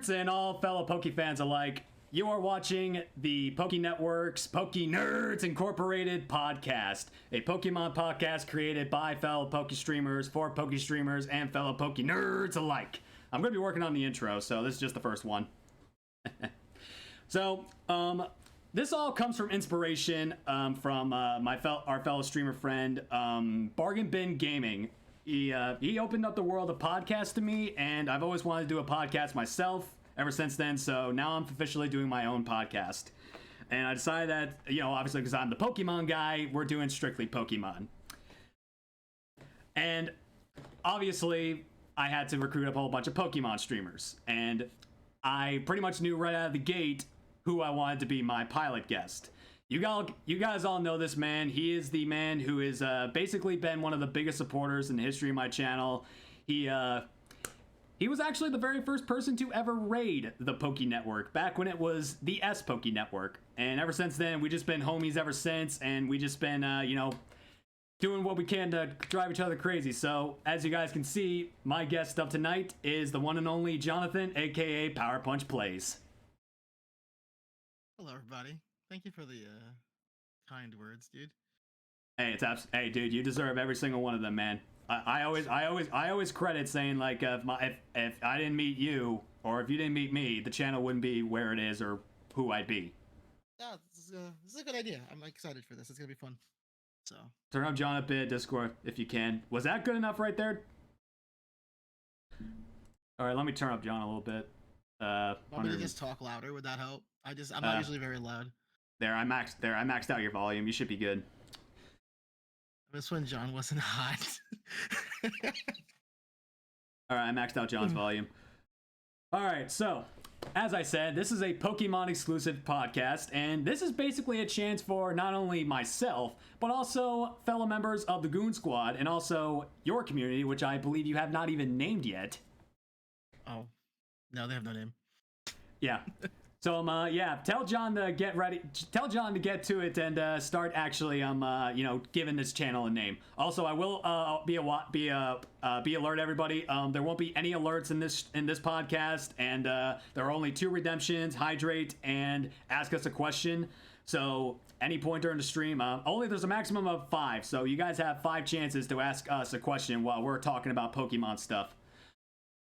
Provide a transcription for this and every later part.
PokeNERDS and all fellow Poke fans alike. You are watching the Poke Network's pokeNERDS Incorporated podcast, a Pokemon podcast created by fellow Poke streamers for Poke streamers and fellow PokeNERDS alike. I'm going to be working on the intro, so this is just the first one. So, this all comes from inspiration from our fellow streamer friend, Bargain Bin Gaming. He opened up the world of podcasts to me, and I've always wanted to do a podcast myself ever since then, so now I'm officially doing my own podcast. And I decided that, obviously because I'm the Pokemon guy, we're doing strictly Pokemon. And obviously, I had to recruit up a whole bunch of Pokemon streamers, and I pretty much knew right out of the gate who I wanted to be my pilot guest. You guys all know this man. He is the man who has basically been one of the biggest supporters in the history of my channel. He was actually the very first person to ever raid the Poke Network, back when it was the Poke Network. And ever since then, we've just been homies ever since, and we just been, doing what we can to drive each other crazy. So, as you guys can see, my guest of tonight is the one and only Jonathan, aka PowerPunchPlays. Hello, everybody. Thank you for the kind words, dude. Hey, hey, dude, you deserve every single one of them, man. I always credit saying, like, if I didn't meet you, or if you didn't meet me, the channel wouldn't be where it is or who I'd be. Yeah, this is a good idea. I'm excited for this. It's gonna be fun. So turn up John a bit, Discord, if you can. Was that good enough right there? All right, let me turn up John a little bit. Want me to just talk louder? Would that help? I'm not usually very loud. I maxed out your volume. You should be good. This one, John wasn't hot. All right, I maxed out John's volume. All right, so as I said, this is a Pokemon exclusive podcast, and this is basically a chance for not only myself, but also fellow members of the Goon Squad, and also your community, which I believe you have not even named yet. Oh, no, they have no name. Yeah. So, tell John to get ready. Tell John to get to it and start actually, giving this channel a name. Also, I will be alert, everybody. There won't be any alerts in this podcast, and there are only 2 redemptions: hydrate and ask us a question. So, any point during the stream, there's a maximum of 5. So you guys have 5 chances to ask us a question while we're talking about Pokemon stuff.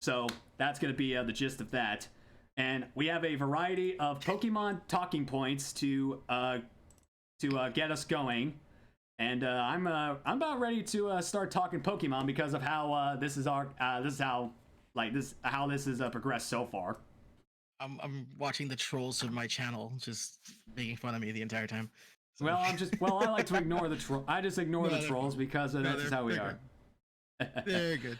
So that's gonna be the gist of that. And we have a variety of Pokemon talking points to get us going. And I'm about ready to start talking Pokemon because of how this has progressed so far. I'm watching the trolls of my channel just making fun of me the entire time. So. Well, I like to ignore the troll. I just ignore the trolls because that's just how we are. They're good.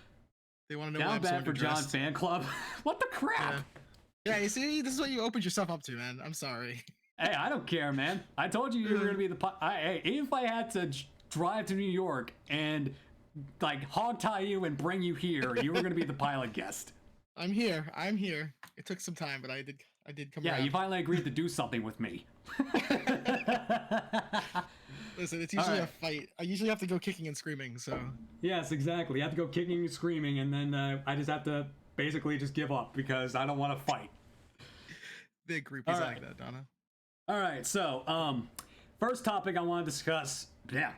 They want to know down why I'm bad so for John fan club. What the crap? Yeah, you see, this is what you opened yourself up to, man. I'm sorry. Hey, I don't care, man. I told you were gonna be the. Hey, even if I had to drive to New York and like hog tie you and bring you here, you were gonna be the pilot guest. I'm here. It took some time, but I did come. Yeah, around. You finally agreed to do something with me. Listen, it's usually a fight. I usually have to go kicking and screaming. So. Yes, exactly. You have to go kicking and screaming, and then I just have to basically just give up because I don't want to fight. Big groupies like that, Donna. All right, so first topic I want to discuss. Yeah,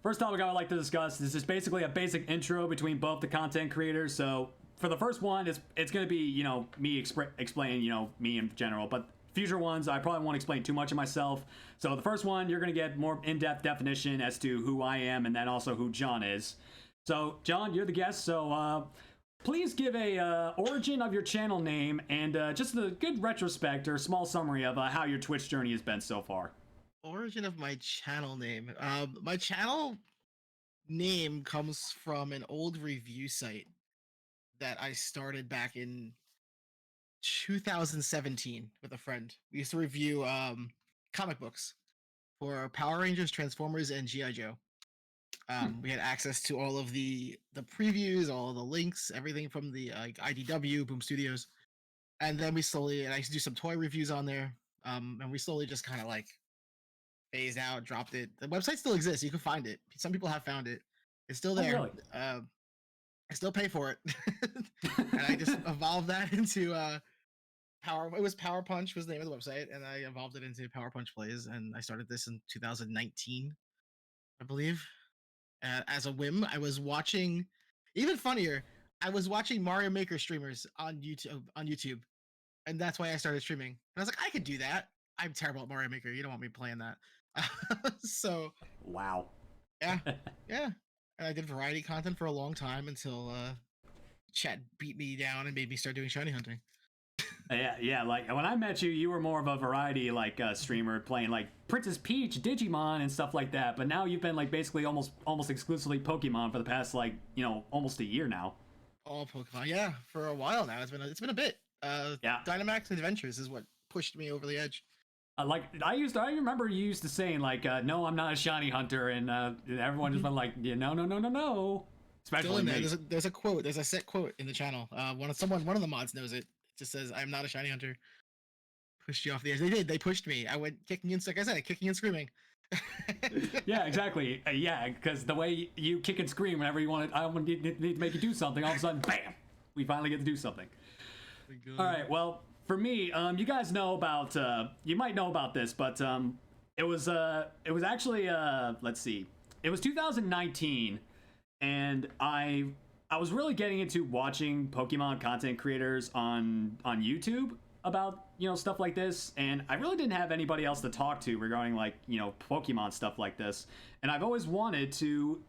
first topic I would like to discuss. This is basically a basic intro between both the content creators. So for the first one, it's going to be me explaining me in general, but future ones I probably won't explain too much of myself. So the first one you're going to get more in-depth definition as to who I am and then also who John is. So John, you're the guest. So please give a origin of your channel name and just a good retrospect or small summary of how your Twitch journey has been so far. Origin of my channel name. My channel name comes from an old review site that I started back in 2017 with a friend. We used to review comic books for Power Rangers, Transformers, and G.I. Joe. We had access to all of the previews, all the links, everything from the IDW, Boom Studios, and then I used to do some toy reviews on there, and we slowly just kind of like phased out, dropped it. The website still exists; you can find it. Some people have found it. It's still there. Oh, really? I still pay for it, and I just evolved that into It was Power Punch was the name of the website, and I evolved it into PowerPunchPlays, and I started this in 2019, I believe. As a whim, I was watching. Even funnier, I was watching Mario Maker streamers on YouTube, and that's why I started streaming. And I was like, I could do that. I'm terrible at Mario Maker. You don't want me playing that. So Wow. yeah, yeah. And I did variety content for a long time until chat beat me down and made me start doing shiny hunting. Yeah. Like when I met you, you were more of a variety like streamer, playing like Princess Peach, Digimon, and stuff like that. But now you've been like basically almost exclusively Pokemon for the past like almost a year now. All Pokemon, yeah, for a while now. It's been a bit. Yeah. Dynamax Adventures is what pushed me over the edge. Like I remember you used to saying like, no, I'm not a shiny hunter, and everyone just went like, yeah, no. Especially Still in there. me. There's a quote. There's a set quote in the channel. One of the mods knows it. It just says, "I'm not a shiny hunter." Pushed you off the edge. They did. They pushed me. I went kicking and like I said, kicking and screaming. Yeah, exactly. Yeah, because the way you kick and scream whenever you want to, I need to make you do something. All of a sudden, bam, we finally get to do something. All right. Well, for me, you guys know about. You might know about this, but it was actually let's see, it was 2019, and I was really getting into watching Pokemon content creators on YouTube about stuff like this, and I really didn't have anybody else to talk to regarding like Pokemon stuff like this, and I've always wanted to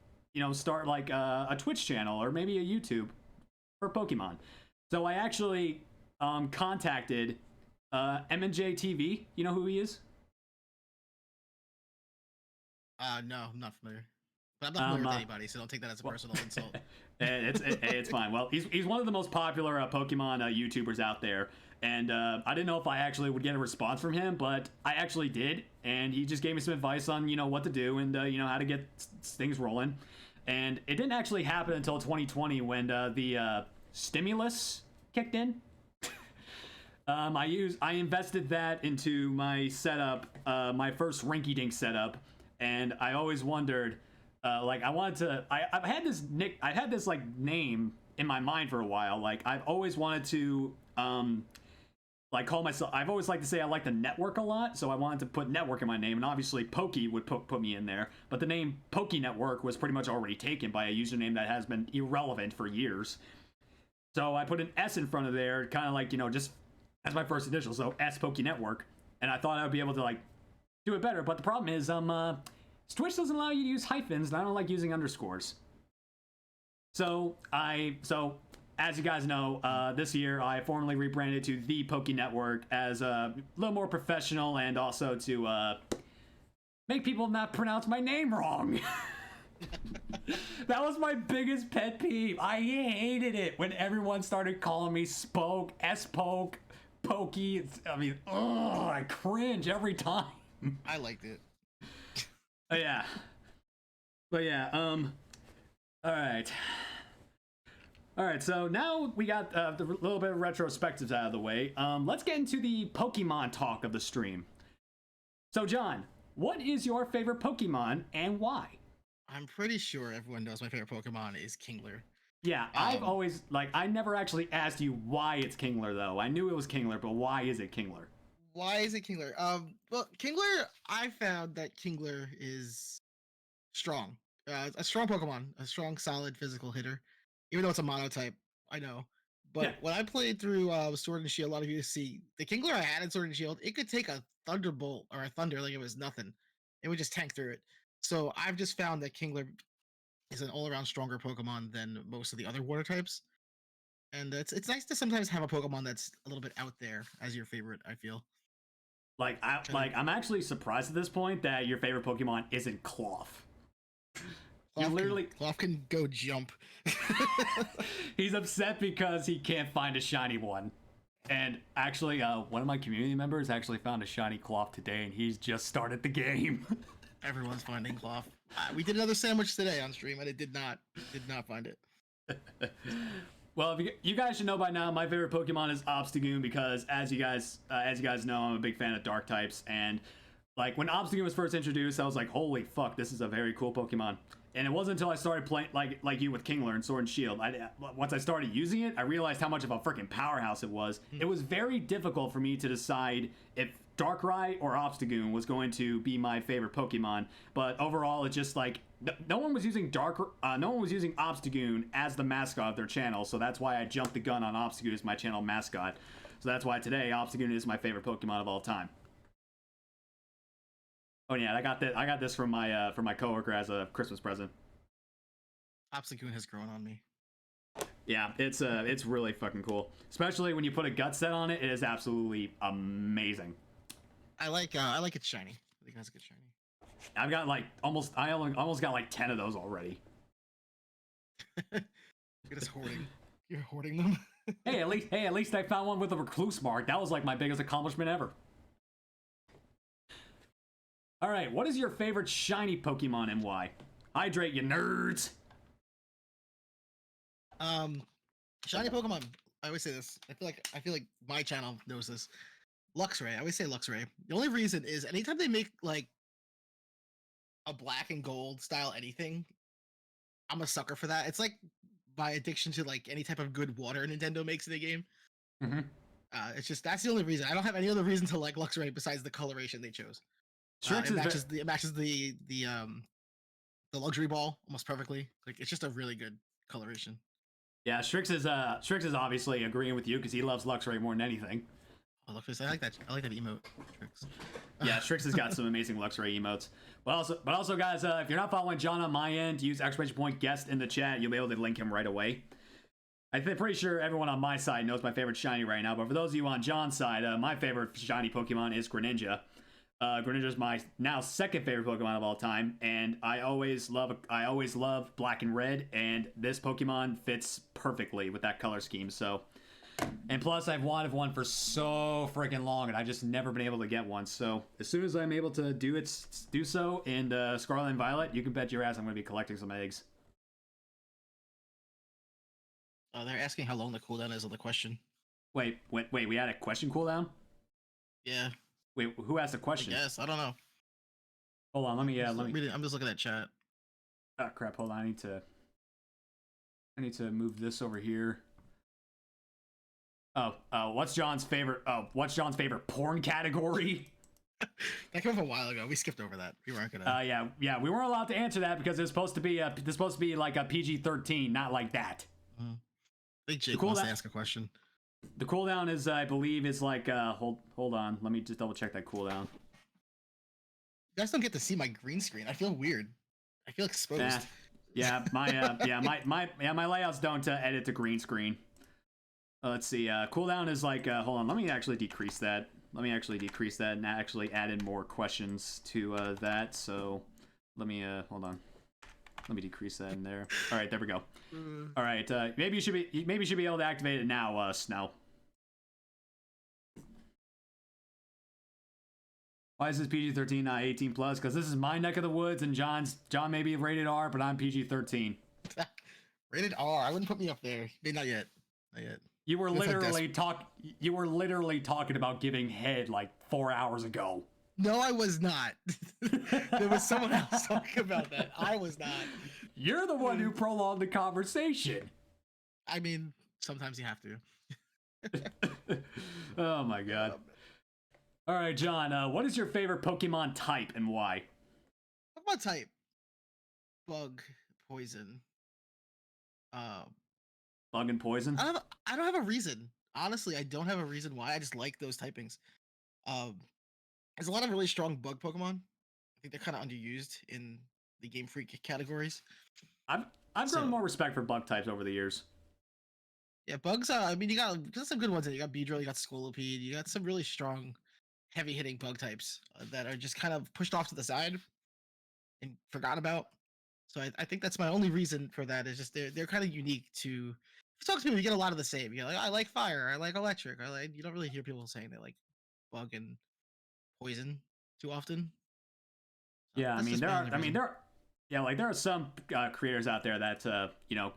start like a Twitch channel or maybe a YouTube for Pokemon. So I actually contacted M&J TV. You know who he is? No, I'm not familiar. But I'm not familiar with anybody, so don't take that as a personal insult. It's fine. Well, he's one of the most popular Pokemon YouTubers out there, and I didn't know if I actually would get a response from him, but I actually did, and he just gave me some advice on what to do and how to get things rolling. And it didn't actually happen until 2020 when the stimulus kicked in. I invested that into my setup, my first rinky-dink setup, and I always wondered, like I've had this like name in my mind for a while. Like I've always wanted to like call myself. I've always liked to say I like the network a lot, so I wanted to put network in my name, and obviously Poké would put me in there. But the name Poké Network was pretty much already taken by a username that has been irrelevant for years. So I put an S in front of there, kind of like just as my first initial, so S Poké Network, and I thought I would be able to like do it better. But the problem is, Twitch doesn't allow you to use hyphens, and I don't like using underscores. So as you guys know, this year I formally rebranded to the Poké Network as a little more professional, and also to make people not pronounce my name wrong. That was my biggest pet peeve. I hated it when everyone started calling me Spoke, S-Poke, Pokey. I mean, I cringe every time. I liked it. Yeah. But yeah, all right, so now we got the little bit of retrospectives out of the way. Let's get into the Pokemon talk of the stream. So, John, what is your favorite Pokemon and why? I'm pretty sure everyone knows my favorite Pokemon is Kingler. Yeah, I've always, I never actually asked you why it's Kingler, though. I knew it was Kingler, but why is it Kingler? Why is it Kingler? Well, Kingler, I found that Kingler is strong. A strong Pokemon, a strong, solid physical hitter. Even though it's a monotype, I know. But yeah. When I played through Sword and Shield, a lot of you see the Kingler I had in Sword and Shield, it could take a Thunderbolt or a Thunder like it was nothing. It would just tank through it. So I've just found that Kingler is an all-around stronger Pokemon than most of the other water types. And it's nice to sometimes have a Pokemon that's a little bit out there as your favorite, I feel. I'm actually surprised at this point that your favorite Pokemon isn't Cloth. Cloth can go jump. He's upset because he can't find a shiny one. And actually, one of my community members actually found a shiny Cloth today, and he's just started the game. Everyone's finding Cloth. We did another sandwich today on stream, and it did not find it. Well, you guys should know by now, my favorite Pokemon is Obstagoon because, as you guys know, I'm a big fan of Dark types, and Like when Obstagoon was first introduced, I was like, holy fuck, this is a very cool Pokemon. And it wasn't until I started playing like you with Kingler and Sword and Shield. Once I started using it, I realized how much of a freaking powerhouse it was. It was very difficult for me to decide if Darkrai or Obstagoon was going to be my favorite Pokemon. But overall, it's just like no one was using Obstagoon as the mascot of their channel, so that's why I jumped the gun on Obstagoon as my channel mascot. So that's why today Obstagoon is my favorite Pokemon of all time. Oh yeah, I got this from my coworker as a Christmas present. Obstagoon has grown on me. Yeah, it's really fucking cool. Especially when you put a gut set on it, it is absolutely amazing. I like it shiny. I think it has a good shiny. I've got like almost got like 10 of those already. You're just hoarding. You're hoarding them. Hey, at least I found one with a recluse mark. That was like my biggest accomplishment ever. All right, what is your favorite shiny Pokemon and why? Hydrate, you nerds. Shiny Pokemon. I always say this. I feel like my channel knows this. Luxray. I always say Luxray. The only reason is anytime they make like a black and gold style anything, I'm a sucker for that. It's like my addiction to like any type of good water Nintendo makes in a game. Mm-hmm. It's just that's the only reason. I don't have any other reason to like Luxray besides the coloration they chose. It matches the luxury ball almost perfectly. Like it's just a really good coloration. Yeah, Strix is obviously agreeing with you because he loves Luxray more than anything. Oh, Luxray, I like that emote. Strix. Yeah, Strix has got some amazing Luxray emotes. But also, guys, if you're not following John on my end, use exclamation point guest in the chat. You'll be able to link him right away. I'm pretty sure everyone on my side knows my favorite shiny right now, but for those of you on John's side, my favorite shiny Pokemon is Greninja. Greninja is my now second favorite Pokemon of all time, and I always love Black and Red, and this Pokemon fits perfectly with that color scheme. So, and plus I've wanted one for so freaking long, and I've just never been able to get one. So as soon as I'm able to do so in Scarlet and Violet, you can bet your ass I'm going to be collecting some eggs. They're asking how long the cooldown is on the question. Wait, we had a question cooldown? Yeah. Wait, who asked the question? Yes, I don't know. Hold on, let me. I'm just looking at chat. Oh crap! Hold on, I need to move this over here. What's John's favorite porn category? That came up a while ago. We skipped over that. We weren't gonna. Yeah, we weren't allowed to answer that because it's supposed to be like a PG-13, not like that. I think Jake wants to ask a question. The cooldown is, I believe, is like hold on. Let me just double check that cooldown. You guys don't get to see my green screen. I feel weird. I feel exposed. My layouts don't edit to green screen. Let's see. Cooldown is like hold on. Let me actually decrease that. And actually add in more questions to that. So let me hold on. Let me decrease that in there. All right, there we go. All right, maybe you should be able to activate it now, Snell. Why is this PG-13 not 18 plus? Because this is my neck of the woods, and John may be rated R, but I'm PG-13. Rated R? I wouldn't put me up there. Not yet. Not yet. You were literally talking about giving head like 4 hours ago. No, I was not. There was someone else talking about that. I was not. You're the one who prolonged the conversation. I mean, sometimes you have to. Oh my god. All right, John, what is your favorite Pokemon type and why? Pokemon type? Bug, poison. Bug and poison? I don't have a reason. Honestly, I don't have a reason why. I just like those typings. There's a lot of really strong bug Pokemon. I think they're kind of underused in the Game Freak categories. I've grown more respect for bug types over the years. Yeah, bugs. I mean, you got some good ones. You got Beedrill, you got Scolipede, you got some really strong, heavy-hitting bug types that are just kind of pushed off to the side and forgotten about. So I think that's my only reason for that. Is just they're kind of unique to. If you talk to people, you get a lot of the same. You're like, I like fire, I like electric, You don't really hear people saying they like bug and poison too often. Yeah, there are some creators out there that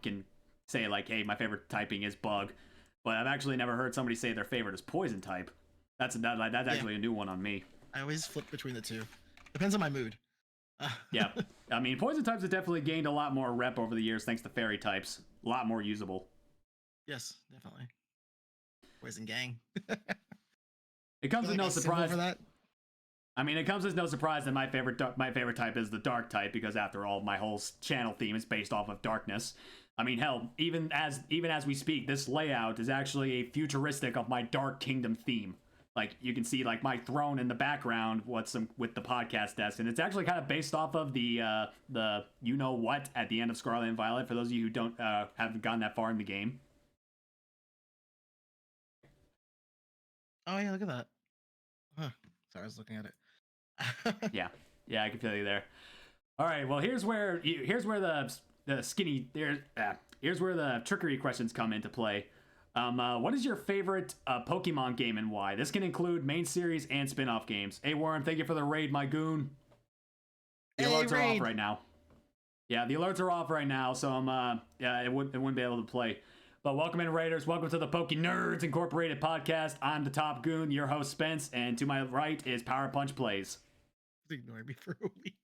can say like, hey, my favorite typing is bug, but I've actually never heard somebody say their favorite is poison type. That's actually a new one on me. I always flip between the two. Depends on my mood. Yeah, I mean, poison types have definitely gained a lot more rep over the years thanks to fairy types. A lot more usable. Yes, definitely. Poison gang. It comes as no surprise. For that. I mean, it comes as no surprise that my favorite type is the dark type because after all, my whole channel theme is based off of darkness. I mean, hell, even as we speak, this layout is actually a futuristic of my Dark Kingdom theme. Like you can see, like my throne in the background, with the podcast desk, and it's actually kind of based off of the you know what at the end of Scarlet and Violet. For those of you who don't haven't gotten that far in the game. Oh yeah, look at that. Huh. Sorry, I was looking at it. yeah, I can feel you there. All right, well here's where the skinny here's where the trickery questions come into play. What is your favorite Pokemon game and why? This can include main series and spin-off games. Hey Warren, thank you for the raid, my goon. The alerts are off right now. Yeah, the alerts are off right now, so it wouldn't be able to play. But welcome in, Raiders. Welcome to the PokeNERDS Incorporated podcast. I'm the top goon, your host Spence, and to my right is PowerPunchPlays. Ignore me for a week.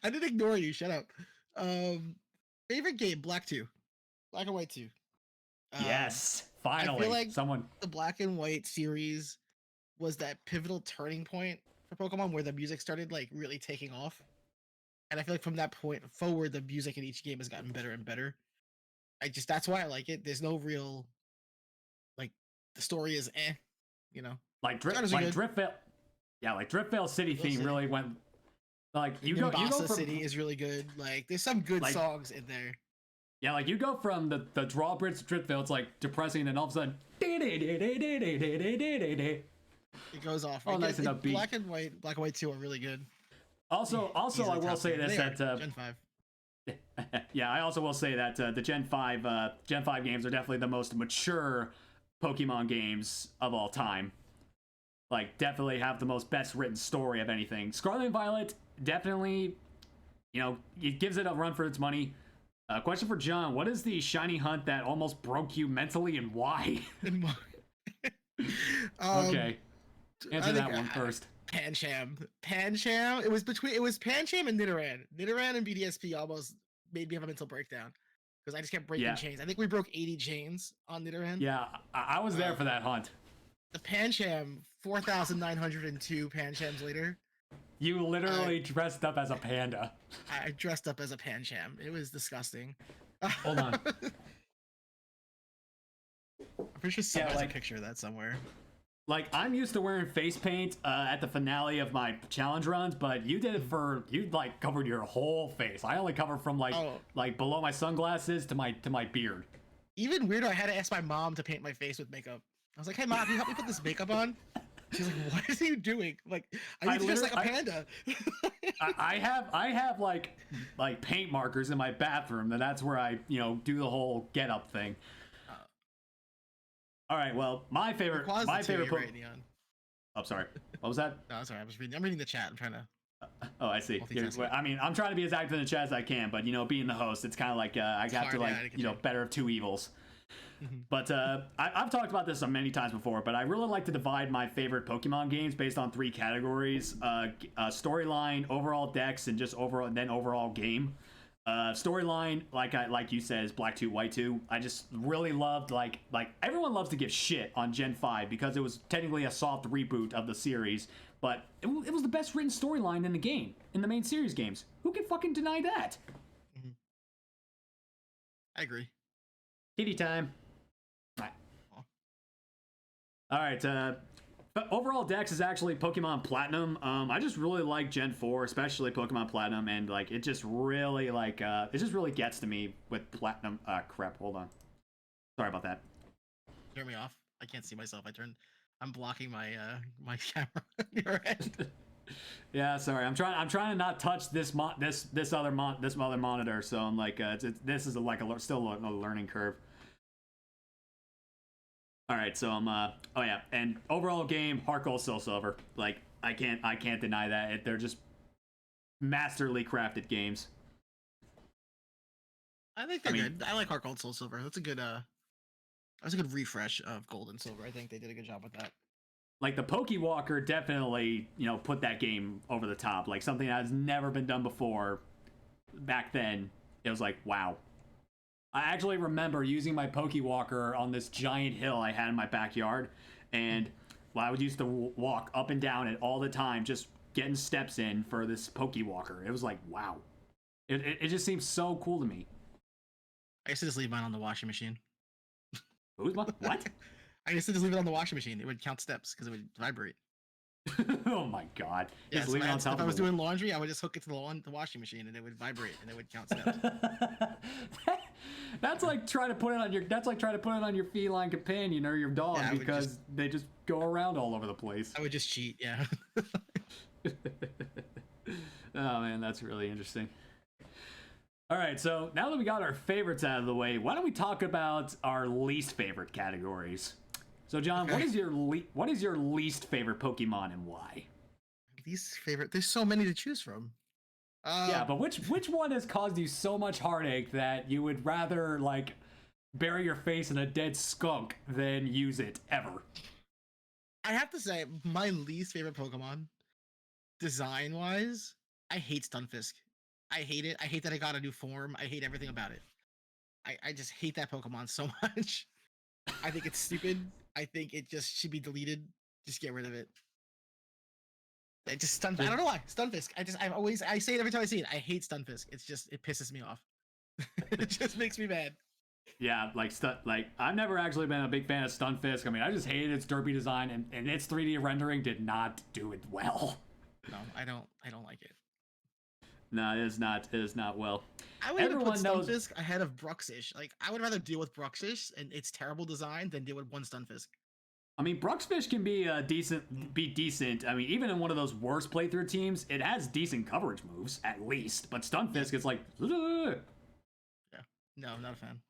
I didn't ignore you. Shut up. Favorite game, Black and White 2. Yes, finally. I feel like someone. The Black and White series was that pivotal turning point for Pokemon where the music started like really taking off. And I feel like from that point forward, the music in each game has gotten better and better. That's why I like it. There's no real, like, the story is you know. Like Driftvale. Yeah, like Driftvale City theme really went. Like you go from City is really good. Like there's some good songs in there. Yeah, like you go from the drawbridge to Driftvale, it's like depressing, and all of a sudden, it goes off. Oh, nice and upbeat. Black and White 2 are really good. Also, I will say this that Gen 5. Yeah, I also will say that the Gen 5 games are definitely the most mature Pokemon games of all time. Like, definitely have the most best written story of anything. Scarlet and Violet definitely, it gives it a run for its money. Question for John: what is the shiny hunt that almost broke you mentally, and why? Okay, answer that one first. Pancham. It was Pancham and Nidoran. Nidoran and BDSP almost made me have a mental breakdown because I just kept breaking chains. I think we broke 80 chains on Nidoran. Yeah, I was there for that hunt. The Pancham, 4,902 Panchams later. You literally dressed up as a panda. I dressed up as a Pancham. It was disgusting. Hold on. I'm pretty sure someone has a picture of that somewhere. Like, I'm used to wearing face paint at the finale of my challenge runs, but you did it you covered your whole face. I only covered from like below my sunglasses to my beard. Even weirder, I had to ask my mom to paint my face with makeup. I was like, "Hey mom, can you help me put this makeup on?" She's like, "What are you doing?" Like, I need to dress like a panda. I have like paint markers in my bathroom, and that's where I do the whole get up thing. All right, well, my favorite. Oh, sorry. What was that? No, sorry. I'm reading the chat. I'm trying to. Oh, I see. I mean, I'm trying to be as active in the chat as I can, but being the host, it's kind of like I have to better of two evils. But I've talked about this many times before, but I really like to divide my favorite Pokemon games based on three categories: storyline, overall decks, and just overall game. Storyline, like you said, is Black 2, White 2. I just really loved like everyone loves to give shit on Gen 5 because it was technically a soft reboot of the series, but it was the best written storyline in the game, in the main series games. Who can fucking deny that? I agree. Kitty time. All right. Overall decks is actually Pokemon Platinum. I just really like Gen 4, especially Pokemon Platinum, and it just really it just really gets to me with Platinum. Crap, hold on. Sorry about that. Turn me off. I can't see myself. I'm blocking my my camera on your end. Yeah, sorry. I'm trying to not touch this other monitor, so I'm like this is still a learning curve. All right, so oh yeah, and overall game, Heart Gold, Soul Silver. Like I can't deny that they're just masterly crafted games. I think they're good. I like Heart Gold, Soul Silver. That's a good refresh of Gold and Silver. I think they did a good job with that. like the Pokewalker definitely, put that game over the top. Like something that has never been done before. Back then, it was like, wow. I actually remember using my Pokewalker on this giant hill I had in my backyard, and I would used to walk up and down it all the time, just getting steps in for this Pokewalker. It was like, wow. It just seems so cool to me. I used to just leave mine on the washing machine. Who's what? I used to just leave it on the washing machine. It would count steps because it would vibrate. Oh my god! Yeah, Just so leave it on top. if I was doing laundry, I would just hook it to the washing machine, and it would vibrate, and it would count steps. That's like trying to put it on your. That's like trying to put it on your feline companion or your dog, Yeah, because they just go around all over the place. I would just cheat. Yeah. Oh man, that's really interesting. All right, so now that we got our favorites out of the way, why don't we talk about our least favorite categories? So, John, Okay. what is your least favorite Pokemon and why? Least favorite. There's so many to choose from. Yeah, but which one has caused you so much heartache that you would rather like bury your face in a dead skunk than use it ever? I have to say, my least favorite Pokemon, design-wise, I hate Stunfisk. I hate it. I hate that I got a new form. I hate everything about it. I just hate that Pokemon so much. I think it's stupid. I think it just should be deleted. Just get rid of it. It just I don't know why. Stunfisk. I say it every time I see it. I hate Stunfisk. It pisses me off. It just makes me mad. Yeah, like I've never actually been a big fan of Stunfisk. I mean, I just hated its derpy design, and its 3D rendering did not do it well. No, I don't like it. No, it is not. It is not well. I would even put Everyone knows. Stunfisk ahead of Bruxish. Like, I would rather deal with Bruxish and its terrible design than deal with one Stunfisk. I mean, Bruxfish can be decent. I mean, even in one of those worst playthrough teams, it has decent coverage moves at least. But Stunfisk is like, ugh. Yeah, no, not a fan.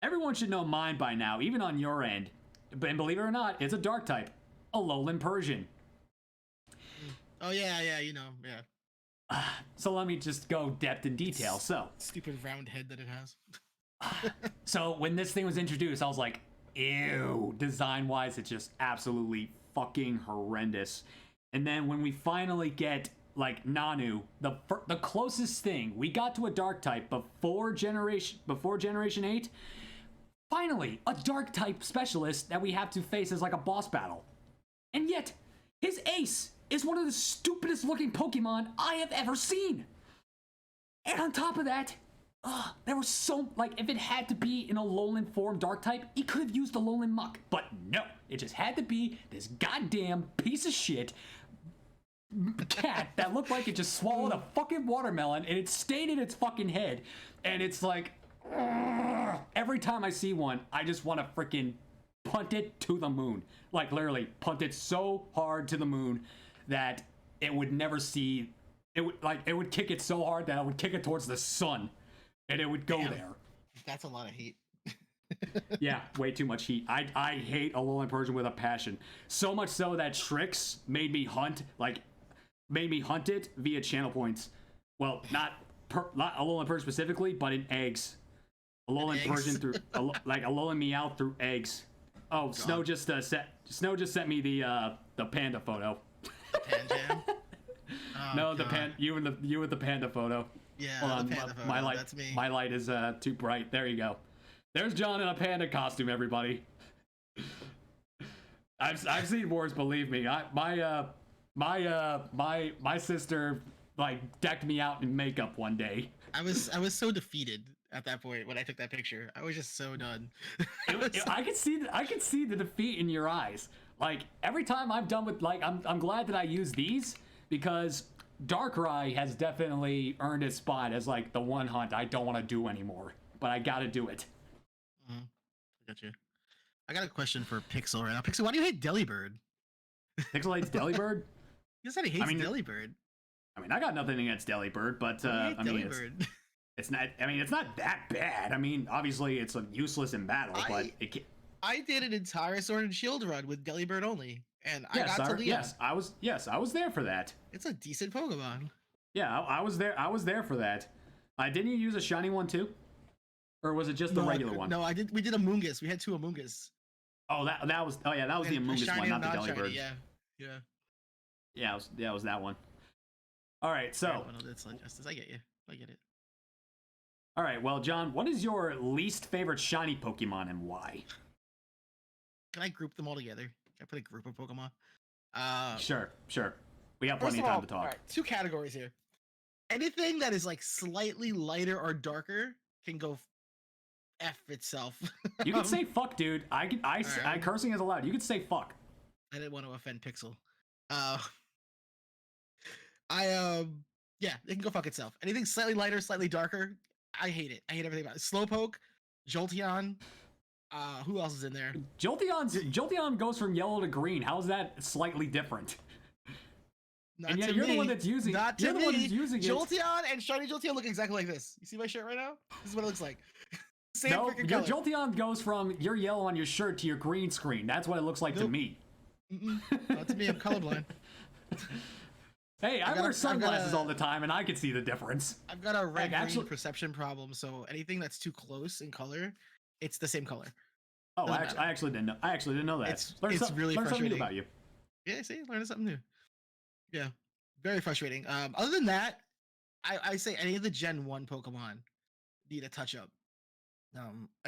Everyone should know mine by now, even on your end. And believe it or not, it's a dark type, a lowland Persian. Oh yeah, yeah. So let me just go depth and detail. So Stupid round head that it has. So when this thing was introduced, I was like, ew, design-wise, it's just absolutely fucking horrendous. And then when we finally get, like, Nanu, the closest thing we got to a dark type before Generation 8, finally, a dark type specialist that we have to face as, like, a boss battle. And yet, his ace is one of the stupidest looking Pokemon I have ever seen. And on top of that, there was so, like, if it had to be in a lowland form dark type, he could have used the lowland muck. But no, it just had to be this goddamn piece of shit cat that looked like it just swallowed a fucking watermelon and it stayed in its fucking head. And it's like, every time I see one, I just want to freaking punt it to the moon. Like, literally, punt it so hard to the moon that it would never see, it would kick it so hard that it would kick it towards the sun. And it would go there. That's a lot of heat. Yeah, way too much heat. I hate a lowland Persian with a passion. So much so that Trix made me hunt it via channel points. Well, not a lowland Persian specifically, but in eggs. A lowland Persian through a lowland Meow through eggs. Oh, God. Snow just sent me the panda photo. Panjam? Oh, no, God. you with the panda photo. Yeah, hold on, the panda photo. My light, That's me. My light is too bright. There you go. There's John in a panda costume, everybody. I've seen wars, believe me. My sister like decked me out in makeup one day. I was so defeated at that point when I took that picture. I was just so done. I could see the defeat in your eyes. Like every time I'm done with I'm glad that I use these because Darkrai has definitely earned its spot as like the one hunt I don't want to do anymore, but I gotta do it. Mm-hmm. I got you. I got a question for Pixel right now. Pixel, why do you hate Delibird? Pixel hates Delibird? You said he hates Delibird. I mean, I got nothing against Delibird, but I mean, it's not. I mean, it's not that bad. I mean, obviously, it's useless in battle, but it can. I did an entire Sword and Shield run with Delibird only, and I got to Leon. I was there for that. It's a decent Pokemon. Yeah, I was there. I was there for that. Didn't you use a shiny one too, or was it just the regular one? No, I did. We did Amoonguss. We had two Amoonguss. Oh, that was the And Amoonguss shiny one, and not the non-shiny, Delibird. yeah. Yeah, it was that one. All right, so Well, that's not justice. I get you. I get it. all right, well, John, what is your least favorite shiny Pokemon and why? Can I group them all together? Can I put a group of Pokemon? Sure. We have First plenty of of time all, to talk. all right, two categories here. Anything that is like slightly lighter or darker can go f itself. You can say fuck, dude. I cursing is allowed. You can say fuck. I didn't want to offend Pixel. Uh, yeah, it can go fuck itself. Anything slightly lighter, slightly darker, I hate it. I hate everything about it. Slowpoke, Jolteon. Who else is in there? Jolteon goes from yellow to green. How's that slightly different? Not and yet to you're me. the one that's using. Not you're to the one me. who's using Jolteon and shiny Jolteon look exactly like this. You see my shirt right now? This is what it looks like. Same no, freaking your color. Jolteon goes from your yellow on your shirt to your green screen. That's what it looks like to me. Not to me. I'm colorblind. Hey, I wear sunglasses all the time, and I can see the difference. I've got a red-green perception problem, so anything that's too close in color, it's the same color. Oh, I actually didn't know. I actually didn't know that. It's really learn frustrating. something new about you. Yeah, see, learning something new. Yeah, very frustrating. Other than that, I say any of the Gen 1 Pokemon need a touch up.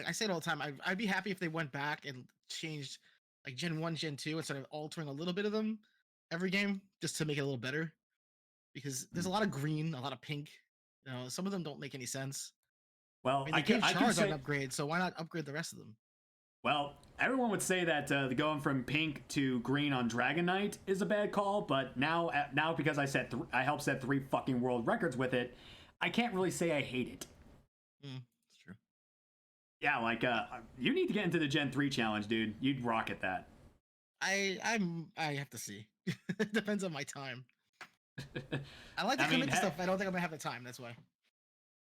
I say it all the time. I'd be happy if they went back and changed like Gen 1, Gen 2, instead of altering a little bit of them every game just to make it a little better. Because there's a lot of green, a lot of pink. You know, some of them don't make any sense. Well, I gave Charizard an upgrade, so why not upgrade the rest of them? Well, everyone would say that the going from pink to green on Dragonite is a bad call, but now because I helped set 3 fucking world records with it, I can't really say I hate it. That's true. Yeah, like you need to get into the Gen 3 challenge, dude. You'd rock at that. I have to see. It depends on my time. I like to commit to stuff. I don't think I'm gonna have the time. That's why.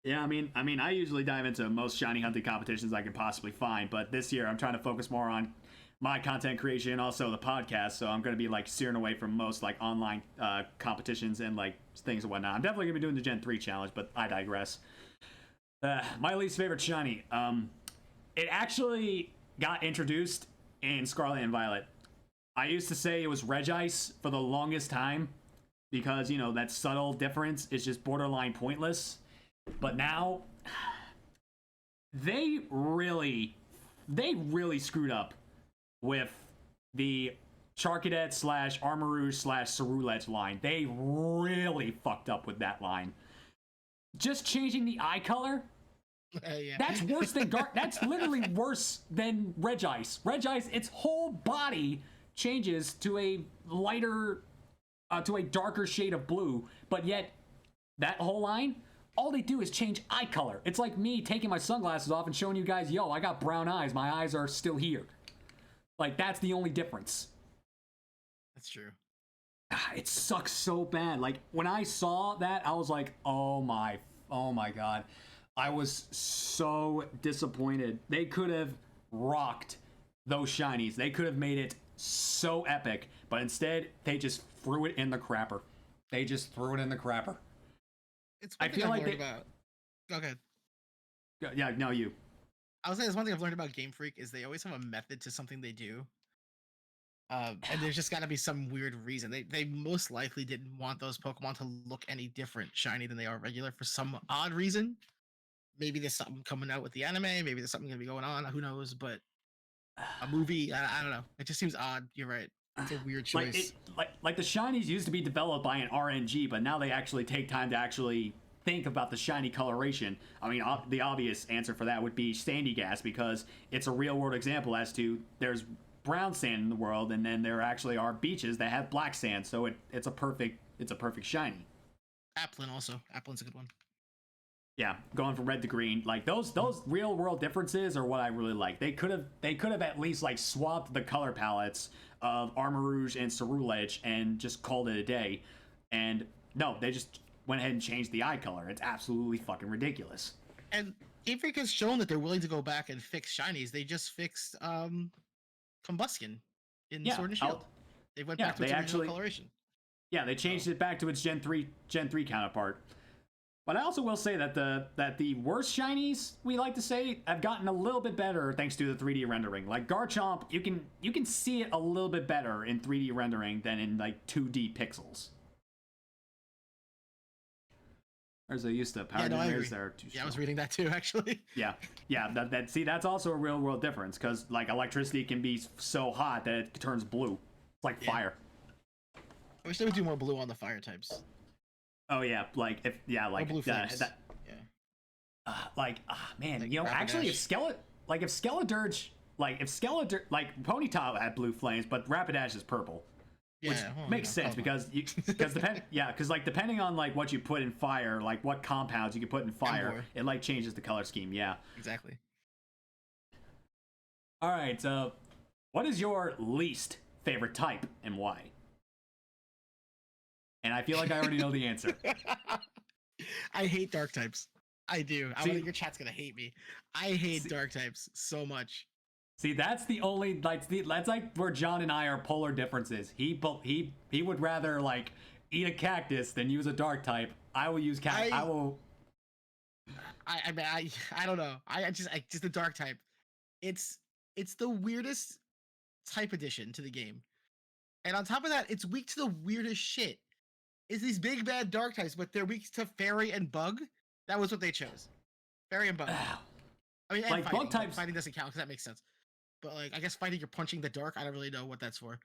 Yeah, I mean, I usually dive into most shiny hunting competitions I can possibly find, but this year I'm trying to focus more on my content creation and also the podcast. So I'm gonna be like steering away from most like online competitions and like things and whatnot. I'm definitely gonna be doing the Gen 3 challenge, but I digress. My least favorite shiny. It actually got introduced in Scarlet and Violet. I used to say it was Regice for the longest time because, you know, that subtle difference is just borderline pointless. But now, they really screwed up with the Charcadet / Armarouge / Ceruledge line. They really fucked up with that line. Just changing the eye color? Yeah. That's worse than that's literally worse than Regice. Regice, its whole body changes to a lighter, to a darker shade of blue, but yet that whole line, all they do is change eye color. It's like me taking my sunglasses off and showing you guys, yo, I got brown eyes. My eyes are still here. Like, that's the only difference. That's true. It sucks so bad. Like, when I saw that, I was like, oh my God. I was so disappointed. They could have rocked those shinies. They could have made it so epic, but instead, they just threw it in the crapper. It's one thing I've learned about. Okay. Yeah, no, you. I was saying there's one thing I've learned about Game Freak is they always have a method to something they do. And there's just got to be some weird reason. They most likely didn't want those Pokemon to look any different shiny than they are regular for some odd reason. Maybe there's something coming out with the anime. Maybe there's something going to be going on. Who knows? But a movie, I don't know. It just seems odd. You're right. It's a weird choice. Like the shinies used to be developed by an RNG, but now they actually take time to actually think about the shiny coloration. I mean, the obvious answer for that would be Sandygas, because it's a real world example as to there's brown sand in the world, and then there actually are beaches that have black sand, so it's a perfect shiny. Applin also. Applin's a good one. Yeah, going from red to green, like those real world differences are what I really like. They could have at least like swapped the color palettes of Armarouge and Ceruledge and just called it a day. And no, they just went ahead and changed the eye color. It's absolutely fucking ridiculous. And Game Freak has shown that they're willing to go back and fix shinies. They just fixed Combustion in Sword and Shield. They went back to its original coloration. Yeah, they changed it back to its Gen 3 counterpart. But I also will say that the worst shinies, we like to say, have gotten a little bit better thanks to the 3D rendering. Like Garchomp, you can see it a little bit better in 3D rendering than in like 2D pixels. Or as I used to, power generators that are too strong. Yeah, I was reading that too, actually. Yeah. See, that's also a real world difference because like electricity can be so hot that it turns blue. It's like fire. I wish they would do more blue on the fire types. Oh yeah, like blue flames. Man, like you know, Rapidash. actually, if Skeledirge, like Ponyta had blue flames, but Rapidash is purple, which makes sense because depending on like what you put in fire, like what compounds you can put in fire, it like changes the color scheme. Yeah, exactly. All right, what is your least favorite type and why? And I feel like I already know the answer. I hate dark types. I do. I think your chat's gonna hate me. I hate dark types so much. See, that's the only that's like where John and I are polar differences. He would rather like eat a cactus than use a dark type. I will use cactus. I will. I don't know. I just the dark type. It's the weirdest type addition to the game, and on top of that, it's weak to the weirdest shit. It's these big bad dark types, but they're weak to fairy and bug. That was what they chose. Fairy and bug. I mean, like fighting. Bug types. Fighting doesn't count because that makes sense. But like, I guess fighting, you're punching the dark. I don't really know what that's for.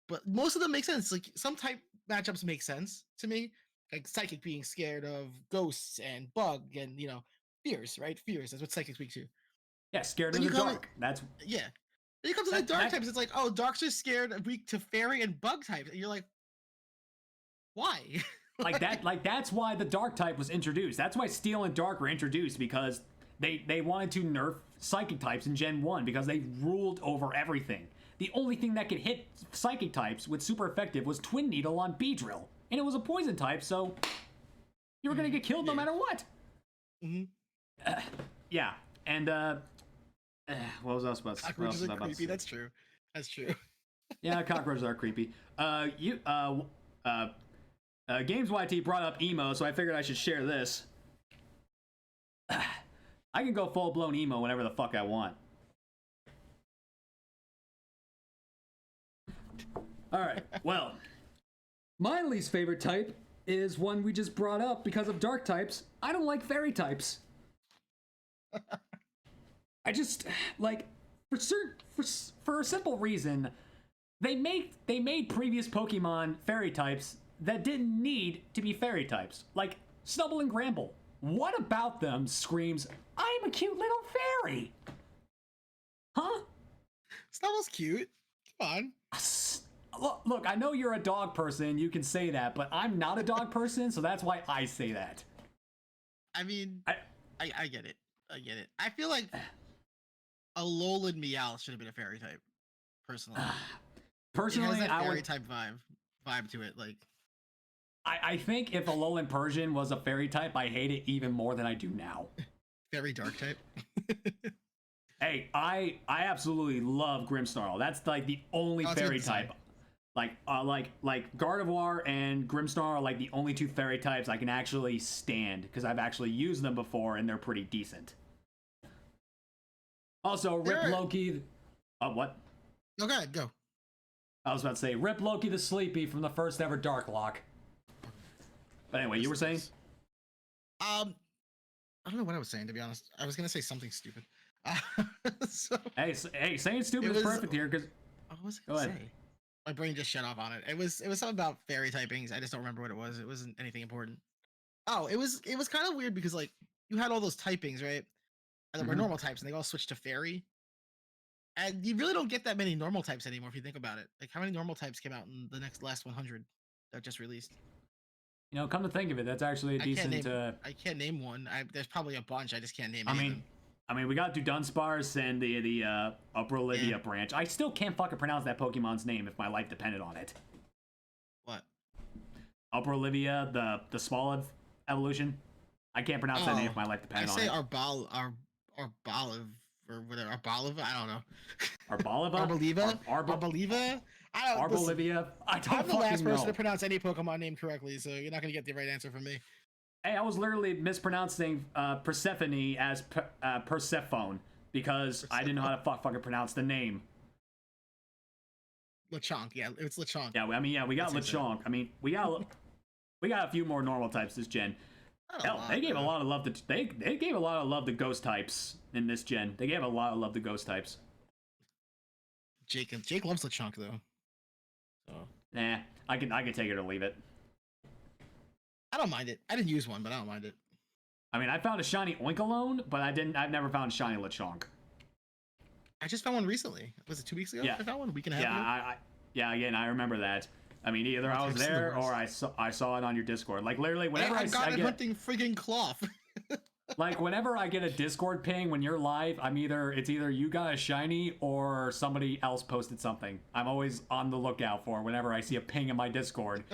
But most of them make sense. Like some type matchups make sense to me. Like psychic being scared of ghosts and bug and fears, right? Fears. That's what psychic's weak to. Yeah, scared of the dark. That's yeah. Then you come to the dark types. It's like, oh, darks are scared, weak to fairy and bug types, and you're like, why? That's why the dark type was introduced. That's why steel and dark were introduced because they wanted to nerf psychic types in Gen 1 because they ruled over everything. The only thing that could hit psychic types with super effective was Twin Needle on Beedrill, and it was a poison type, so you were gonna get killed no matter what. Yeah, and what was I supposed to say? Cockroaches are creepy. That's true. That's true. Yeah, cockroaches are creepy. Games YT brought up emo, so I figured I should share this. I can go full-blown emo whenever the fuck I want. Alright, well, my least favorite type is one we just brought up because of dark types. I don't like fairy types. I just, like, for a simple reason, they made previous Pokemon fairy types that didn't need to be fairy types, like Snubble and Gramble. What about them screams, I'm a cute little fairy? Huh? Snubble's cute. Come on. Look, I know you're a dog person, you can say that, but I'm not a dog person, so that's why I say that. I mean, I get it. I get it. I feel like a Alolan Meow should have been a fairy type, personally. Personally, it has that fairy type vibe to it, like. I think if Alolan Persian was a fairy type, I hate it even more than I do now. Fairy dark type. Hey, I absolutely love Grimmsnarl. That's like the only fairy type. Like Gardevoir and Grimmsnarl are like the only two fairy types I can actually stand because I've actually used them before and they're pretty decent. Also, Rip Loki. What? Okay, go. I was about to say Rip Loki the Sleepy from the first ever Dark Lock. But anyway, you were saying? I don't know what I was saying, to be honest. I was gonna say something stupid. Hey, saying stupid is perfect here because. What was I gonna say? My brain just shut off on it. It was something about fairy typings. I just don't remember what it was. It wasn't anything important. Oh, it was kind of weird because like you had all those typings, right? And there were normal types, and they all switched to fairy. And you really don't get that many normal types anymore if you think about it. Like how many normal types came out in the last 100 that just released? You know, come to think of it, that's actually a decent. I can't name one. There's probably a bunch. I just can't name. I mean, we got Dunsparce and the Upper Olivia branch. I still can't fucking pronounce that Pokemon's name if my life depended on it. What? Upper Olivia, the small evolution. I can't pronounce that name if my life depended on it. I say Arbolive or whatever. Arboliva? I don't know. Arboliva? Arboliva? Arbolivia? I don't fucking know. I'm the last person to pronounce any Pokemon name correctly, so you're not going to get the right answer from me. Hey, I was literally mispronouncing Persephone as Persephone because I didn't know how to fucking pronounce the name. Lechonk, yeah, it's Lechonk. Yeah, I mean, yeah, we got Lechonk. I mean, we got a few more normal types this gen. Hell, they gave a lot of love to they gave a lot of love to ghost types in this gen. They gave a lot of love to ghost types. Jake loves Lechonk though. So. Nah, I can take it or leave it. I don't mind it. I didn't use one, but I don't mind it. I mean, I found a shiny Oinkalone, but I've never found a shiny Lechonk. I just found one recently. Was it 2 weeks ago? Yeah. I found one a week and a half ago. Yeah. Again, I remember that. I mean, either I was there or I saw it on your Discord. Like literally, whenever I get hunting friggin' cloth. Like whenever I get a Discord ping when you're live, it's either you got a shiny or somebody else posted something. I'm always on the lookout for whenever I see a ping in my Discord.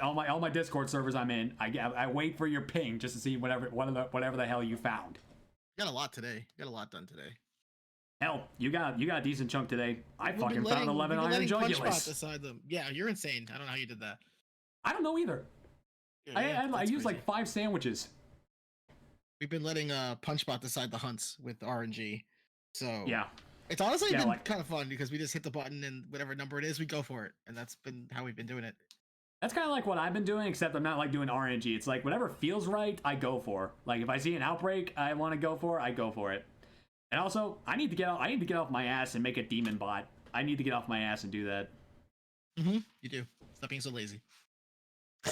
All my Discord servers I'm in, I wait for your ping just to see whatever the hell you found. You got a lot today. You got a lot done today. Hell, you got a decent chunk today. I fucking found 11 iron jugulars. Beside them. Yeah, you're insane. I don't know how you did that. I don't know either. Yeah, I used like 5 sandwiches. We've been letting Punchbot decide the hunts with RNG. So yeah, it's honestly been kind of fun because we just hit the button and whatever number it is, we go for it. And that's been how we've been doing it. That's kind of like what I've been doing, except I'm not like doing RNG. It's like whatever feels right, I go for. Like if I see an outbreak I want to go for, I go for it. And also, I need to get off my ass and make a demon bot. I need to get off my ass and do that. Mm-hmm. You do. Stop being so lazy. Do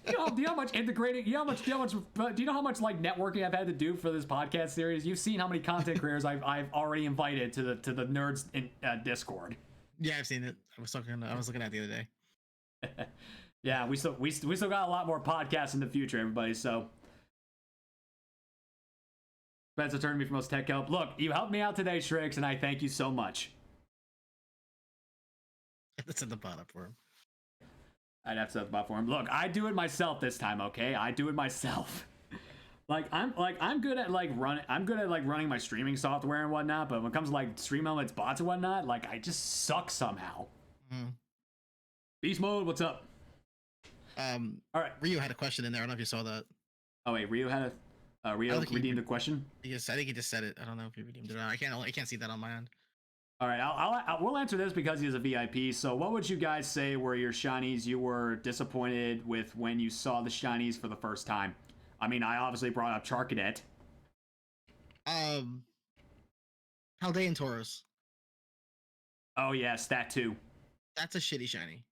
you know how much integrating? Do you know how much like networking I've had to do for this podcast series? You've seen how many content creators I've already invited to the nerds in Discord. Yeah, I've seen it. I was looking at it the other day. Yeah, we still got a lot more podcasts in the future, everybody. So. Spencer turned to me for most tech help. Look, you helped me out today, Shrix, and I thank you so much. Let's set the bot up for him. I'd have to set the bot for him. Look, I do it myself this time, okay? I do it myself. I'm good at running my streaming software and whatnot, but when it comes to like stream elements, bots and whatnot, like I just suck somehow. Mm. Beast mode, what's up? All right, Ryu had a question in there. I don't know if you saw that. Oh wait, Ryu had a Rio redeemed the question? Yes, I think he just said it. I don't know if he redeemed it or not. I can't see that on my end. All right, we'll answer this because he's a VIP. So what would you guys say were your shinies you were disappointed with when you saw the shinies for the first time? I mean, I obviously brought up Charcadet. Paldean Tauros. Oh yes, that too. That's a shitty shiny.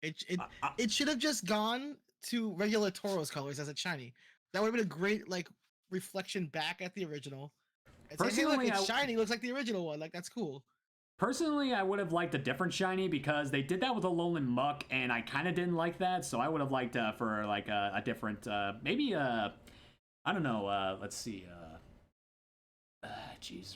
It should have just gone to regular Tauros colors as a shiny. That would have been a great like reflection back at the original. Personally, it's shiny, looks like the original one. Like that's cool. Personally, I would have liked a different shiny because they did that with a Alolan Muck, and I kind of didn't like that. So I would have liked for like a different, maybe I don't know. Let's see. Jeez,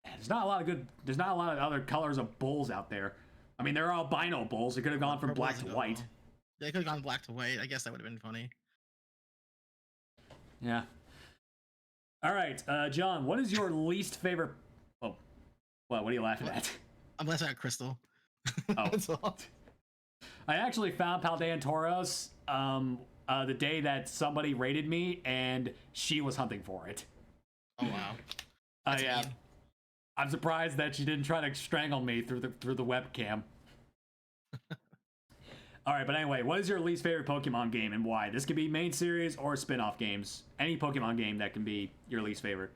there's not a lot of other colors of bulls out there. I mean, they're albino bulls. It could have gone from black to white. They could have gone black to white. I guess that would have been funny. Yeah. All right, John. What is your least favorite? Oh, what are you laughing at? I'm laughing at Crystal. Oh, that's all. I actually found Paldean Tauros the day that somebody raided me, and she was hunting for it. Oh wow. Yeah. I'm surprised that she didn't try to strangle me through the webcam. All right, but anyway, what is your least favorite Pokemon game and why? This could be main series or spin-off games. Any Pokemon game that can be your least favorite.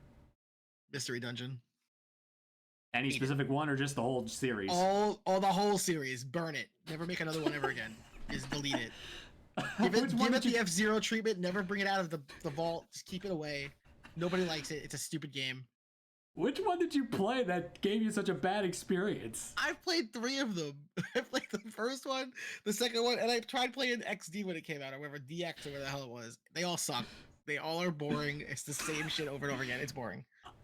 Mystery Dungeon. Any specific one or just the whole series? All the whole series. Burn it. Never make another one ever again. Just delete it. Give it the F-Zero treatment. Never bring it out of the vault. Just keep it away. Nobody likes it. It's a stupid game. Which one did you play that gave you such a bad experience? I've played 3 of them. I played the first one, the second one, and I tried playing XD when it came out, or whatever, DX or whatever the hell it was. They all suck. They all are boring. It's the same shit over and over again. It's boring.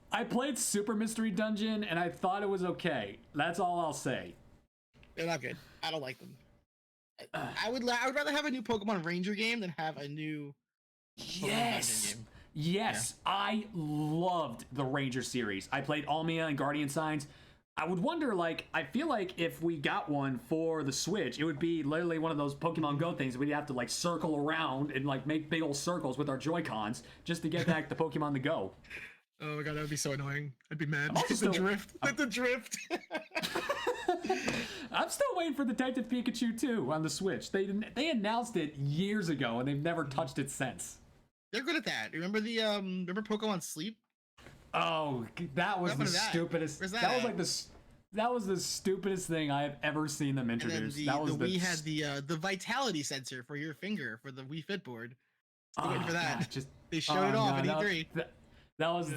I played Super Mystery Dungeon, and I thought it was okay. That's all I'll say. They're not good. I don't like them. I would rather have a new Pokemon Ranger game than have a new Pokemon Dungeon game. Yes, yeah. I loved the Ranger series. I played Almia and Guardian Signs. I would wonder, like, I feel like if we got one for the Switch, it would be literally one of those Pokemon Go things. We'd have to like circle around and like make big old circles with our Joy-Cons just to get back the Pokemon to go. Oh my god, that would be so annoying. I'd be mad. Also The drift. The drift. I'm still waiting for Detective Pikachu 2 on the Switch. They announced it years ago and they've never touched it since. They're good at that. Remember the remember Pokemon Sleep? Oh, that was the stupidest. That was like that was the stupidest thing I have ever seen them introduce. And then the Wii had the vitality sensor for your finger for the Wii Fit board. Still waiting for that. God, they showed it off at E3. That was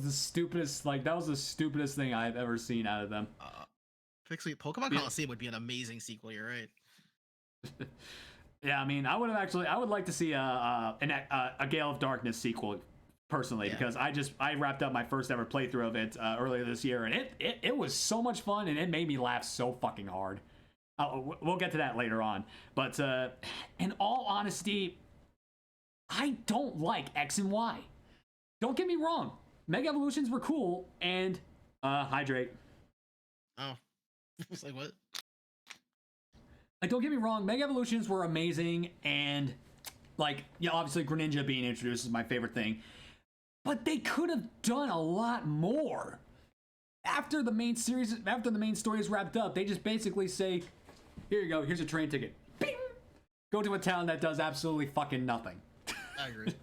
the stupidest. Like that was the stupidest thing I've ever seen out of them. Pokemon Coliseum would be an amazing sequel. You're right. Yeah, I mean, I would like to see a Gale of Darkness sequel personally, because I wrapped up my first ever playthrough of it earlier this year, and it was so much fun, and it made me laugh so fucking hard. We'll get to that later on, but in all honesty, I don't like X and Y. Don't get me wrong, Mega Evolutions were cool, and hydrate. Oh, it was like what? Like, don't get me wrong, Mega Evolutions were amazing, and like, yeah, obviously Greninja being introduced is my favorite thing. But they could have done a lot more. After the main story is wrapped up, they just basically say, "Here you go. Here's a train ticket. Bing! Go to a town that does absolutely fucking nothing." I agree.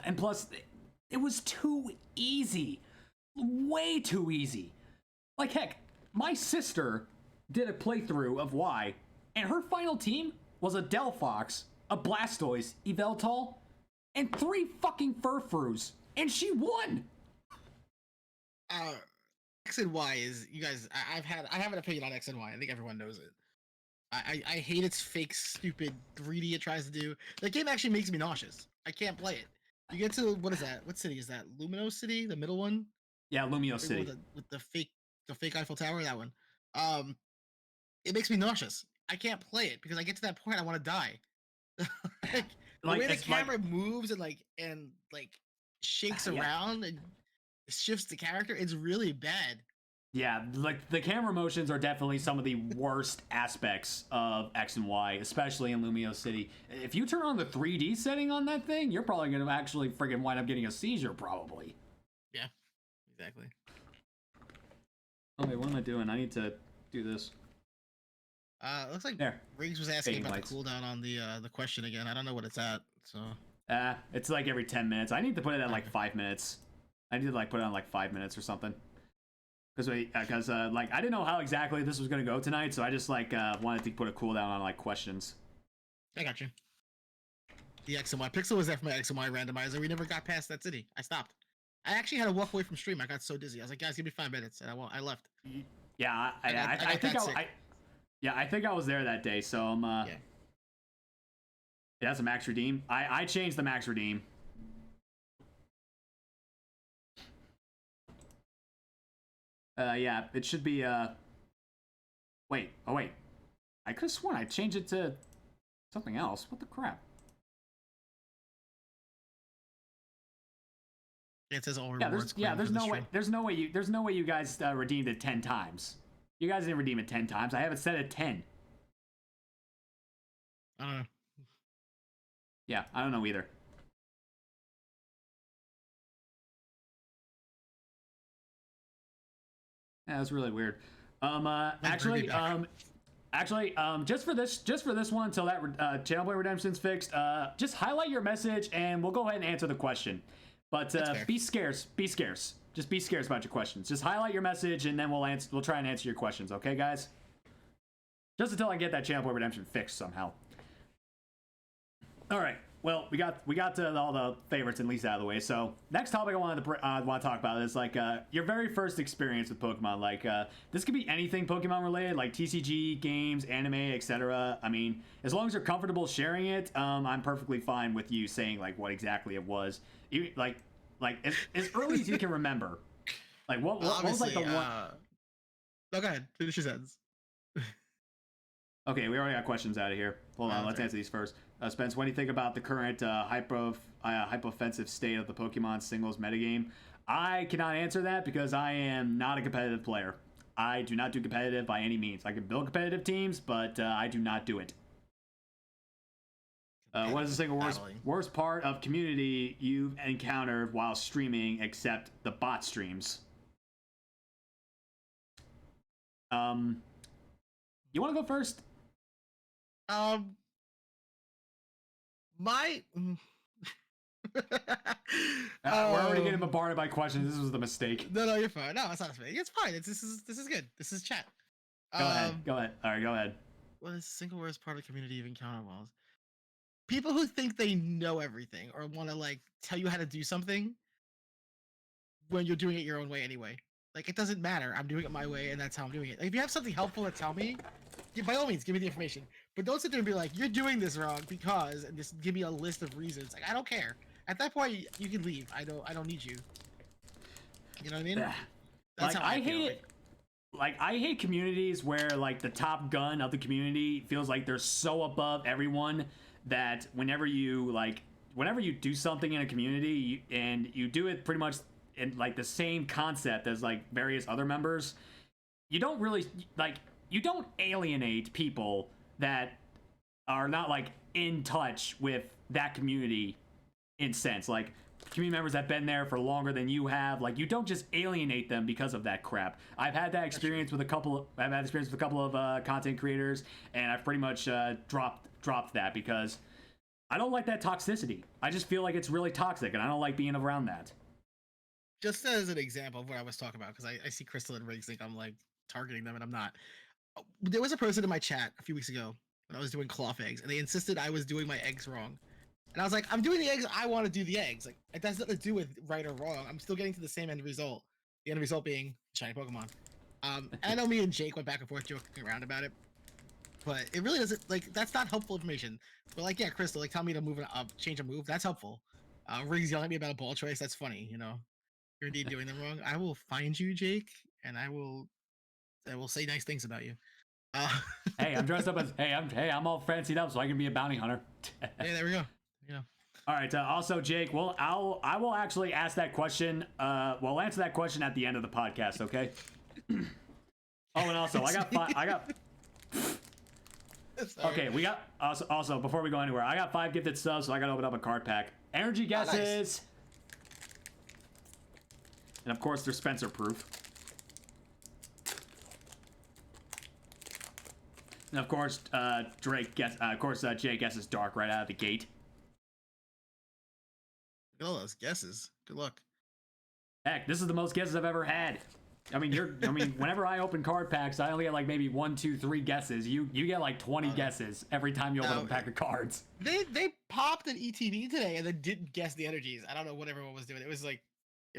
And plus, it was too easy, way too easy. Like heck, my sister did a playthrough of Y, and her final team was a Delphox, a Blastoise, Yveltal, and 3 fucking Furfroos, and she won. X and Y is, you guys. I have an opinion on X and Y. I think everyone knows it. I hate its fake, stupid 3D it tries to do. That game actually makes me nauseous. I can't play it. You get to, what is that? What city is that? Lumino City, the middle one. Yeah, Lumio City. With the fake Eiffel Tower, that one. It makes me nauseous. I can't play it because I get to that point I want to die. Like, the way the camera moves and shakes around and shifts the character, it's really bad. Yeah, like the camera motions are definitely some of the worst aspects of X and Y, especially in Lumio City. If you turn on the 3D setting on that thing, you're probably going to actually friggin' wind up getting a seizure, probably. Yeah, exactly. Oh wait, what am I doing? I need to do this. Looks like there. Riggs was asking about the cooldown on the question again. I don't know what it's at, so. It's like every 10 minutes. I need to put it at like 5 minutes. I need to like put it on like 5 minutes or something. Because like I didn't know how exactly this was gonna go tonight, so I just like wanted to put a cooldown on like questions. I got you. The X and Y Pixel was there for my X and Y randomizer. We never got past that city. I stopped. I actually had to walk away from stream. I got so dizzy. I was like, guys, give me 5 minutes, and I left. Yeah, I think I was there that day. So yeah, that's a max redeem. I changed the max redeem. Yeah, it should be, wait, I could have sworn I changed it to something else. What the crap? It says all rewards. There's no way you guys redeemed it 10 times. You guys didn't redeem it 10 times. I have it set at 10. I don't know. Yeah, I don't know either. Yeah, that's really weird. Actually, just for this one until that channel play redemption's fixed, just highlight your message and we'll go ahead and answer the question. But be scarce. Just be scarce about your questions. Just highlight your message and then we'll try and answer your questions. Okay, guys? Just until I get that channel play redemption fixed somehow. All right. Well, we got to all the favorites at least out of the way. So next topic I want to talk about is like your very first experience with Pokemon. Like this could be anything Pokemon related, like TCG, games, anime, etc. I mean, as long as you're comfortable sharing it, I'm perfectly fine with you saying like what exactly it was. You, like as early as you can remember. Like what was like the one? No, go ahead. Finish your sentence. Okay, we already got questions out of here. Hold on, let's answer these first. Spence, what do you think about the current hyper-offensive state of the Pokemon singles metagame? I cannot answer that because I am not a competitive player. I do not do competitive by any means. I can build competitive teams, but I do not do it. What is the single worst part of community you've encountered while streaming, except the bot streams? You want to go first? My. We're already getting bombarded by questions. This was the mistake. No, you're fine. No, it's not a mistake. It's fine. This is good. This is chat. Go ahead. All right, go ahead. What is the single worst part of community you've encountered while? People who think they know everything or want to like tell you how to do something when you're doing it your own way anyway. Like, it doesn't matter. I'm doing it my way, and that's how I'm doing it. Like, if you have something helpful to tell me, by all means, give me the information. But don't sit there and be like, you're doing this wrong because, and just give me a list of reasons. Like, I don't care. At that point, you can leave. I don't need you. You know what I mean? That's like, how I hate it. Like, I hate communities where, like, the top gun of the community feels like they're so above everyone that whenever you do something in a community and you do it pretty much in like the same concept as like various other members, you don't really you don't alienate people that are not like in touch with that community in sense. Like community members that have been there for longer than you have, like you don't just alienate them because of that crap. I've had that experience with a couple of content creators, and I've pretty much dropped that because I don't like that toxicity. I just feel like it's really toxic, and I don't like being around that. Just as an example of what I was talking about, because I see Crystal and Riggs think I'm like targeting them, and I'm not. There was a person in my chat a few weeks ago when I was doing cloth eggs, and they insisted I was doing my eggs wrong. And I was like, I'm doing the eggs, I want to do the eggs. Like, it has nothing to do with right or wrong. I'm still getting to the same end result. The end result being shiny Pokemon. And I know me and Jake went back and forth joking around about it, but it really doesn't, like, that's not helpful information. But like, yeah, Crystal, like, tell me to move change a move. That's helpful. Riggs yelling at me about a ball choice. That's funny, you know. You're indeed doing them wrong. I will find you, Jake, and I will say nice things about you. Hey, I'm dressed up as I'm all fancied up so I can be a bounty hunter. Hey, there we go. Yeah. All right. Also, Jake, I will actually ask that question. We'll answer that question at the end of the podcast. Okay. Oh, and also, I got. Okay, we got also before we go anywhere, I got 5 gifted subs, so I got to open up a card pack. Energy guesses. Oh, nice. And of course, they're Spencer proof. And of course, Jake guesses dark right out of the gate. Look at all those guesses. Good luck. Heck, this is the most guesses I've ever had. I mean, whenever I open card packs, I only get like maybe 1, 2, 3 guesses. You get like 20 guesses every time you open up a pack of cards. They popped an ETB today and then didn't guess the energies. I don't know what everyone was doing. It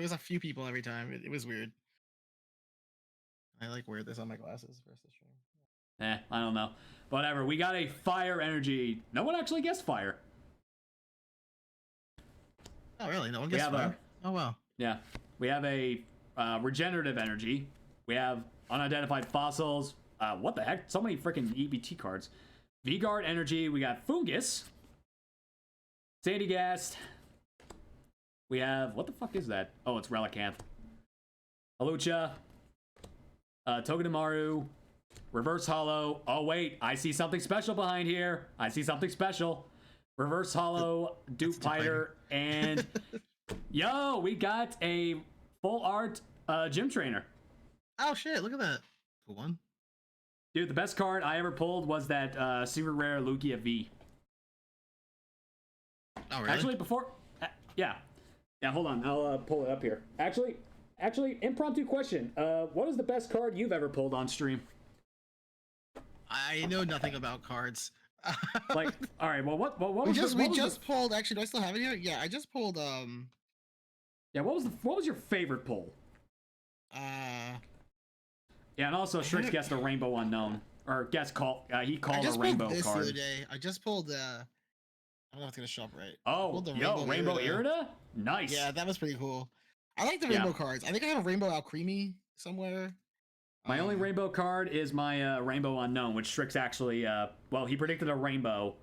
was a few people every time. It was weird. I like wear this on my glasses for the stream. I don't know. Whatever. We got a fire energy. No one actually guessed fire. Oh, really? No one guessed fire? Oh, wow. Yeah. We have a regenerative energy. We have unidentified fossils. What the heck? So many freaking EBT cards. V-Guard energy. We got Fungus. Sandy Gas. We have... What the fuck is that? Oh, it's Relicanth. Alucha. Togedemaru. Reverse Hollow. Oh, wait. I see something special behind here. I see something special. Reverse Hollow. Dupe Fighter. And... Yo, we got a full art gym trainer. Oh, shit. Look at that. Cool one. Dude, the best card I ever pulled was that super rare Lugia V. Oh, really? Actually, before... yeah. Yeah, hold on. I'll pull it up here. Actually, impromptu question. What is the best card you've ever pulled on stream? I know nothing about cards. Like, all right. Well, what we just pulled. Actually, do I still have it here? Yeah, I just pulled. Yeah. What was your favorite pull? Yeah, and also Shrix guessed a Rainbow Unknown, or he called a Rainbow this card. The other day. I just pulled. I don't know if it's gonna show up right. Oh, Rainbow Irida? Nice. Yeah, that was pretty cool. I like the rainbow cards. I think I have a Rainbow Alcremie somewhere. My only rainbow card is my Rainbow Unknown, which Strix actually, he predicted a rainbow,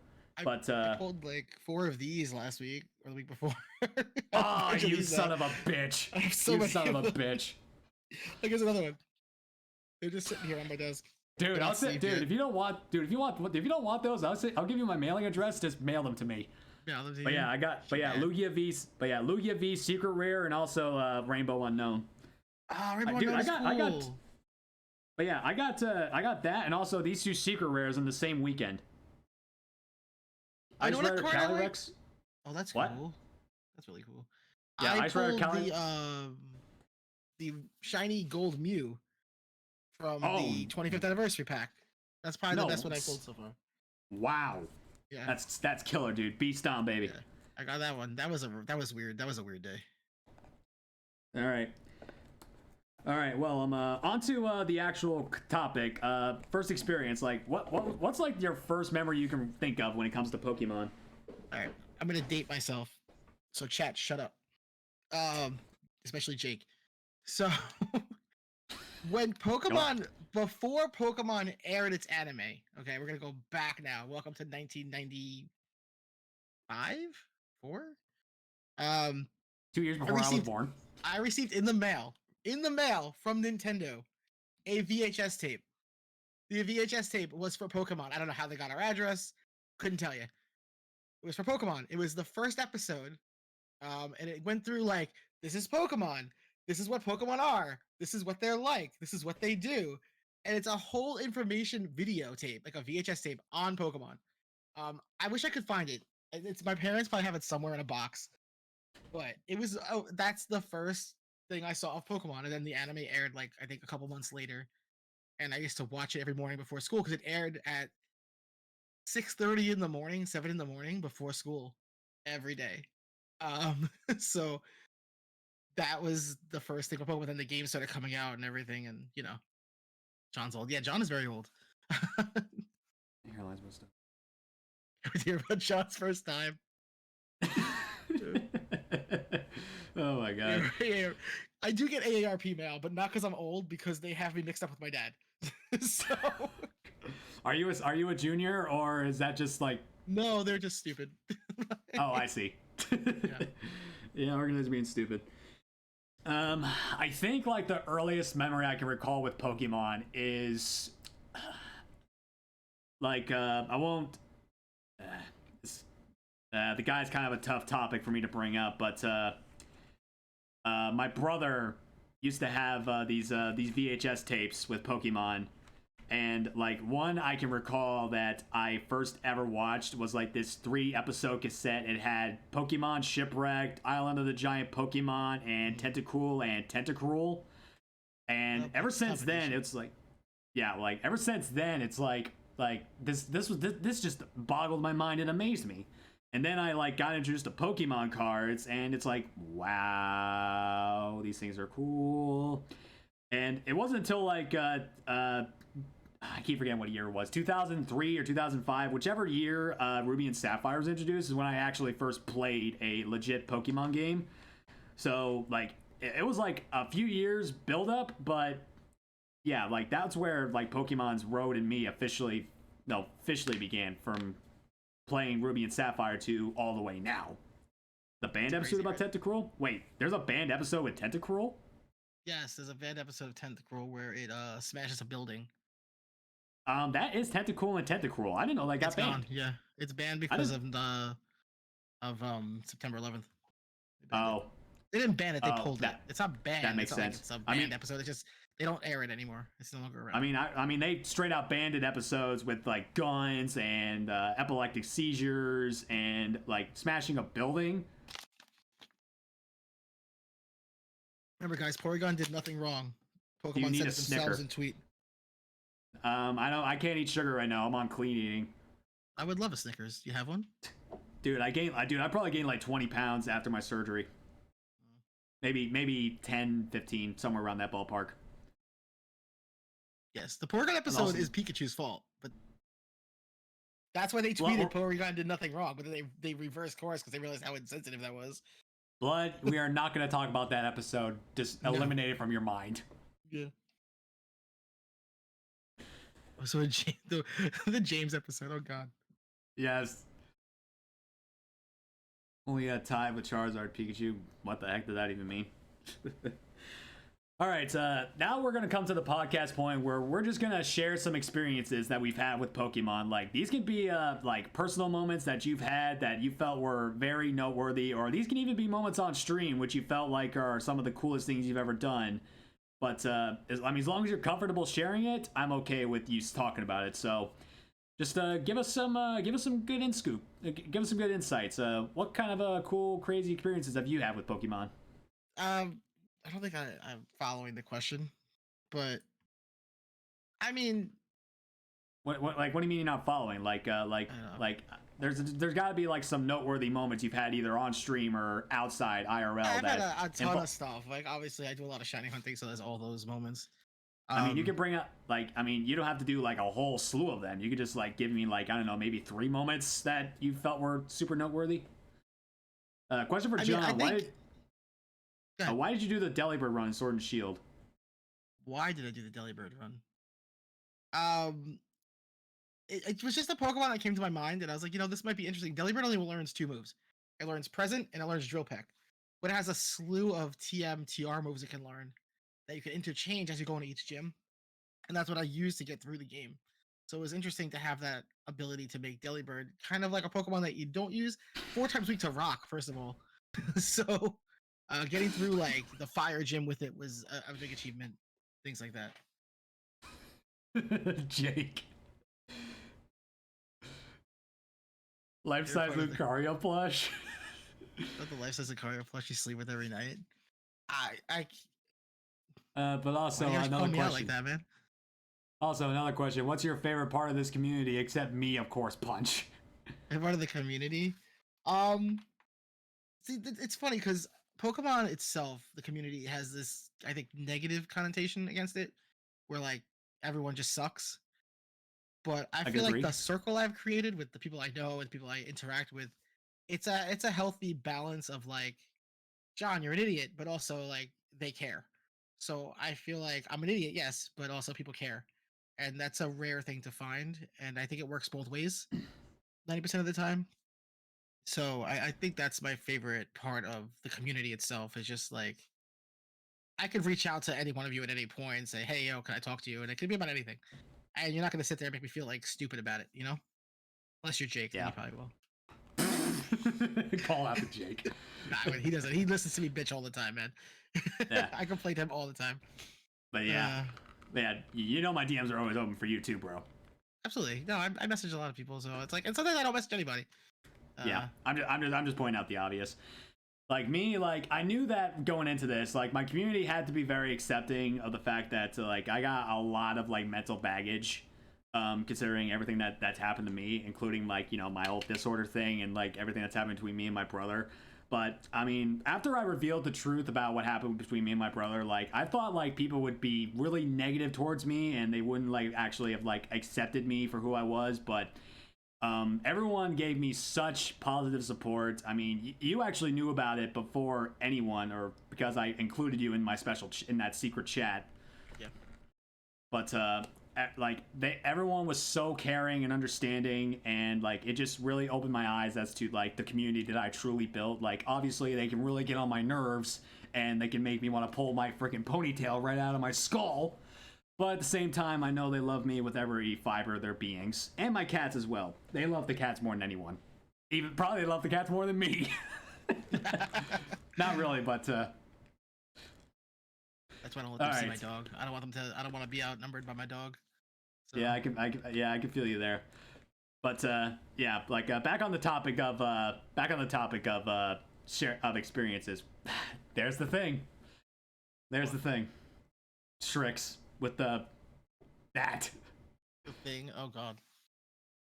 but... I pulled like 4 of these last week. or the week before. Oh, you son of a bitch! I have so You many son of a them. bitch! Like, here's another one. They're just sitting here on my desk. Dude, They're I'll not say, saved dude, yet. if you don't want those, I'll give you my mailing address. Just mail them to me. Yeah, those But yeah, I got, but yeah, Lugia V Secret Rare and also Rainbow Unknown. Ah, Rainbow Dude, Unknown is I got, cool. but yeah, I got that and also these two Secret Rares in the same weekend. I know Ice what Rider card I like. Calyrex. Oh, that's What? cool. That's really cool. Yeah, I Ice Rider pulled Calyrex. the shiny gold Mew from Oh, the 25th anniversary pack. That's probably the no. best one I pulled so far. Wow. Yeah. That's killer, dude. Beast down, baby. Yeah. I got that one. That was weird. That was a weird day. All right. All right. Well, on to the actual topic. First experience. Like, what's like your first memory you can think of when it comes to Pokemon? All right. I'm gonna date myself. So chat, shut up. Especially Jake. So when Pokemon before Pokemon aired its anime, okay, we're gonna go back now. Welcome to 1995, 4. 2 years before I was born. I received in the mail from Nintendo a VHS tape. The VHS tape was for Pokemon. I don't know how they got our address. Couldn't tell you. It was for Pokemon. It was the first episode. And it went through like, this is Pokemon. This is what Pokemon are. This is what they're like. This is what they do. And it's a whole information video tape, like a VHS tape on Pokemon. I wish I could find it. It's my parents probably have it somewhere in a box. But it was that's the first thing I saw of Pokemon, and then the anime aired like I think a couple months later, and I used to watch it every morning before school because it aired at 6:30 in the morning, 7 in the morning before school every day. So that was the first thing with Pokemon. Then the game started coming out and everything, and John's old. Yeah, John is very old. Hairline's messed up. Hear about John's first time. Oh my god. I do get AARP mail, but not because I'm old, because they have me mixed up with my dad. So Are you a junior or is that just like? No, they're just stupid. Oh, I see. Yeah, organized being stupid. I think like the earliest memory I can recall with Pokemon is like I won't. The guy's kind of a tough topic for me to bring up, but my brother used to have these VHS tapes with Pokemon, and like one I can recall that I first ever watched was like this 3-episode cassette. It had Pokemon Shipwrecked, Island of the Giant Pokemon, and Tentacool and Tentacruel. And ever since then, it's like, yeah, like ever since then, it's like this just boggled my mind and amazed me. And then I like got introduced to Pokemon cards, and it's like, wow, these things are cool. And it wasn't until like I keep forgetting what year it was, 2003 or 2005, whichever year Ruby and Sapphire was introduced, is when I actually first played a legit Pokemon game. So like it was like a few years build up, but yeah, like that's where like Pokemon's road and me officially began, from playing Ruby and Sapphire to all the way now. The band episode about Tentacruel? Wait, there's a band episode with Tentacruel? Yes, there's a band episode of Tentacruel where it smashes a building. That is Tentacool and Tentacruel. I didn't know that got banned. Yeah, it's banned because of September 11th. They didn't ban it. They pulled it. It's not banned. That makes sense. Like it's a banned episode. It's just they don't air it anymore. It's no longer around. I mean, they straight out banned episodes with like guns and epileptic seizures and like smashing a building. Remember, guys, Porygon did nothing wrong. Pokemon said it themselves in tweet. I can't eat sugar right now. I'm on clean eating. I would love a Snickers. You have one? Dude, I probably gained like 20 pounds after my surgery. Maybe 10, 15, somewhere around that ballpark. Yes, the Porygon episode is Pikachu's fault, but that's why they tweeted Porygon did nothing wrong, but then they reversed course because they realized how insensitive that was. Blood, we are not going to talk about that episode. Just eliminate it from your mind. Yeah. So the James episode, oh god. Yes. Only a tie with Charizard, Pikachu. What the heck did that even mean? All right, now we're gonna come to the podcast point where we're just gonna share some experiences that we've had with Pokemon. Like these can be like personal moments that you've had that you felt were very noteworthy, or these can even be moments on stream which you felt like are some of the coolest things you've ever done. But as long as you're comfortable sharing it, I'm okay with you talking about it. So just give us some good give us some good insights. What kind of cool, crazy experiences have you had with Pokemon? I don't think I'm following the question, but I mean, What do you mean you're not following? I don't know. There's got to be like some noteworthy moments you've had either on stream or outside IRL. I've had that a ton of stuff. Like obviously, I do a lot of shiny hunting, so there's all those moments. I mean, you can bring up you don't have to do like a whole slew of them. You could just like give me like I don't know, maybe 3 moments that you felt were super noteworthy. Question for John: why did you do the Delibird run in Sword and Shield? Why did I do the Delibird run? It was just a Pokemon that came to my mind, and I was like, this might be interesting. Delibird only learns 2 moves. It learns Present and it learns Drill Peck, but it has a slew of TM, TR moves it can learn that you can interchange as you go into each gym, and that's what I used to get through the game. So it was interesting to have that ability to make Delibird kind of like a Pokemon that you don't use. 4 times weak to Rock, first of all. So getting through like the Fire Gym with it was a big achievement. Things like that. Jake. Life-size Lucario plush. Not the life-size Lucario plush you sleep with every night. But also another question. Like that, man? Also another question. What's your favorite part of this community, except me, of course, Punch? Part of the community? See, it's funny because Pokemon itself, the community has this, I think, negative connotation against it, where like everyone just sucks. But I feel like the circle I've created with the people I know and people I interact with, it's a healthy balance of like, John, you're an idiot, but also like they care. So I feel like I'm an idiot, yes, but also people care. And that's a rare thing to find. And I think it works both ways 90% of the time. So I think that's my favorite part of the community itself is just like I could reach out to any one of you at any point and say, hey, yo, can I talk to you? And it could be about anything. And you're not going to sit there and make me feel like stupid about it, Unless you're Jake, then you probably will. Call out to Jake. Nah, he doesn't. He listens to me bitch all the time, man. Yeah. I complain to him all the time. But yeah, my DMs are always open for you too, bro. Absolutely. No, I message a lot of people, so it's like, and sometimes I don't message anybody. Yeah, I'm just pointing out the obvious. Like me, like I knew that going into this, like my community had to be very accepting of the fact that like I got a lot of like mental baggage, considering everything that's happened to me, including like my whole disorder thing and like everything that's happened between me and my brother. But I mean, after I revealed the truth about what happened between me and my brother, like I thought like people would be really negative towards me and they wouldn't like actually have like accepted me for who I was, but everyone gave me such positive support. I mean, you actually knew about it before anyone, or because I included you in my in that secret chat. Yeah. But everyone was so caring and understanding, and like it just really opened my eyes as to like the community that I truly built. Like obviously they can really get on my nerves, and they can make me want to pull my freaking ponytail right out of my skull. But at the same time, I know they love me with every fiber of their beings. And my cats as well. They love the cats more than anyone. Even probably love the cats more than me. Not really, but that's why I don't let them see my dog. I don't want to be outnumbered by my dog. So. Yeah, I can feel you there. But yeah, like back on the topic of experiences. There's the thing. Strix. With the thing. Oh god.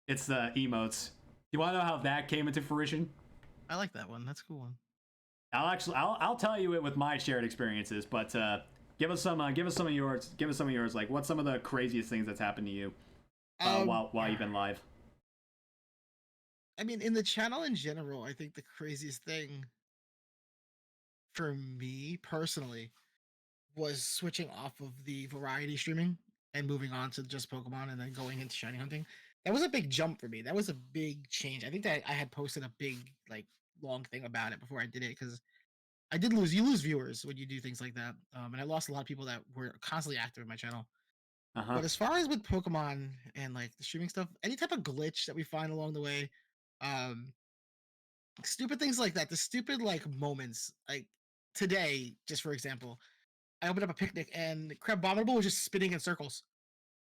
It's the emotes. You want to know how that came into fruition? I like that one. That's a cool one. I'll tell you it with my shared experiences, but give us some of yours. Give us some of yours. Like, what's some of the craziest things that's happened to you while you've been live? I mean, in the channel in general, I think the craziest thing for me personally was switching off of the variety streaming and moving on to just Pokemon and then going into shiny hunting. That was a big jump for me. That was a big change. I think that I had posted a big like long thing about it before I did it because I did lose. You lose viewers when you do things like that, and I lost a lot of people that were constantly active in my channel. Uh-huh. But as far as with Pokemon and like the streaming stuff, any type of glitch that we find along the way, um, stupid things like that, the stupid like moments, like today, just for example, I opened up a picnic and Crabominable was just spinning in circles.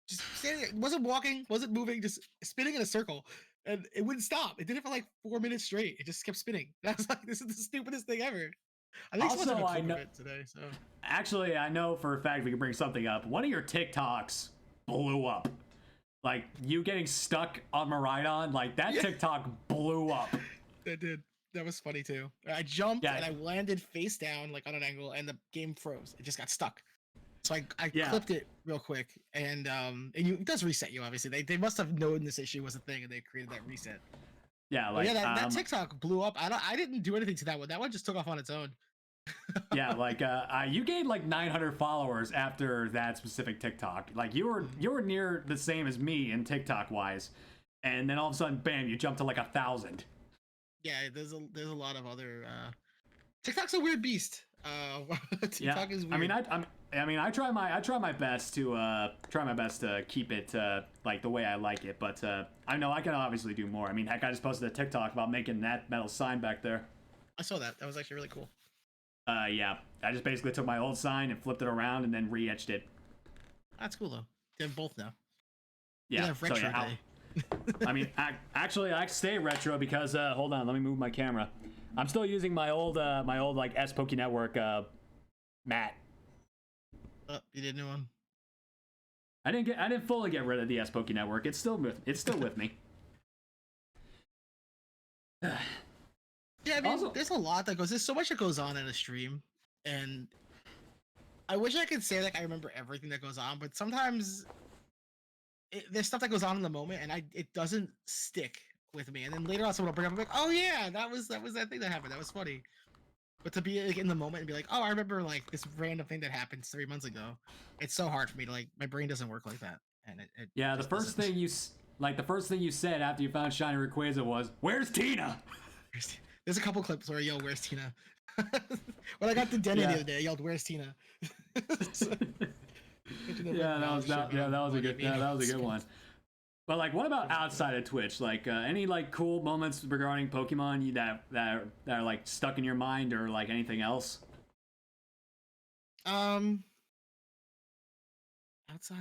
Just standing there, wasn't walking, wasn't moving, just spinning in a circle. And it wouldn't stop. It did it for like 4 minutes straight. It just kept spinning. And I was like, this is the stupidest thing ever. I think someone took Also, a I clip know. of it today. So Actually, I know for a fact we can bring something up. One of your TikToks blew up. Like you getting stuck on Maridon, like that yeah, TikTok blew up. that did. That was funny too. I jumped Yeah. and I landed face down like on an angle and the game froze. It just got stuck. So I Yeah. clipped it real quick and it does reset you obviously. They must have known this issue was a thing and they created that reset. Yeah, But like yeah, that TikTok blew up. I didn't do anything to that one. That one just took off on its own. yeah, like you gained like 900 followers after that specific TikTok. Like you were near the same as me in TikTok wise, and then all of a sudden, bam, you jumped to like 1,000. Yeah, there's a lot of other TikTok's a weird beast. TikTok Yeah, is weird. I mean, I try my best to keep it like the way I like it, but I know I can obviously do more. I mean, heck, I just posted a TikTok about making that metal sign back there. I saw that. That was actually really cool. Yeah, I just basically took my old sign and flipped it around and then re-etched it. That's cool though. They're both now. Yeah, retro so yeah, day. I mean, actually, I stay retro because hold on, let me move my camera. I'm still using my old like Poké Network mat. Oh, you did a new one. I didn't fully get rid of the Poké Network. It's still with me. Yeah, I mean, Also- there's a lot that goes. There's so much that goes on in a stream, and I wish I could say like I remember everything that goes on, but sometimes there's stuff that goes on in the moment, and it doesn't stick with me. And then later on, someone will bring up, I'm like, oh yeah, that was that thing that happened. That was funny. But to be like in the moment and be like, oh, I remember like this random thing that happened 3 months ago. It's so hard for me to like. My brain doesn't work like that, and it Yeah, the just first doesn't. thing you said after you found Shiny Rayquaza was, "Where's Tina?" There's a couple clips where I yell, "Where's Tina?" When I got to Denny the other day, I yelled, "Where's Tina?" So, Yeah, that was a good one. But like, what about outside of Twitch? Like, any like cool moments regarding Pokemon that are like stuck in your mind, or like anything else? Outside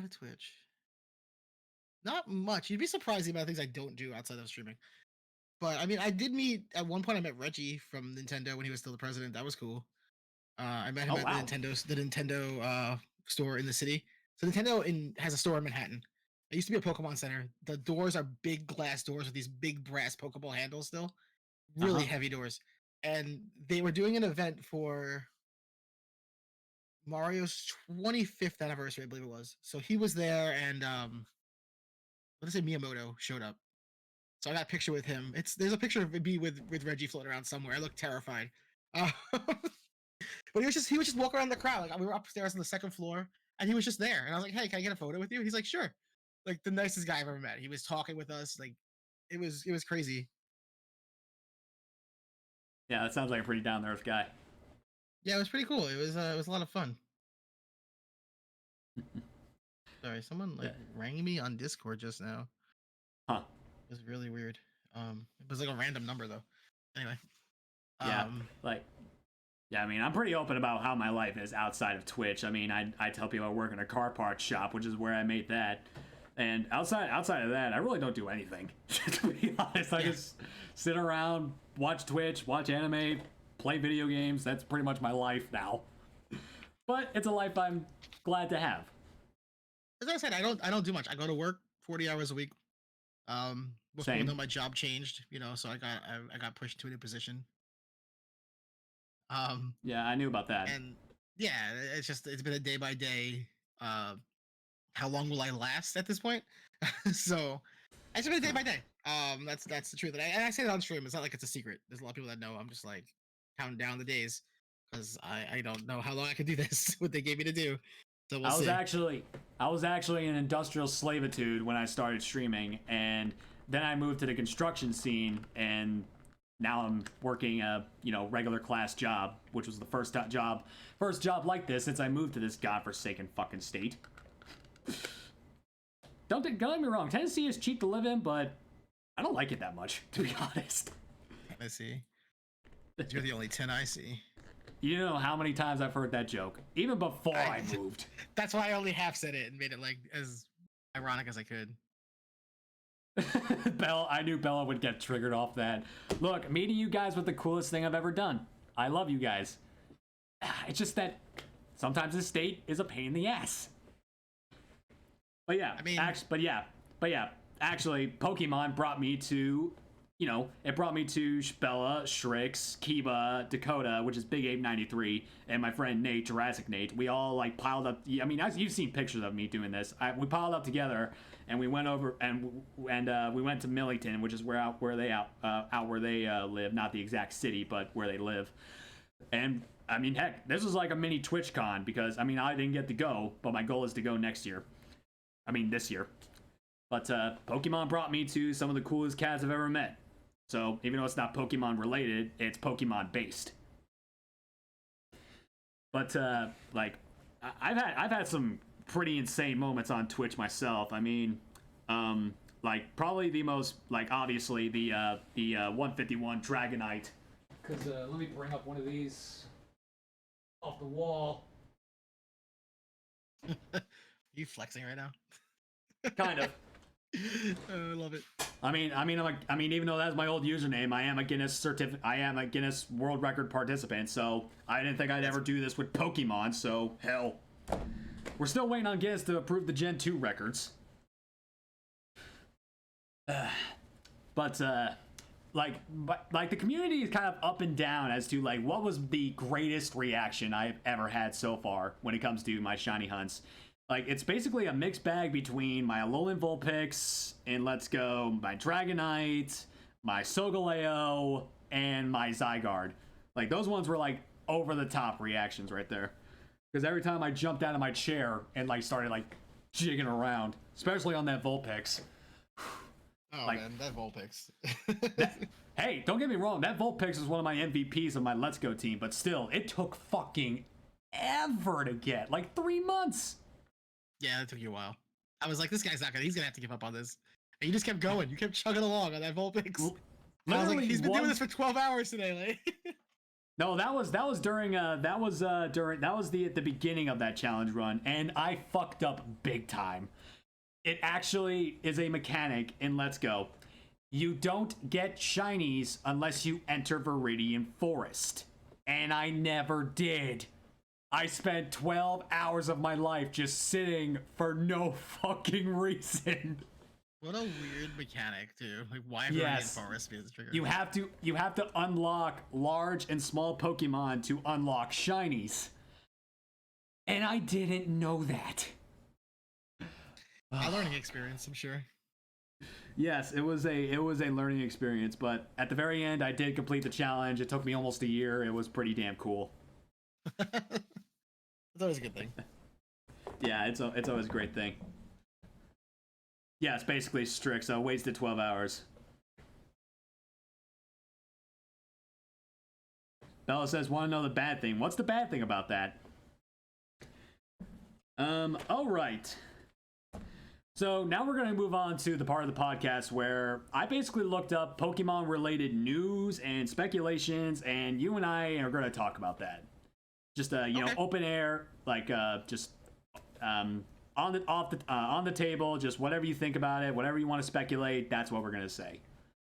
of Twitch, not much. You'd be surprised the amount of things I don't do outside of streaming. But I mean, I did meet at one point. I met Reggie from Nintendo when he was still the president. That was cool. I met him Oh at wow. the Nintendo store in the city. So Nintendo has a store in Manhattan. It used to be a Pokemon Center. The doors are big glass doors with these big brass Pokeball handles still. Really Uh-huh. heavy doors. And they were doing an event for Mario's 25th anniversary, I believe it was. So he was there and let's say Miyamoto showed up. So I got a picture with him. There's a picture of me with Reggie floating around somewhere. I look terrified. But he was just walking around the crowd. Like we were upstairs on the second floor, and he was just there. And I was like, "Hey, can I get a photo with you?" He's like, "Sure." Like the nicest guy I've ever met. He was talking with us. Like it was crazy. Yeah, that sounds like a pretty down to earth guy. Yeah, it was pretty cool. It was a lot of fun. Sorry, someone like rang me on Discord just now. Huh. It was really weird. It was like a random number though. Anyway. Yeah. Like. Yeah, I mean, I'm pretty open about how my life is outside of Twitch. I mean, I tell people I work in a car parts shop, which is where I made that. And outside of that, I really don't do anything. To be honest, I just sit around, watch Twitch, watch anime, play video games. That's pretty much my life now. But it's a life I'm glad to have. As I said, I don't do much. I go to work 40 hours a week. Before Same. my job changed, so I got pushed to a new position. Yeah, I knew about that. And yeah, it's been a day by day. How long will I last at this point? So it's been a day by day. That's the truth. And I say that on stream. It's not like it's a secret. There's a lot of people that know. I'm just like counting down the days because I don't know how long I can do this. What they gave me to do. So we'll see. I was actually in industrial slavitude when I started streaming, and then I moved to the construction scene, and now I'm working a regular class job, which was the first job like this since I moved to this godforsaken fucking state. Don't get me wrong, Tennessee is cheap to live in, but I don't like it that much, to be honest. I see. You're the only 10 I see. You know how many times I've heard that joke, even before I moved. That's why I only half said it and made it like as ironic as I could. I knew Bella would get triggered off that. Look, meeting you guys was the coolest thing I've ever done. I love you guys. It's just that sometimes this state is a pain in the ass. But yeah, I mean, actually, Pokemon brought me to, it brought me to Bella, Shrix, Kiba, Dakota, which is Big Ape 93, and my friend Nate, Jurassic Nate. We all like piled up. I mean, you've seen pictures of me doing this. We piled up together, and we went over and we went to Millington, which is where they live, not the exact city, but where they live. And I mean, heck, this was like a mini TwitchCon because I mean I didn't get to go, but my goal is to go next year. I mean this year. But Pokemon brought me to some of the coolest cats I've ever met. So even though it's not Pokemon related, it's Pokemon based. But like I've had some pretty insane moments on Twitch myself. I mean, like probably the most, like obviously the 151 Dragonite. Because let me bring up one of these off the wall. You flexing right now? Kind of. I love it. I mean, even though that's my old username, I am a Guinness World Record participant. So I didn't think I'd ever do this with Pokemon. So hell, we're still waiting on Guinness to approve the Gen 2 records. But the community is kind of up and down as to like what was the greatest reaction I've ever had so far when it comes to my shiny hunts. Like, it's basically a mixed bag between my Alolan Vulpix and Let's Go, my Dragonite, my Solgaleo, and my Zygarde. Like, those ones were, like, over-the-top reactions right there. Because every time I jumped out of my chair and, like, started, like, jigging around, especially on that Vulpix. Oh, like, man, that Vulpix. Hey, don't get me wrong, that Vulpix is one of my MVPs of my Let's Go team, but still, it took fucking ever to get. Like, 3 months. Yeah, it took you a while. I was like, this guy's not gonna, he's gonna have to give up on this. And you just kept going. You kept chugging along on that Vulpix. I was like, he's been doing this for 12 hours today. Like. No, that was during at the beginning of that challenge run, and I fucked up big time. It actually is a mechanic in Let's Go. You don't get shinies unless you enter Viridian Forest. And I never did. I spent 12 hours of my life just sitting for no fucking reason. What a weird mechanic, too. Like, why Viridian Forest be the trigger? You have to unlock large and small Pokemon to unlock shinies. And I didn't know that. A learning experience, I'm sure. Yes, it was a learning experience, but at the very end I did complete the challenge. It took me almost a year. It was pretty damn cool. It's always a good thing. Yeah, it's always a great thing. Yeah, it's basically strict, so wasted 12 hours. Bella says, want to know the bad thing. What's the bad thing about that? Alright. So now we're going to move on to the part of the podcast where I basically looked up Pokemon-related news and speculations, and you and I are going to talk about that. Just open air, like just on the table, just whatever you think about it, whatever you want to speculate. That's what we're gonna say.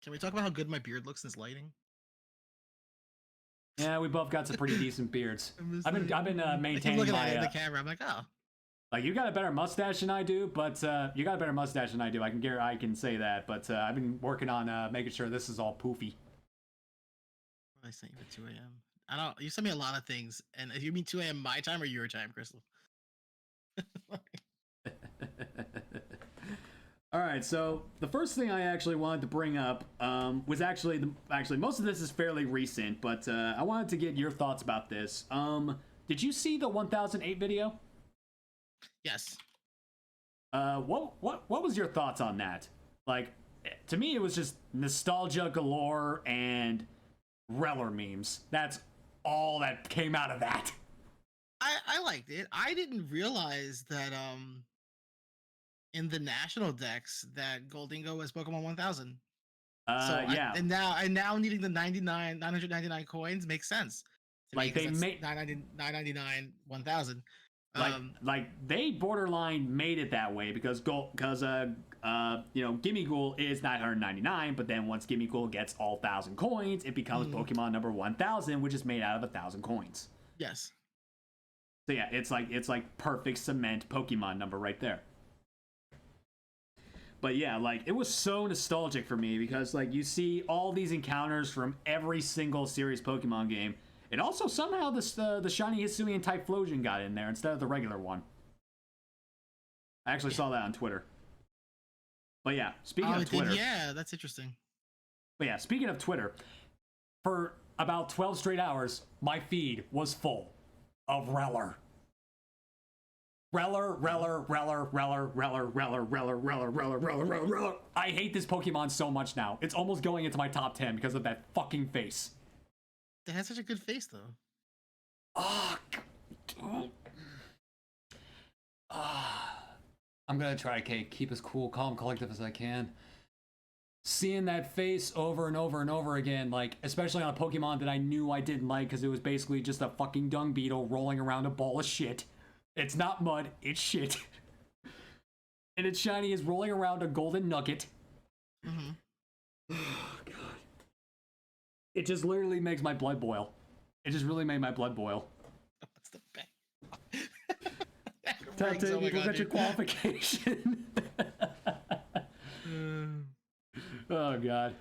Can we talk about how good my beard looks in this lighting? Yeah, we both got some pretty decent beards. I've been maintaining looking at it in the camera. I'm like, oh. Like, you got a better mustache than I do, but you got a better mustache than I do. I can say that, but I've been working on making sure this is all poofy. I sent you at 2 a.m. I don't. You sent me a lot of things, and if you mean 2 a.m. my time or your time, Crystal? All right. So the first thing I actually wanted to bring up was actually most of this is fairly recent, but I wanted to get your thoughts about this. Did you see the 1008 video? Yes. What was your thoughts on that? Like, to me, it was just nostalgia galore and Reller memes. That's all that came out of that. I liked it. I didn't realize that in the national decks that Goldingo was Pokemon 1000. So Yeah, and now needing the 999 coins makes sense to me like because they that's made 999 1000. like they borderline made it that way because Gimme Ghoul is 999, but then once Gimme Ghoul gets all 1,000 coins, it becomes Pokemon number 1000, which is made out of 1,000 coins. Yes. So yeah, it's like perfect cement Pokemon number right there. But yeah, like it was so nostalgic for me because like you see all these encounters from every single series Pokemon game. And also somehow the shiny Hisuian Typhlosion got in there instead of the regular one. I actually saw that on Twitter. But yeah, speaking of Twitter. Yeah, that's interesting. But yeah, speaking of Twitter, for about 12 straight hours, my feed was full of Reller. Reller. I hate this Pokemon so much now. It's almost going into my top 10 because of that fucking face. It has such a good face, though. I'm gonna try to keep as cool, calm, collective as I can. Seeing that face over and over and over again, like, especially on a Pokemon that I knew I didn't like because it was basically just a fucking dung beetle rolling around a ball of shit. It's not mud, it's shit. And its shiny is rolling around a golden nugget. Mm-hmm. Oh, God. It just literally makes my blood boil. It just really made my blood boil. What's the best? Top 10 equals at your qualification. Oh, God.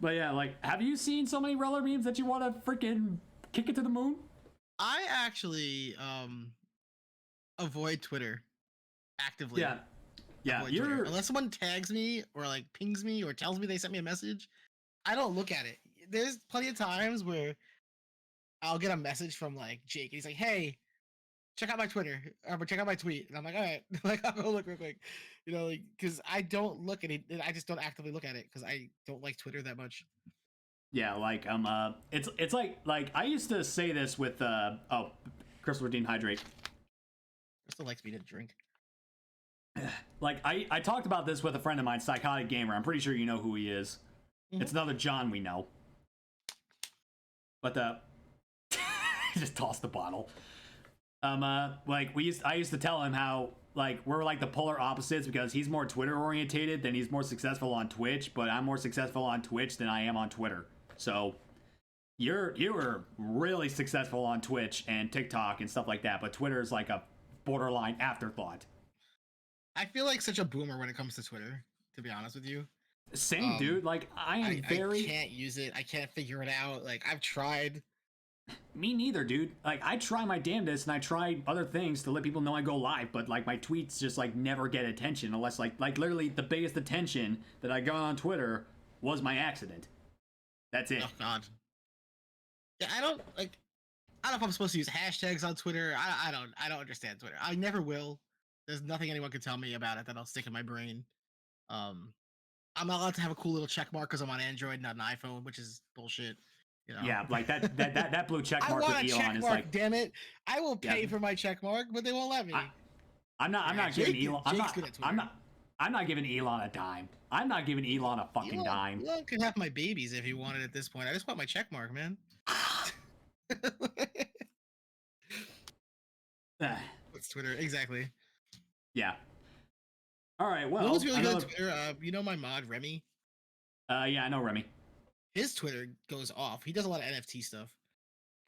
But yeah, like, have you seen so many Reller memes that you want to freaking kick it to the moon? I actually avoid Twitter actively. Yeah, Twitter. Unless someone tags me or like pings me or tells me they sent me a message, I don't look at it. There's plenty of times where I'll get a message from like Jake and he's like, "Hey, check out my Twitter or check out my tweet," and I'm like, "All right," like I'll go look real quick, like because I don't look at it. I just don't actively look at it because I don't like Twitter that much. Yeah, like it's like I used to say this with Crystal Redeemed Hydrate. Crystal likes me to drink. Like I talked about this with a friend of mine, Psychotic Gamer. I'm pretty sure you know who he is. Mm-hmm. It's another John we know. But he just tossed the bottle. Like I used to tell him how like we're like the polar opposites because he's more Twitter orientated than he's more successful on Twitch, but I'm more successful on Twitch than I am on Twitter. So you were really successful on Twitch and TikTok and stuff like that, but Twitter is like a borderline afterthought. I feel like such a boomer when it comes to Twitter, to be honest with you. Same, dude. Like I can't use it. I can't figure it out. Like I've tried. Me neither, dude. Like I try my damnedest and I try other things to let people know I go live, but like my tweets just like never get attention unless like literally the biggest attention that I got on Twitter was my accident. That's it. Oh God. Yeah, I don't know if I'm supposed to use hashtags on Twitter. I don't understand Twitter. I never will. There's nothing anyone can tell me about it that'll stick in my brain. I'm not allowed to have a cool little check mark because I'm on Android, not an iPhone, which is bullshit. You know? Yeah, like that blue check mark with Elon is like, damn it! I will pay for my check mark, but they won't let me. I'm not giving Elon. I'm not giving Elon a dime. I'm not giving Elon a fucking dime. Elon could have my babies if he wanted at this point. I just want my check mark, man. What's Twitter exactly? Yeah. All right. Well, what was really good on Twitter? You know my mod Remy. Yeah, I know Remy. His Twitter goes off. He does a lot of NFT stuff,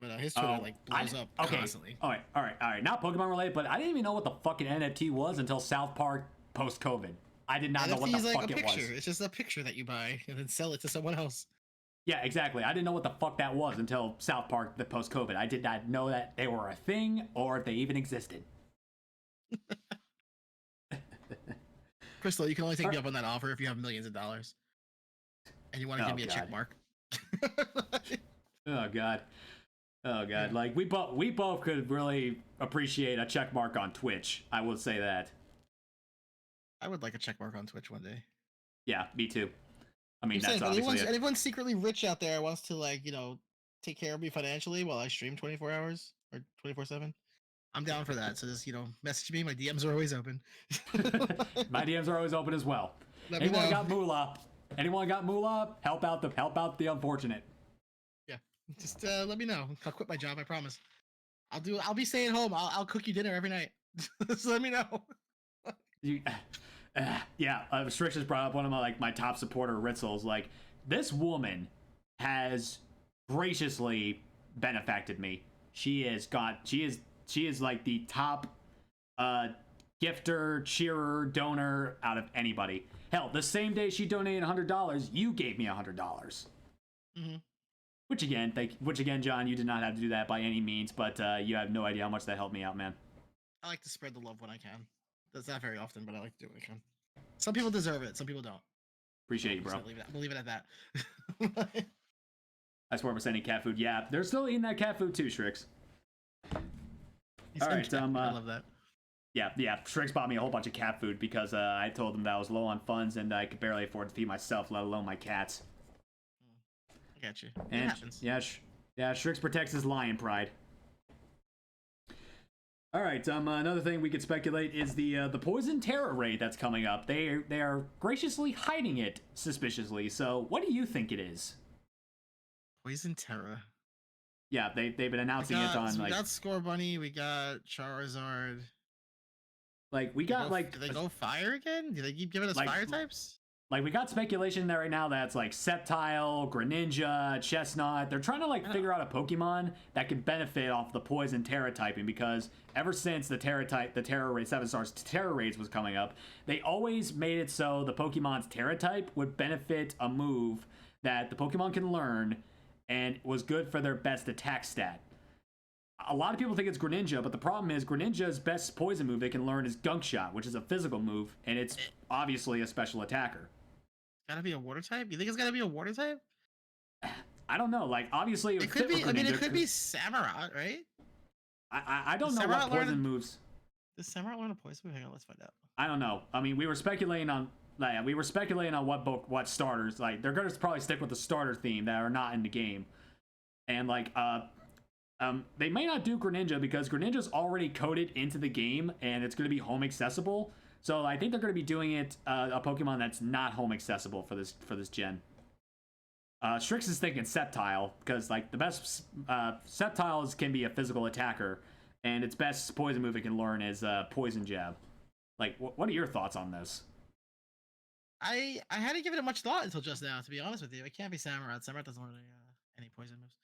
but his Twitter blows up constantly. All right. Not Pokemon related, but I didn't even know what the fucking NFT was until South Park post-COVID. I did not know what the fuck it was. It's just a picture that you buy and then sell it to someone else. Yeah, exactly. I didn't know what the fuck that was until South Park, the post-COVID. I did not know that they were a thing or if they even existed. Crystal, you can only take me up on that offer if you have millions of dollars. And you want to give me a check mark. Oh God. Like we both could really appreciate a check mark on Twitch. I will say that. I would like a check mark on Twitch one day. Yeah, me too. I mean, I'm that's saying, obviously it. anyone's secretly rich out there wants to like take care of me financially while I stream 24 hours or 24/7. I'm down for that. So just message me. My DMs are always open. My DMs are always open as well. Let me Anyone know. got moolah? Anyone got moolah? Help out the unfortunate. Yeah, just let me know. I'll quit my job. I promise. I'll be staying home. I'll cook you dinner every night. Just let me know. You, yeah, Strix just brought up one of my top supporter Ritzels. Like, this woman has graciously benefacted me. She is like the top gifter, cheerer, donor out of anybody. Hell, the same day she donated $100, you gave me $100. Mm-hmm. Which again, John, you did not have to do that by any means, but you have no idea how much that helped me out, man. I like to spread the love when I can. That's not very often, but I like to do what I can. Some people deserve it. Some people don't. Appreciate you, bro. We'll leave it at that. I swear we're sending cat food. Yeah, they're still eating that cat food too, Strix. All right, I love that. Yeah. Strix bought me a whole bunch of cat food because I told him that I was low on funds and I could barely afford to feed myself, let alone my cats. I got you. And it happens. Yeah, Strix protects his lion pride. All right, another thing we could speculate is the poison terror raid that's coming up. They are graciously hiding it suspiciously. So, what do you think it is? Poison terror. Yeah, they've been announcing it on we got Score Bunny, we got Charizard. Like we got do they go fire again? Do they keep giving us fire types? Like we got speculation there right now that's like Sceptile, Greninja, Chestnut. They're trying to figure out a Pokemon that could benefit off the poison Terra typing because ever since the Terra raid 7 stars Terra raids was coming up, they always made it so the Pokemon's Terra type would benefit a move that the Pokemon can learn and was good for their best attack stat. A lot of people think it's Greninja, but the problem is Greninja's best poison move they can learn is Gunk Shot, which is a physical move, and it's obviously a special attacker. Gotta be a water type? You think it's gotta be a water type? I don't know. Like, obviously, it could be. I mean, it could be Samurott, right? I don't know what poison moves. Does Samurott learn a poison move? Hang on, let's find out. I don't know. I mean, we were speculating on what starters. Like, they're gonna probably stick with the starter theme that are not in the game, and they may not do Greninja because Greninja's already coded into the game and it's gonna be home accessible. So I think they're going to be doing it a Pokemon that's not home accessible for this gen. Strix is thinking Sceptile because like the best Sceptiles can be a physical attacker, and its best poison move it can learn is Poison Jab. Like, what are your thoughts on this? I hadn't given it much thought until just now, to be honest with you. It can't be Samurott. Samurott doesn't learn any poison moves.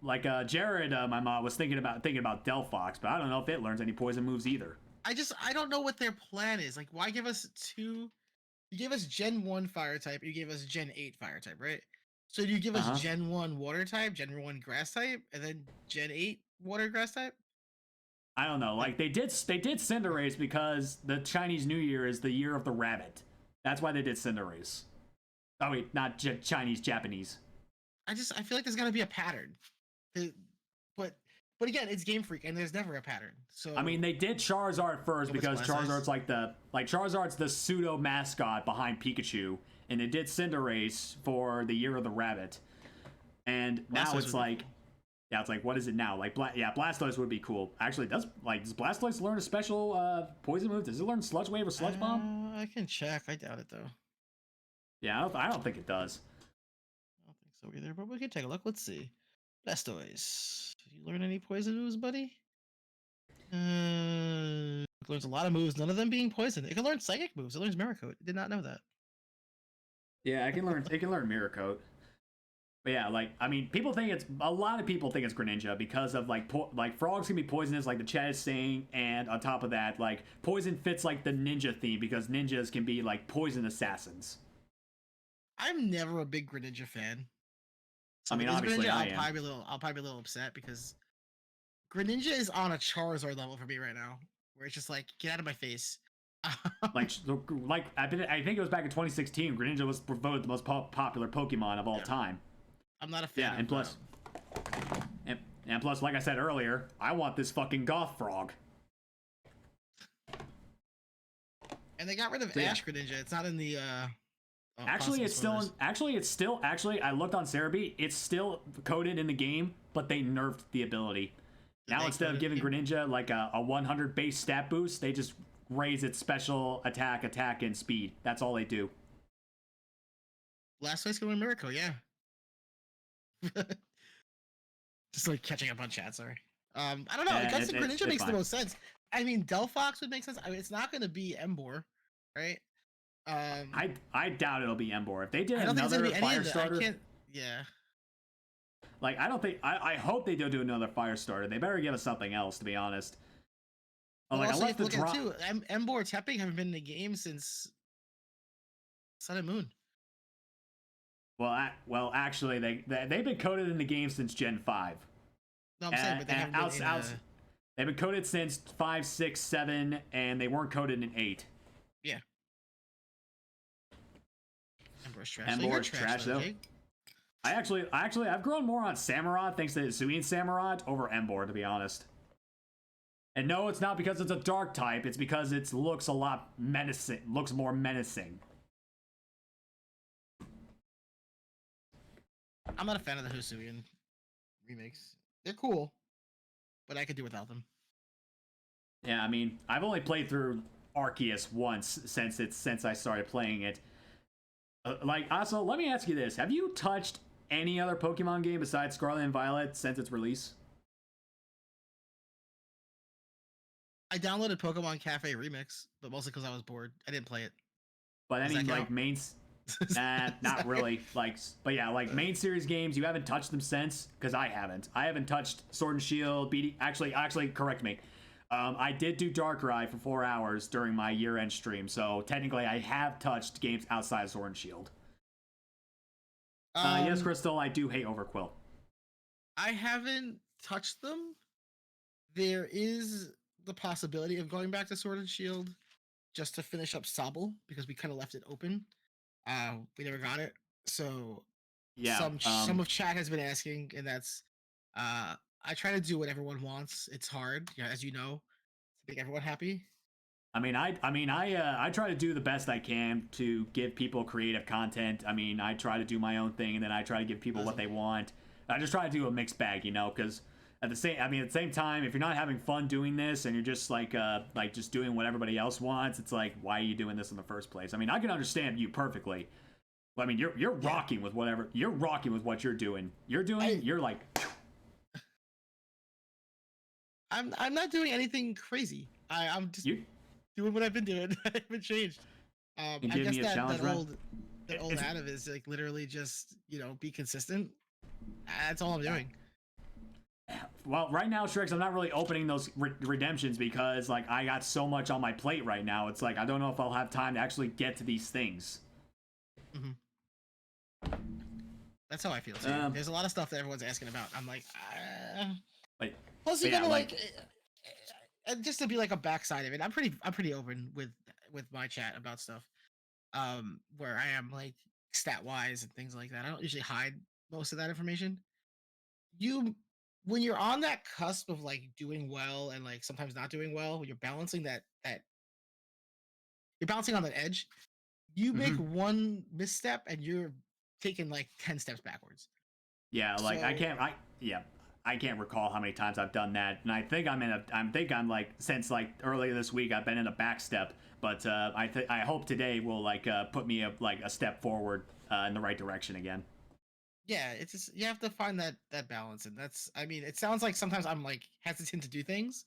Like Jared, my mom was thinking about Delphox, but I don't know if it learns any poison moves either. I don't know what their plan is. Like, why give us two? You gave us Gen 1 fire type, you gave us Gen 8 fire type, right? So do you give us Gen 1 water type, Gen 1 grass type, and then Gen 8 water grass type? I don't know. Like they did Cinderace because the Chinese New Year is the year of the rabbit. That's why they did Cinderace. Oh wait, not Chinese, Japanese. I feel like there's gotta be a pattern. But again, it's Game Freak, and there's never a pattern. So I mean, they did Charizard first because Charizard's Charizard's the pseudo mascot behind Pikachu, and they did Cinderace for the Year of the Rabbit, and now it's like, yeah, it's like what is it now? Like, Blastoise would be cool. Actually, does Blastoise learn a special poison move? Does it learn Sludge Wave or Sludge Bomb? I can check. I doubt it though. Yeah, I don't think it does. I don't think so either. But we can take a look. Let's see. Blastoise. Did you learn any poison moves, buddy? It learns a lot of moves, none of them being poison. It can learn psychic moves. It learns Mirror Coat. Did not know that. Yeah, it can learn Mirror Coat. But yeah, like, I mean, a lot of people think it's Greninja because of like frogs can be poisonous, like the chat is saying, and on top of that, like poison fits like the ninja theme because ninjas can be like poison assassins. I'm never a big Greninja fan. So I mean, obviously, Greninja, I'll probably be a little upset because Greninja is on a Charizard level for me right now, where it's just like, get out of my face. I think it was back in 2016. Greninja was voted the most popular Pokemon of all time. I'm not a fan. Yeah, and plus, like I said earlier, I want this fucking Goth Frog. And they got rid of So, yeah. Ash Greninja. It's not in the Actually, possible it's still. spoilers. Actually, I looked on Cerebi. It's still coded in the game, but they nerfed the ability. Did Now they instead code of it in giving the game? Greninja like a 100 base stat boost, they just raise its special attack, and speed. That's all they do. Last place going to Miracle, yeah. Just like catching up on chat, sorry. I don't know. I guess the Greninja makes the most sense. I mean, Delphox would make sense. I mean, it's not going to be Emboar, right? I doubt it'll be Emboar. If they did I don't think it's another gonna be any fire of the, starter, I can't. Yeah. like I don't think I hope they do another fire starter. They better give us something else, to be honest. Oh, Well, like I also, you left have to the look drop. at it too. Emboar Tepping haven't been in the game since Sun and Moon. Well, actually, they've been coded in the game since Gen 5. No, I'm saying, but they haven't been in They've been coded since 5, 6, 7, and they weren't coded in 8. Yeah. Emboar's trash. Emboar's trash though. Jake. I've grown more on Samurott thanks to Hisuian Samurott over Emboar, to be honest. And no, it's not because it's a dark type. It's because it looks a lot menacing. Looks more menacing. I'm not a fan of the Hisuian remakes. They're cool, but I could do without them. Yeah, I mean, I've only played through Arceus once since I started playing it. Also, let me ask you this: have you touched any other Pokemon game besides Scarlet and Violet since its release? I downloaded Pokemon Cafe Remix, but mostly because I was bored. I didn't play it. But I Does mean, that like count? main. Nah, not really. But yeah, like main series games, you haven't touched them since, because I haven't. I haven't touched Sword and Shield, BD. Actually, correct me. I did do Darkrai for 4 hours during my year-end stream, so technically, I have touched games outside of Sword and Shield. Yes, Crystal, I do hate Overquill. I haven't touched them. There is the possibility of going back to Sword and Shield just to finish up Sobble because we kind of left it open. We never got it, so Yeah. some of chat has been asking, and that's I try to do what everyone wants. It's hard, yeah, as you know, to make everyone happy. I try to do the best I can to give people creative content. I mean, I try to do my own thing, and then I try to give people what they want. I just try to do a mixed bag, because at the same time, if you're not having fun doing this and you're just like just doing what everybody else wants, it's like, why are you doing this in the first place? I mean, I can understand you perfectly. But, I mean, you're rocking with whatever you're rocking with what you're doing. You're like. I'm not doing anything crazy. I'm just doing what I've been doing. I haven't changed. I guess that old adage is like literally just be consistent. That's all I'm doing. Well, right now, Shrix, I'm not really opening those redemptions because like I got so much on my plate right now. It's like I don't know if I'll have time to actually get to these things. Mm-hmm. That's how I feel too. There's a lot of stuff that everyone's asking about. I'm like, plus you're gonna and just to be like a backside of it. I'm pretty open with my chat about stuff. Where I am like stat wise and things like that. I don't usually hide most of that information. When you're on that cusp of like doing well and like sometimes not doing well, when you're balancing you're bouncing on that edge, you make one misstep and you're taking like 10 steps backwards. Yeah, like I can't recall how many times I've done that, and I think I'm like since like earlier this week I've been in a back step, but I hope today will like put me a step forward in the right direction again. Yeah, it's just you have to find that balance, and it sounds like sometimes I'm like hesitant to do things.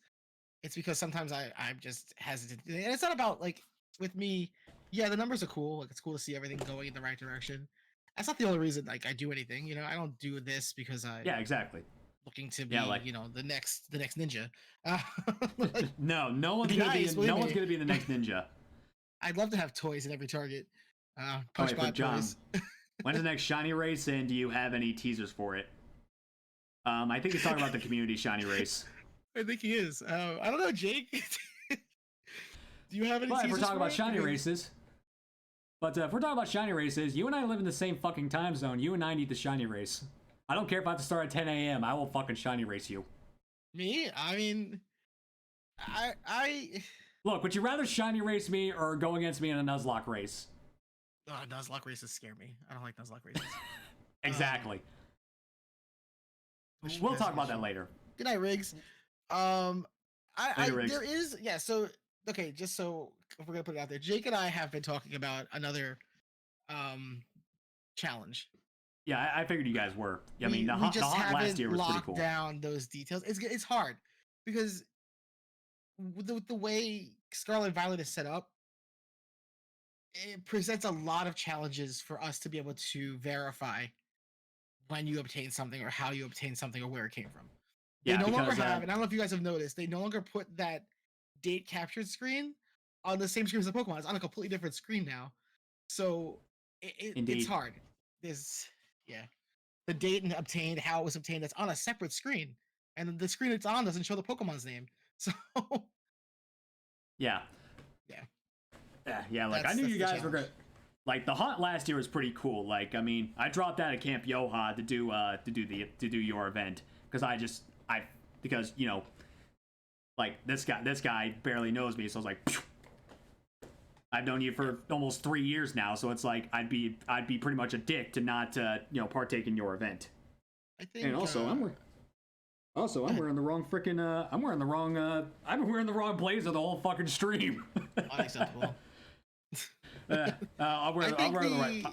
It's because sometimes I'm just hesitant, and it's not about like with me. Yeah, the numbers are cool. Like it's cool to see everything going in the right direction. That's not the only reason like I do anything. I don't do this because exactly looking to be the next ninja. Like, no one's gonna be the next ninja. I'd love to have toys in every target. John, when's the next shiny race, and do you have any teasers for it? I think he's talking about the community shiny race. I think he is. I don't know, Jake. Do you have any teasers? If we're talking about shiny races. But if we're talking about shiny races, you and I live in the same fucking time zone. You and I need the shiny race. I don't care if I have to start at 10 a.m. I will fucking shiny race you. Me? I mean, I Look, would you rather shiny race me or go against me in a Nuzlocke race? Nuzlocke races scare me. I don't like Nuzlocke races. Exactly. Wish you We'll guys talk a good about that show. later. Good night, Riggs. Um, Later, Riggs. there is, yeah. So okay, just so if we're gonna put it out there, Jake and I have been talking about another challenge. Yeah, I figured you guys were. I we mean, the we hunt just last haven't year was pretty locked cool. down those details. It's hard because with the way Scarlet and Violet is set up, it presents a lot of challenges for us to be able to verify when you obtain something or how you obtain something or where it came from. They Yeah, no longer because have, and I don't know if you guys have noticed, they no longer put that date captured screen on the same screen as the Pokemon. It's on a completely different screen now. So it's indeed. hard. There's, yeah, the date and obtained, how it was obtained, that's on a separate screen. And the screen it's on doesn't show the Pokemon's name. So Yeah. yeah, Yeah. Like I knew you guys were gonna. Like the hunt last year was pretty cool. Like I mean, I dropped out of Camp Yoha to do your event because you know, like this guy barely knows me, so I was like, phew. I've known you for almost 3 years now, so it's like I'd be pretty much a dick to not partake in your event. I think. And also, I'm wearing the wrong freaking I've been wearing the wrong blazer the whole fucking stream. Unacceptable. I'll wear the right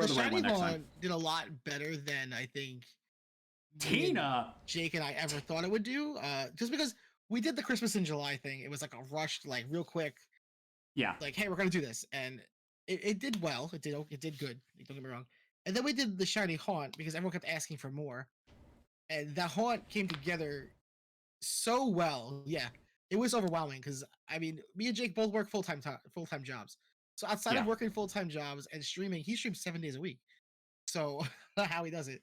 shiny one next one time. did a lot better than I think Tina, Jake and I ever thought it would do. Just because we did the Christmas in July thing, it was like a rushed, like real quick, yeah, like, hey, we're gonna do this, and it did well. It did good. Don't get me wrong. And then we did the shiny haunt because everyone kept asking for more, and that haunt came together so well. Yeah, it was overwhelming because I mean, me and Jake both work full time jobs. So outside yeah. of working full time jobs and streaming, he streams 7 days a week. So how he does it.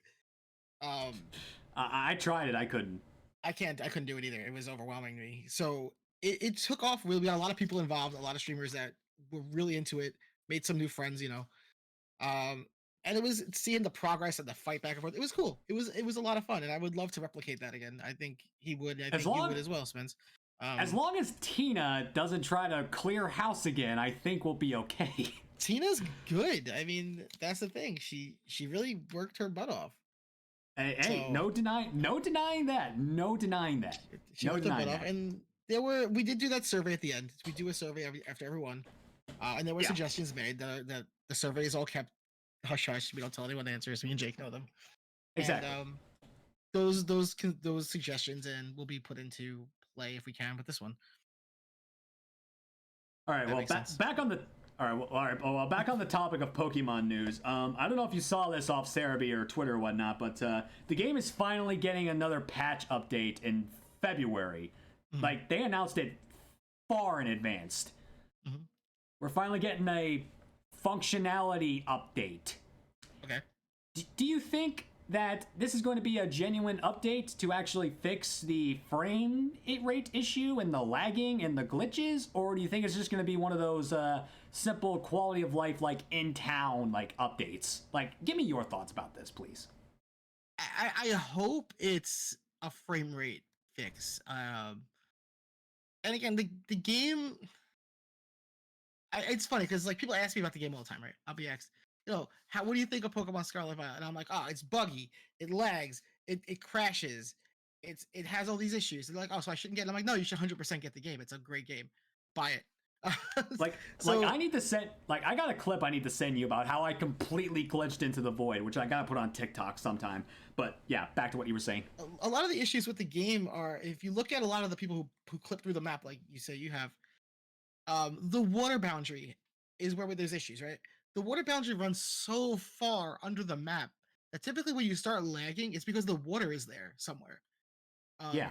I tried it, I couldn't. I couldn't do it either. It was overwhelming me. So it took off really. We got a lot of people involved, a lot of streamers that were really into it, made some new friends, Um, and it was seeing the progress and the fight back and forth. It was cool. It was a lot of fun, and I would love to replicate that again. I think he would. I think you would as well, Spence. As long as Tina doesn't try to clear house again, I think we'll be okay. Tina's good. I mean, that's the thing. She really worked her butt off. Hey, no denying that. No denying that. She worked her butt off, and we did do that survey at the end. We do a survey after every one, and there were suggestions made. The survey is all kept hush hush. We don't tell anyone the answers. Me and Jake know them. Exactly. And, those suggestions and will be put into play if we can with this one. All right. Well, back on the. All right. Well, back on the topic of Pokemon news. I don't know if you saw this off Cerebi or Twitter or whatnot, but the game is finally getting another patch update in February. Mm-hmm. Like they announced it far in advance. Mm-hmm. We're finally getting a functionality update. Okay. Do you think that this is going to be a genuine update to actually fix the frame rate issue and the lagging and the glitches, or do you think it's just going to be one of those simple quality of life, like in town, like updates? Like, give me your thoughts about this, please. I hope it's a frame rate fix. And again, the game. It's funny because like people ask me about the game all the time, right? I'll be asked, what do you think of Pokemon Scarlet Violet? And I'm like, oh, it's buggy, it lags, it crashes, it has all these issues. And they're like, oh, so I shouldn't get it. I'm like, no, you should 100% get the game. It's a great game. Buy it. I need to send, I got a clip I need to send you about how I completely glitched into the void, which I gotta put on TikTok sometime. But yeah, back to what you were saying. A lot of the issues with the game are, if you look at a lot of the people who clip through the map, like you say you have, the water boundary is where there's issues, right? The water boundary runs so far under the map that typically when you start lagging, it's because the water is there somewhere. Yeah.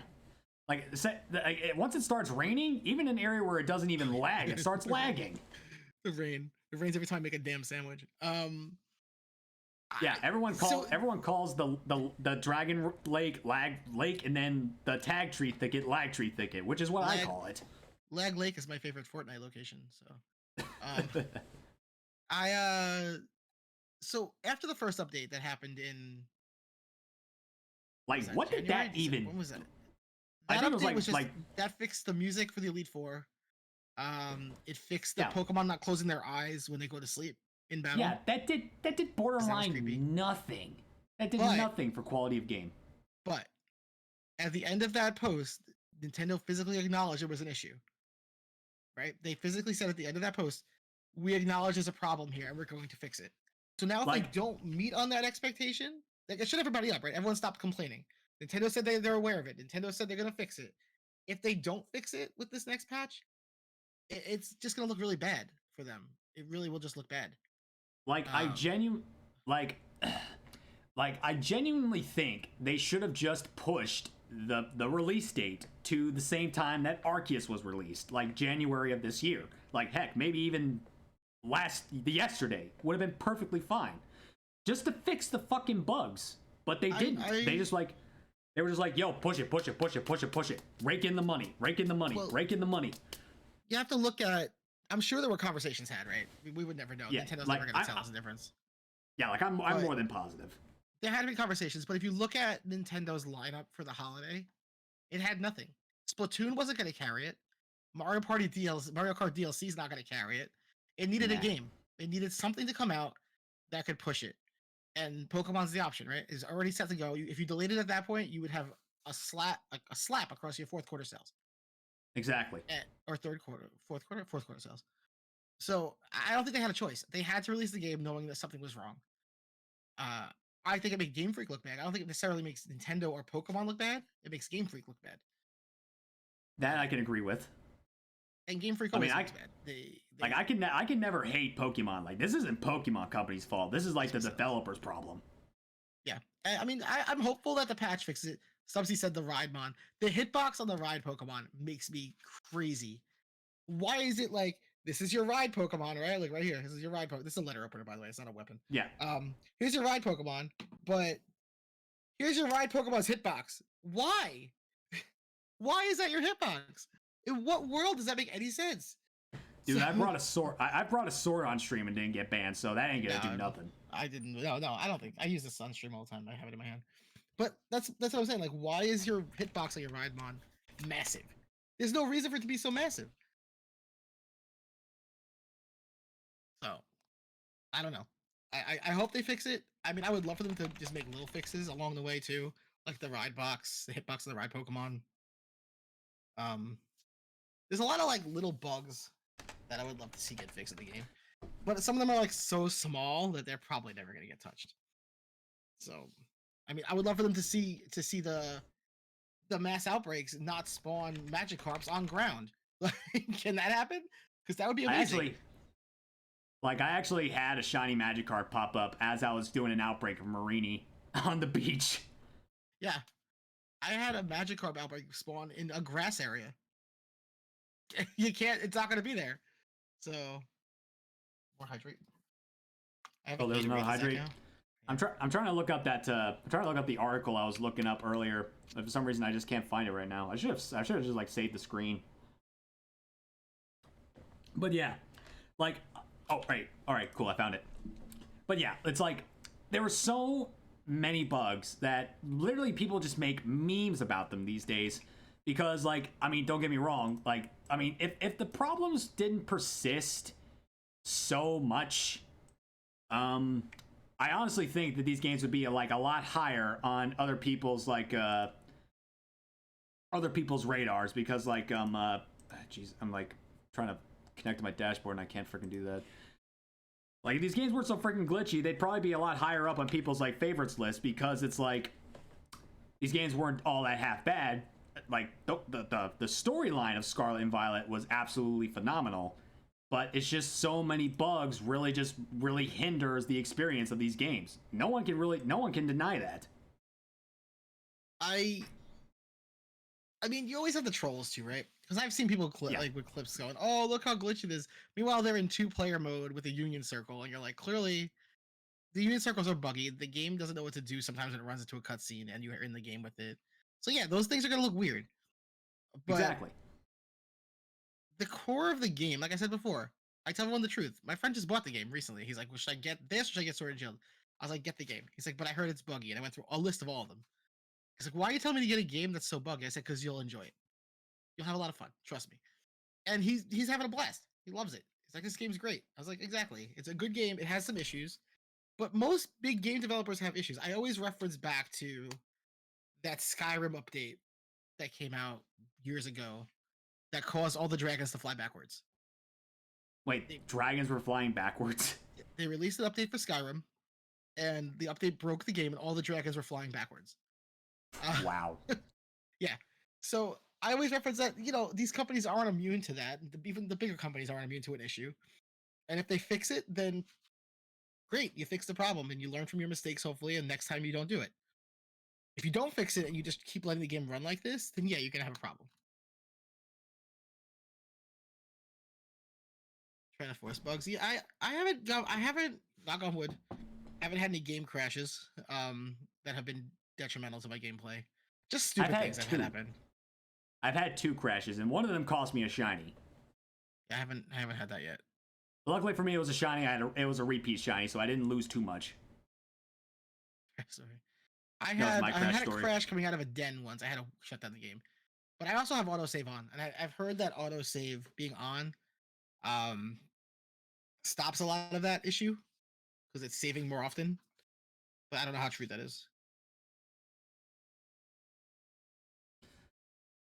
Once it starts raining, even in an area where it doesn't even lag, it starts lagging. The rains every time I make a damn sandwich. Yeah, everyone calls the Dragon Lake lake, and then the Tag Tree Thicket lag tree thicket, which is what I call it. Lag Lake is my favorite Fortnite location. So, so after the first update that happened in, what did that even? When was that? I think it was that fixed the music for the Elite Four. It fixed the Yeah. Pokemon not closing their eyes when they go to sleep in battle. Yeah, that did creepy. borderline nothing. That did But- nothing for quality of game. But at the end of that post, Nintendo physically acknowledged it was an issue. Right? They physically said at the end of that post, we acknowledge there's a problem here and we're going to fix it. So now if Like- they don't meet on that expectation, like it should everybody up, right? Everyone stopped complaining. Nintendo said they're aware of it. Nintendo said they're going to fix it. If they don't fix it with this next patch, it's just going to look really bad for them. It really will just look bad. Like I genuinely think they should have just pushed the release date to the same time that Arceus was released, like January of this year. Like heck, maybe even yesterday would have been perfectly fine, just to fix the fucking bugs. But they didn't. They were just like, yo, push it, rake in the money. You have to look at. I'm sure there were conversations had, right? We would never know. Yeah, Nintendo's like, never going to tell us the difference. Yeah, like I'm more than positive. There had to be conversations, but if you look at Nintendo's lineup for the holiday, it had nothing. Splatoon wasn't going to carry it. Mario Kart DLC is not going to carry it. It needed a game. It needed something to come out that could push it. And Pokemon's the option, right? It's already set to go. If you delayed it at that point, you would have a slap across your fourth quarter sales. Exactly. Or fourth quarter sales. So I don't think they had a choice. They had to release the game knowing that something was wrong. I think it made Game Freak look bad. I don't think it necessarily makes Nintendo or Pokemon look bad. It makes Game Freak look bad. That I can agree with. And Game Freak always looks bad. I can never hate Pokemon. Like, this isn't Pokemon Company's fault. This is like the developer's problem. Yeah, I mean, I'm hopeful that the patch fixes it. Subsy said the Ride-Mon. The hitbox on the Ride Pokemon makes me crazy. Why is it like, this is your Ride Pokemon, right? Like right here, this is your Ride Pokemon. This is a letter opener, by the way. It's not a weapon. Yeah. Here's your Ride Pokemon, but here's your Ride Pokemon's hitbox. Why? Why is that your hitbox? In what world does that make any sense? Dude, I brought a sword. I brought a sword on stream and didn't get banned, so that ain't gonna do nothing. I didn't. No, I don't think. I use this on stream all the time. I have it in my hand. But that's what I'm saying. Like, why is your hitbox on your Ride-Mon massive? There's no reason for it to be so massive. So, I don't know. I hope they fix it. I mean, I would love for them to just make little fixes along the way too, like the Ride box, the hitbox of the Ride Pokemon. There's a lot of like little bugs that I would love to see get fixed in the game, but some of them are like so small that they're probably never gonna get touched. So, I mean, I would love for them to see the mass outbreaks not spawn Magikarps on ground. Can that happen? Because that would be amazing. I actually had a shiny Magikarp pop up as I was doing an outbreak of Marini on the beach. Yeah. I had a Magikarp outbreak spawn in a grass area. You can't, it's not going to be there. So, more hydrate. Oh, there's another hydrate. I'm trying to look up that I'm trying to look up the article I was looking up earlier. But for some reason I just can't find it right now. I should have just like saved the screen. But yeah, like, oh right, all right, cool, I found it. But yeah, it's like there were so many bugs that literally people just make memes about them these days. Because like, I mean, don't get me wrong, like, I mean, if the problems didn't persist so much, I honestly think that these games would be like a lot higher on other people's like other people's radars, because like jeez, I'm like trying to connect to my dashboard and I can't freaking do that. Like, if these games weren't so freaking glitchy, they'd probably be a lot higher up on people's like favorites list, because it's like these games weren't all that half bad. Like the storyline of Scarlet and Violet was absolutely phenomenal, but it's just so many bugs really hinders the experience of these games. No one can deny that. I mean, you always have the trolls too, right? Because I've seen people like with clips going, "Oh, look how glitchy it is." Meanwhile, they're in 2-player mode with a union circle, and you're like, clearly, the union circles are buggy. The game doesn't know what to do sometimes when it runs into a cutscene, and you're in the game with it. So yeah, those things are gonna look weird. But exactly. The core of the game, like I said before, I tell everyone the truth. My friend just bought the game recently. He's like, "Well, should I get this or should I get Sword and Shield?" I was like, "Get the game." He's like, "But I heard it's buggy," and I went through a list of all of them. He's like, "Why are you telling me to get a game that's so buggy?" I said, "Because you'll enjoy it. You'll have a lot of fun. Trust me." and he's having a blast. He loves it. He's like, this game's great. I was like, exactly. It's a good game. It has some issues, but most big game developers have issues. I always reference back to that Skyrim update that came out years ago that caused all the dragons to fly backwards. Wait, dragons were flying backwards? They released an update for Skyrim, and the update broke the game, and all the dragons were flying backwards. Wow. Yeah. So I always reference that, these companies aren't immune to that. Even the bigger companies aren't immune to an issue. And if they fix it, then great, you fix the problem and you learn from your mistakes, hopefully, and next time you don't do it. If you don't fix it and you just keep letting the game run like this, then yeah, you're gonna have a problem. Trying to force bugs. Yeah, I haven't knock on wood, haven't had any game crashes that have been detrimental to my gameplay. Just stupid things that happen. I've had 2 crashes, and one of them cost me a shiny. I haven't had that yet. Luckily for me, it was a shiny. it was a repeat shiny, so I didn't lose too much. Sorry. I had a crash coming out of a den once. I had to shut down the game. But I also have autosave on, and I've heard that autosave being on stops a lot of that issue because it's saving more often. But I don't know how true that is.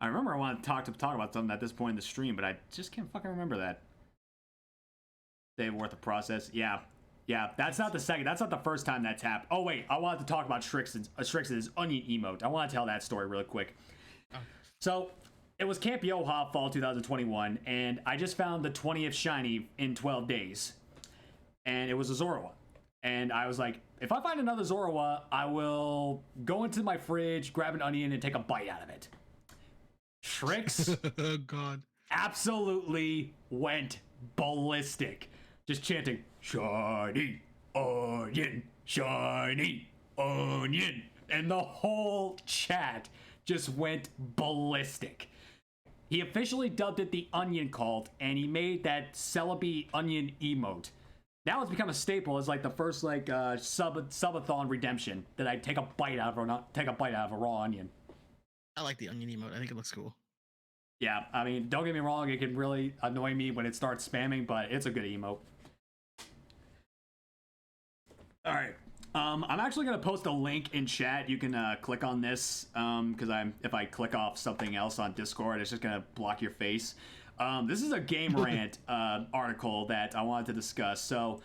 I remember I wanted to talk about something at this point in the stream, but I just can't fucking remember that. Day worth of process. Yeah. That's not the second. That's not the first time that's happened. Oh wait, I wanted to talk about Strix's onion emote. I want to tell that story really quick. Oh. So it was Camp Yoha Fall 2021, and I just found the 20th shiny in 12 days, and it was a Zorua. And I was like, if I find another Zorua, I will go into my fridge, grab an onion, and take a bite out of it. Strix, oh god, absolutely went ballistic. Just chanting, shiny onion, shiny onion. And the whole chat just went ballistic. He officially dubbed it the Onion Cult, and he made that Celebi onion emote. Now it's become a staple as like the first subathon redemption that I take a bite out of a raw onion. I like the onion emote. I think it looks cool. Yeah, I mean, don't get me wrong, it can really annoy me when it starts spamming, but it's a good emote. Alright, I'm actually going to post a link in chat. You can click on this, because if I click off something else on Discord, it's just going to block your face. This is a Game Rant article that I wanted to discuss. So,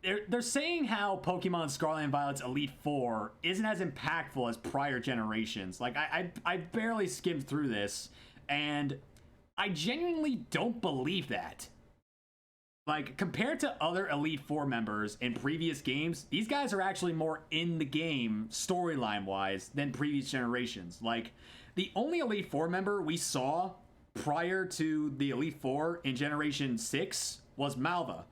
they're saying how Pokemon Scarlet and Violet's Elite Four isn't as impactful as prior generations. Like, I barely skimmed through this, and I genuinely don't believe that. Like, compared to other Elite Four members in previous games, these guys are actually more in the game, storyline-wise, than previous generations. Like, the only Elite Four member we saw prior to the Elite Four in Generation 6 was Malva.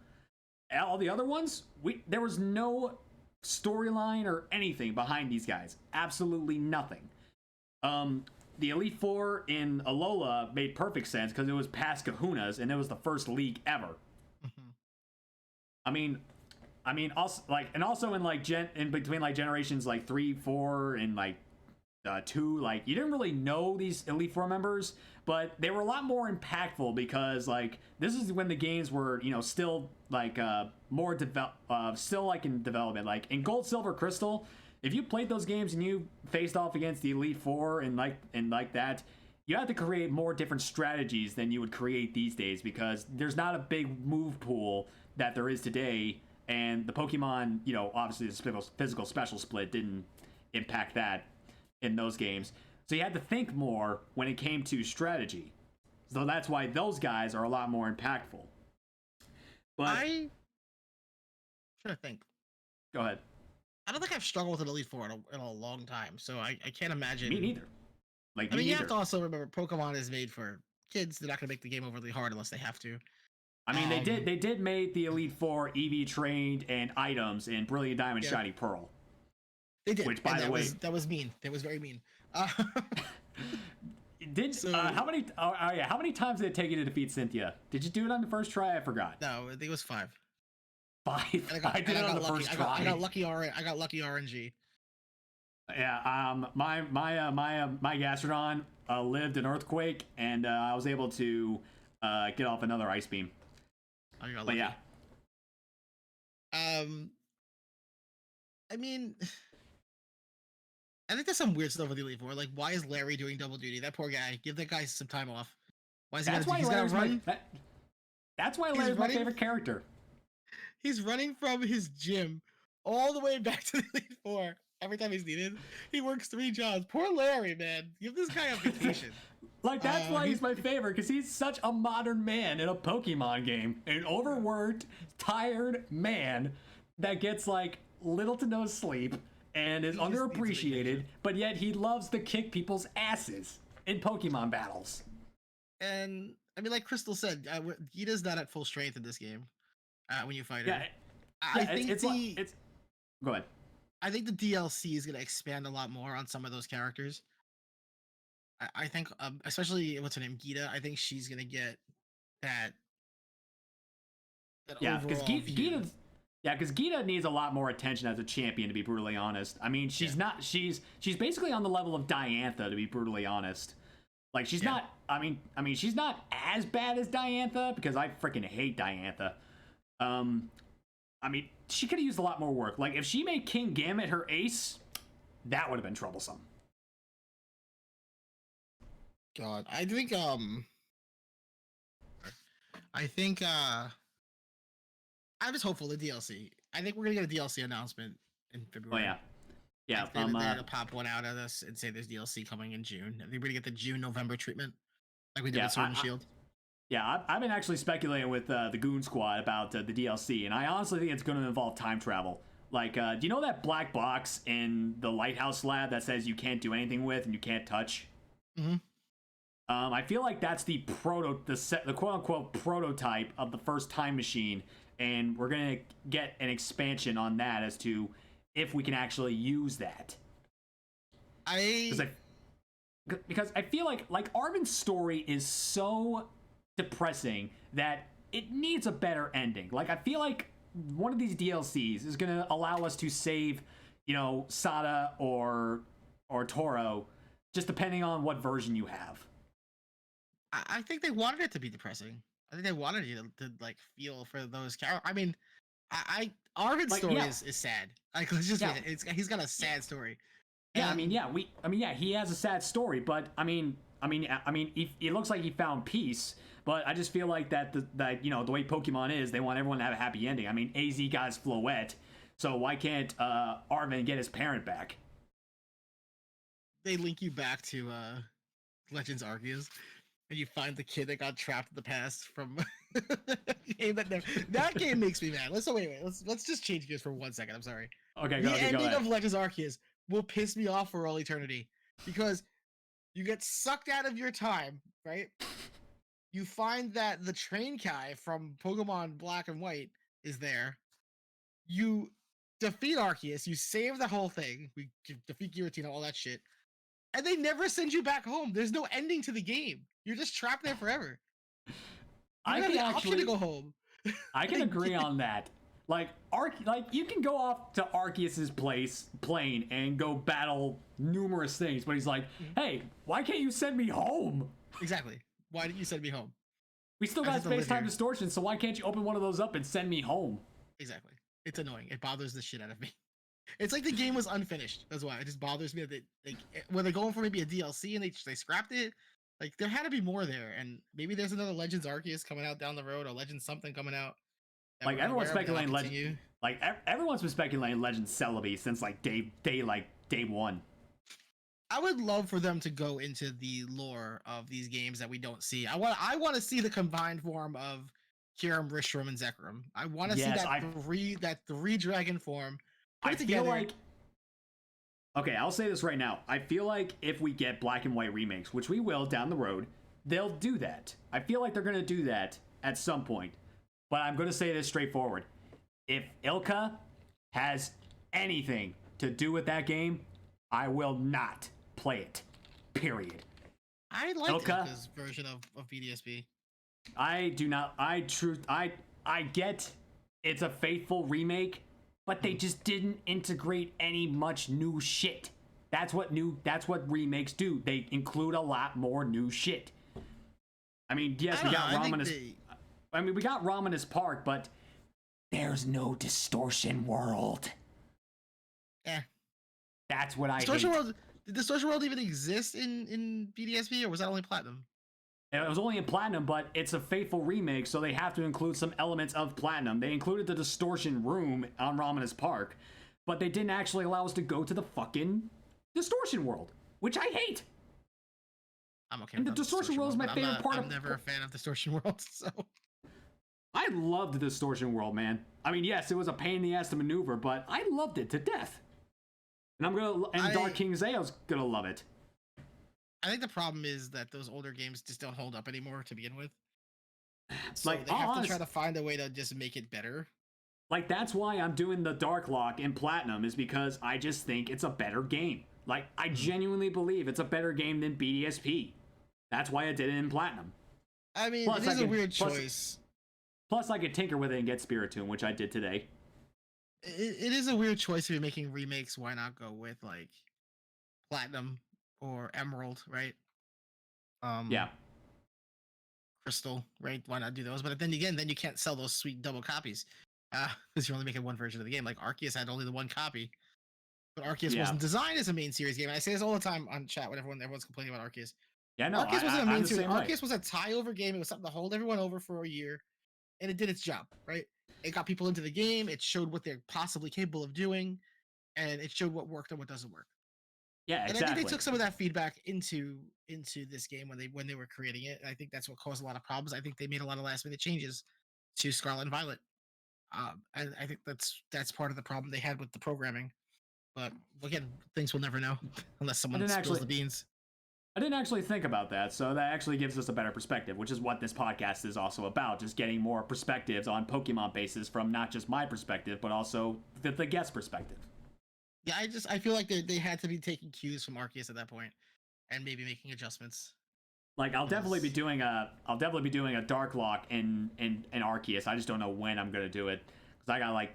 All the other ones, there was no storyline or anything behind these guys. Absolutely nothing. The Elite Four in Alola made perfect sense because it was past Kahunas, and it was the first league ever. I mean, also in like in between like generations like 3, 4, and like 2, like you didn't really know these Elite Four members, but they were a lot more impactful because like this is when the games were still like more still like in development. Like in Gold, Silver, Crystal, if you played those games and you faced off against the Elite Four and like that, you have to create more different strategies than you would create these days because there's not a big move pool that there is today, and the Pokemon, obviously the physical special split didn't impact that in those games. So you had to think more when it came to strategy. So that's why those guys are a lot more impactful. But I'm trying to think. Go ahead. I don't think I've struggled with an Elite Four in a long time, so I can't imagine. Me neither. You have to also remember Pokemon is made for kids. They're not going to make the game overly hard unless they have to. I mean, they did make the Elite Four EV trained and items in Brilliant Diamond, Shiny Pearl. They did. Which, by the way, that was mean. That was very mean. How many times did it take you to defeat Cynthia? Did you do it on the first try? I forgot. No, I think it was 5. 5. I did it on the first try. I got lucky RNG. Yeah. My Gastrodon lived an earthquake, and I was able to get off another ice beam. I got But lucky. yeah, I mean, I think there's some weird stuff with Elite Four. Like, why is Larry doing double duty? That poor guy. Give that guy some time off. Why is he that's gotta why do? He's gotta Larry's run. that's why He's Larry's my running- favorite character. He's running from his gym all the way back to the Elite Four every time he's needed. He works 3 jobs. Poor Larry, man. Give this guy a vacation. Like, that's why he's my favorite, because he's such a modern man in a Pokemon game. An overworked, tired man that gets, like, little to no sleep and is He just needs a underappreciated, vacation. but yet he loves to kick people's asses in Pokemon battles. And, I mean, like Crystal said, Gita's not at full strength in this game when you fight her. Yeah, I think it's go ahead. I think the DLC is going to expand a lot more on some of those characters. I think, especially what's her name, Gita. I think she's going to get that. Yeah, because overall view. Gita needs a lot more attention as a champion, to be brutally honest. I mean, she's not she's basically on the level of Diantha, to be brutally honest. Like, she's not. I mean, she's not as bad as Diantha, because I freaking hate Diantha. I mean, she could have used a lot more work. Like, if she made King Gambit her ace, that would have been troublesome. God, I think I'm just hopeful the DLC. I think we're gonna get a DLC announcement in Oh February. yeah. They're gonna pop one out of this and say there's DLC coming in June. I think we're gonna get the June-November treatment, like we did with Sword and Shield. Yeah, I've been actually speculating with the Goon Squad about the DLC, and I honestly think it's going to involve time travel. Like, do you know that black box in the Lighthouse lab that says you can't do anything with and you can't touch? Mm-hmm. I feel like that's the quote-unquote prototype of the first time machine, and we're going to get an expansion on that as to if we can actually use that. Because I feel like Armin's story is so depressing that it needs a better ending. Like, I feel like one of these DLCs is going to allow us to save, Sada or Toro, just depending on what version you have. I think they wanted it to be depressing. I think they wanted you to like feel for those characters. I mean, Armin's story is sad. Like, let's just he's got a sad story. Yeah, he has a sad story, but it looks like he found peace. But I just feel like that the way Pokemon is, they want everyone to have a happy ending. I mean, AZ got his Floette, so why can't Armin get his parent back? They link you back to Legends Arceus, and you find the kid that got trapped in the past from game that game makes me mad. Let's just change gears for 1 second. I'm sorry. Okay, the ending of Legends Arceus will piss me off for all eternity because you get sucked out of your time, right? You find that the train Kai from Pokemon Black and White is there. You defeat Arceus. You save the whole thing. We defeat Giratina, all that shit. And they never send you back home. There's no ending to the game. You're just trapped there forever. I can option to go home. I can agree on that. Like you can go off to Arceus's plane and go battle numerous things, but he's like, "Hey, why can't you send me home?" Exactly. Why didn't you send me home? We still got space-time distortion, so why can't you open one of those up and send me home? Exactly. It's annoying. It bothers the shit out of me. It's like the game was unfinished. That's why it just bothers me that when they're going for maybe a DLC and they scrapped it. Like, there had to be more there, and maybe there's another Legends Arceus coming out down the road, or Legends something coming out. Like, everyone's speculating everyone's been speculating Legends Celebi since day one. I would love for them to go into the lore of these games that we don't see. I want to see the combined form of Kyurem, Rishram, and Zekrom. I want to see that three dragon form. I feel like, okay, I'll say this right now. I feel like if we get Black and White remakes, which we will down the road, they'll do that. I feel like they're going to do that at some point. But I'm going to say this straightforward. If Ilka has anything to do with that game, I will not play it. Period. I like Ilka's version of BDSP. I do not. I get it's a faithful remake, but they just didn't integrate any much new shit. That's what remakes do. They include a lot more new shit. I mean, yes, we got Raminus. I mean, we got Raminus Park, but there's no Distortion World. That's what I hate. World. Did Distortion World even exist in BDSP, or was that only Platinum? It was only in Platinum, but it's a faithful remake, so they have to include some elements of Platinum. They included the Distortion Room on Raminus Park, but they didn't actually allow us to go to the fucking Distortion World, which I hate. I'm okay. And the Distortion World is my favorite part of. I'm never a fan of Distortion World, so. I loved the Distortion World, man. I mean, yes, it was a pain in the ass to maneuver, but I loved it to death. And Dark King Zao's gonna love it. I think the problem is that those older games just don't hold up anymore to begin with. So like, they have to try to find a way to just make it better. Like, that's why I'm doing the Dark Lock in Platinum, is because I just think it's a better game. Like, I genuinely believe it's a better game than BDSP. That's why I did it in Platinum. I mean, it is a weird choice. Plus, I could tinker with it and get Spiritomb, which I did today. It is a weird choice if you're making remakes. Why not go with, like, Platinum or Emerald, right? Yeah. Crystal, right? Why not do those? But then again, you can't sell those sweet double copies because you're only making one version of the game. Like Arceus had only the one copy, but Arceus wasn't designed as a main series game. And I say this all the time on chat when everyone's complaining about Arceus. Yeah, no, Arceus wasn't a main series. Arceus was a tie-over game. It was something to hold everyone over for a year, and it did its job, right? It got people into the game. It showed what they're possibly capable of doing, and it showed what worked and what doesn't work. Yeah, exactly. And I think they took some of that feedback into this game when they were creating it. And I think that's what caused a lot of problems. I think they made a lot of last minute changes to Scarlet and Violet. And I think that's part of the problem they had with the programming. But again, things we'll never know unless someone spills the beans. I didn't actually think about that, so that actually gives us a better perspective, which is what this podcast is also about, just getting more perspectives on Pokemon bases from not just my perspective, but also the guest perspective. Yeah, I feel like they had to be taking cues from Arceus at that point, and maybe making adjustments. Like I'll definitely be doing a Dark Lock in Arceus. I just don't know when I'm gonna do it because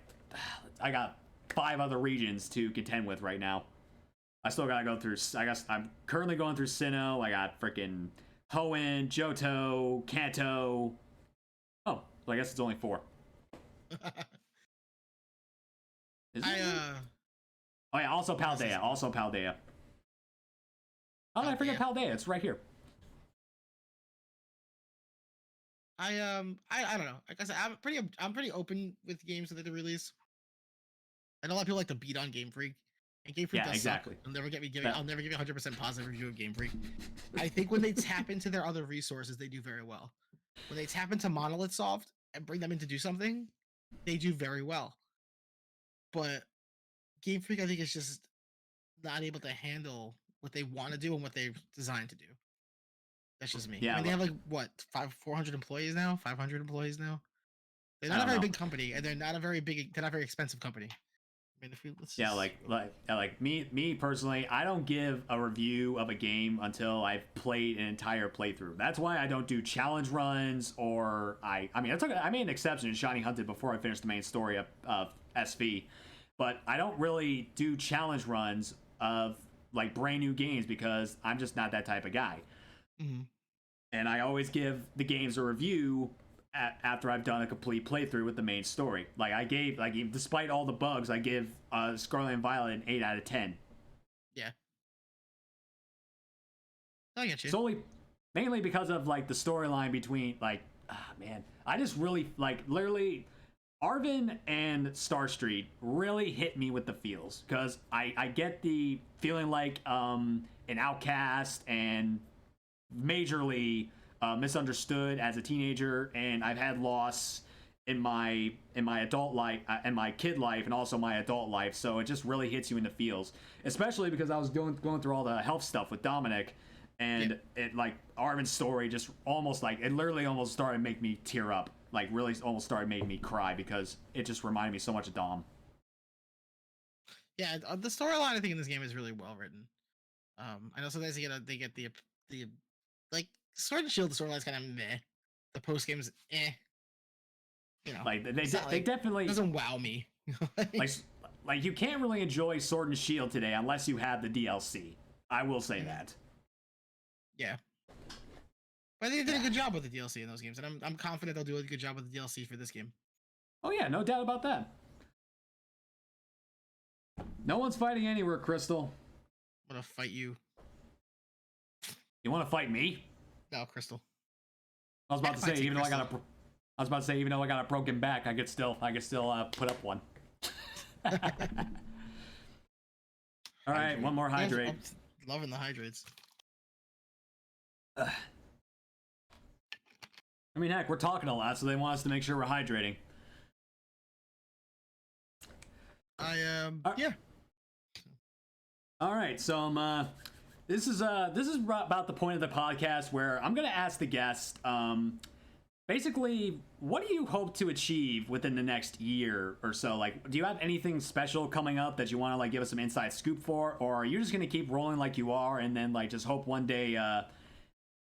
I got 5 other regions to contend with right now. I still gotta go through. I guess I'm currently going through Sinnoh. I got freaking Hoenn, Johto, Kanto. Oh, so I guess it's only 4. Oh yeah, also Paldea. How did I forget Paldea? It's right here. I don't know. Like I said, I'm pretty open with games that they release. I know a lot of people like to beat on Game Freak, and Game Freak does exactly. Suck. I'll never give you 100% positive review of Game Freak. I think when they tap into their other resources, they do very well. When they tap into Monolith Soft and bring them in to do something, they do very well. But Game Freak, I think, is just not able to handle what they want to do and what they're designed to do. That's just me. Yeah, I mean, they have like 400 employees now, 500 employees now. They're not a very big company, and they're not a very expensive company. I mean, like me personally, I don't give a review of a game until I've played an entire playthrough. That's why I don't do challenge runs, or I made an exception in Shiny Hunted before I finished the main story of SV, but I don't really do challenge runs of like brand new games because I'm just not that type of guy. Mm-hmm. And I always give the games a review after I've done a complete playthrough with the main story. Despite all the bugs, I give Scarlet and Violet an 8 out of 10. Yeah. I get you. Solely, mainly because of like the storyline between I just really literally Arven and Star Street really hit me with the feels because I get the feeling like an outcast and majorly misunderstood as a teenager, and I've had loss in my adult life and my kid life and also my adult life, so it just really hits you in the feels, especially because I was going through all the health stuff with Dominic, and it like Arven's story just literally almost started to make me tear up, like really almost started making me cry because it just reminded me so much of Dom. Yeah, the storyline I think in this game is really well written. I know sometimes they get the like Sword and Shield, the storyline's kind of meh. The post game's You know, like they definitely doesn't wow me. like you can't really enjoy Sword and Shield today unless you have the DLC. I will say that. Yeah. But they did a good job with the DLC in those games, and I'm confident they'll do a good job with the DLC for this game. Oh yeah, no doubt about that. No one's fighting anywhere, Crystal. I'm gonna fight you. You want to fight me? No, Crystal. I was about to say, even though I got a broken back, I could still put up one. All right, one more hydrate. I'm loving the hydrates. I mean, heck, we're talking a lot, so they want us to make sure we're hydrating. Yeah. All right, so this is about the point of the podcast where I'm gonna ask the guest, basically, what do you hope to achieve within the next year or so? Like, do you have anything special coming up that you want to like give us some inside scoop for, or are you just gonna keep rolling like you are and then like just hope one day,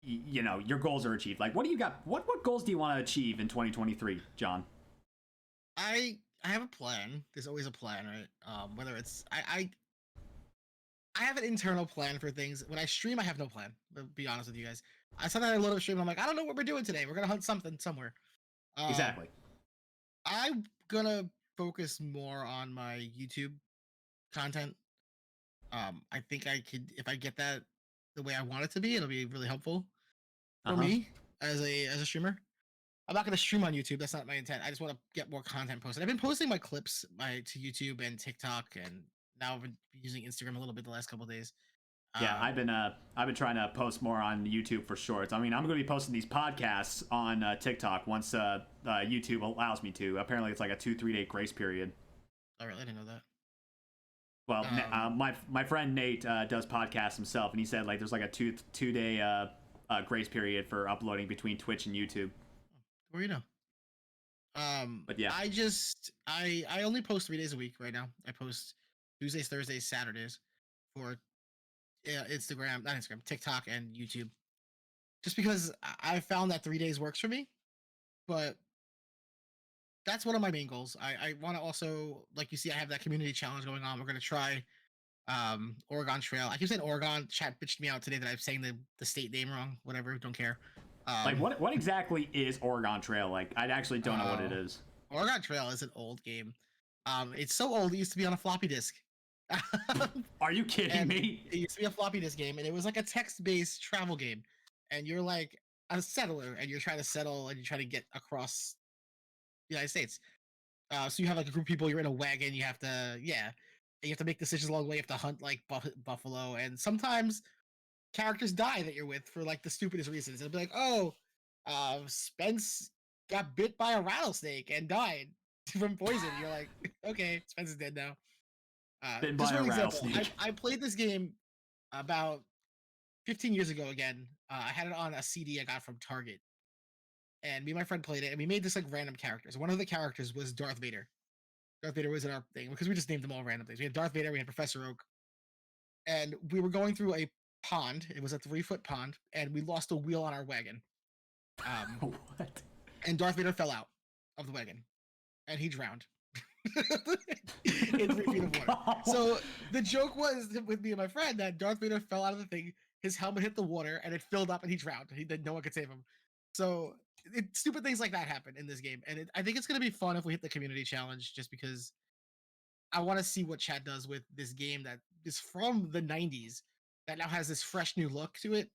you know, your goals are achieved? Like, what do you got? What goals do you want to achieve in 2023, John? I have a plan. There's always a plan, right? Whether it's I have an internal plan for things. When I stream, I have no plan. To be honest with you guys, sometimes I load up a stream and I'm like, I don't know what we're doing today. We're gonna hunt something somewhere. Exactly. I'm gonna focus more on my YouTube content. I think I could, if I get that the way I want it to be, it'll be really helpful for me as a streamer. I'm not gonna stream on YouTube. That's not my intent. I just want to get more content posted. I've been posting my clips to YouTube and TikTok, and now I've been using Instagram a little bit the last couple of days. Yeah, I've been trying to post more on YouTube for shorts. I mean, I'm going to be posting these podcasts on TikTok once YouTube allows me to. Apparently, it's like a 2-3 day grace period. Oh, really? I didn't know that. Well, my friend Nate does podcasts himself, and he said like there's like a two day grace period for uploading between Twitch and YouTube. Where you know? But yeah, I only post 3 days a week right now. I post Tuesdays, Thursdays, Saturdays for Instagram, not Instagram, TikTok, and YouTube. Just because I found that 3 days works for me, but that's one of my main goals. I want to also, like you see, I have that community challenge going on. We're gonna try Oregon Trail. I keep saying Oregon. Chat bitched me out today that I'm saying the state name wrong. Whatever, don't care. Like what exactly is Oregon Trail? Like I actually don't know what it is. Oregon Trail is an old game. It's so old it used to be on a floppy disk. Are you kidding me? It used to be a floppy disk game, and it was like a text-based travel game. And you're like a settler, and you're trying to settle, and you're trying to get across the United States. So you have like a group of people. You're in a wagon. You have to, you have to make decisions along the way. You have to hunt like buffalo, and sometimes characters die that you're with for like the stupidest reasons. It'll be like, oh, Spence got bit by a rattlesnake and died from poison. You're like, okay, Spence is dead now. Bitten by a rattlesnake. I played this game about 15 years ago again. I had it on a CD I got from Target. And me and my friend played it, and we made this like random characters. One of the characters was Darth Vader. Darth Vader was in our thing because we just named them all random things. We had Darth Vader, we had Professor Oak, and we were going through a pond. It was a 3-foot pond, and we lost a wheel on our wagon. What? And Darth Vader fell out of the wagon, and he drowned in 3 feet of water. So the joke was with me and my friend that Darth Vader fell out of the thing. His helmet hit the water, and it filled up, and he drowned. No one could save him. So stupid things like that happen in this game, and I think it's going to be fun if we hit the community challenge, just because I want to see what chat does with this game that is from the 90s that now has this fresh new look to it,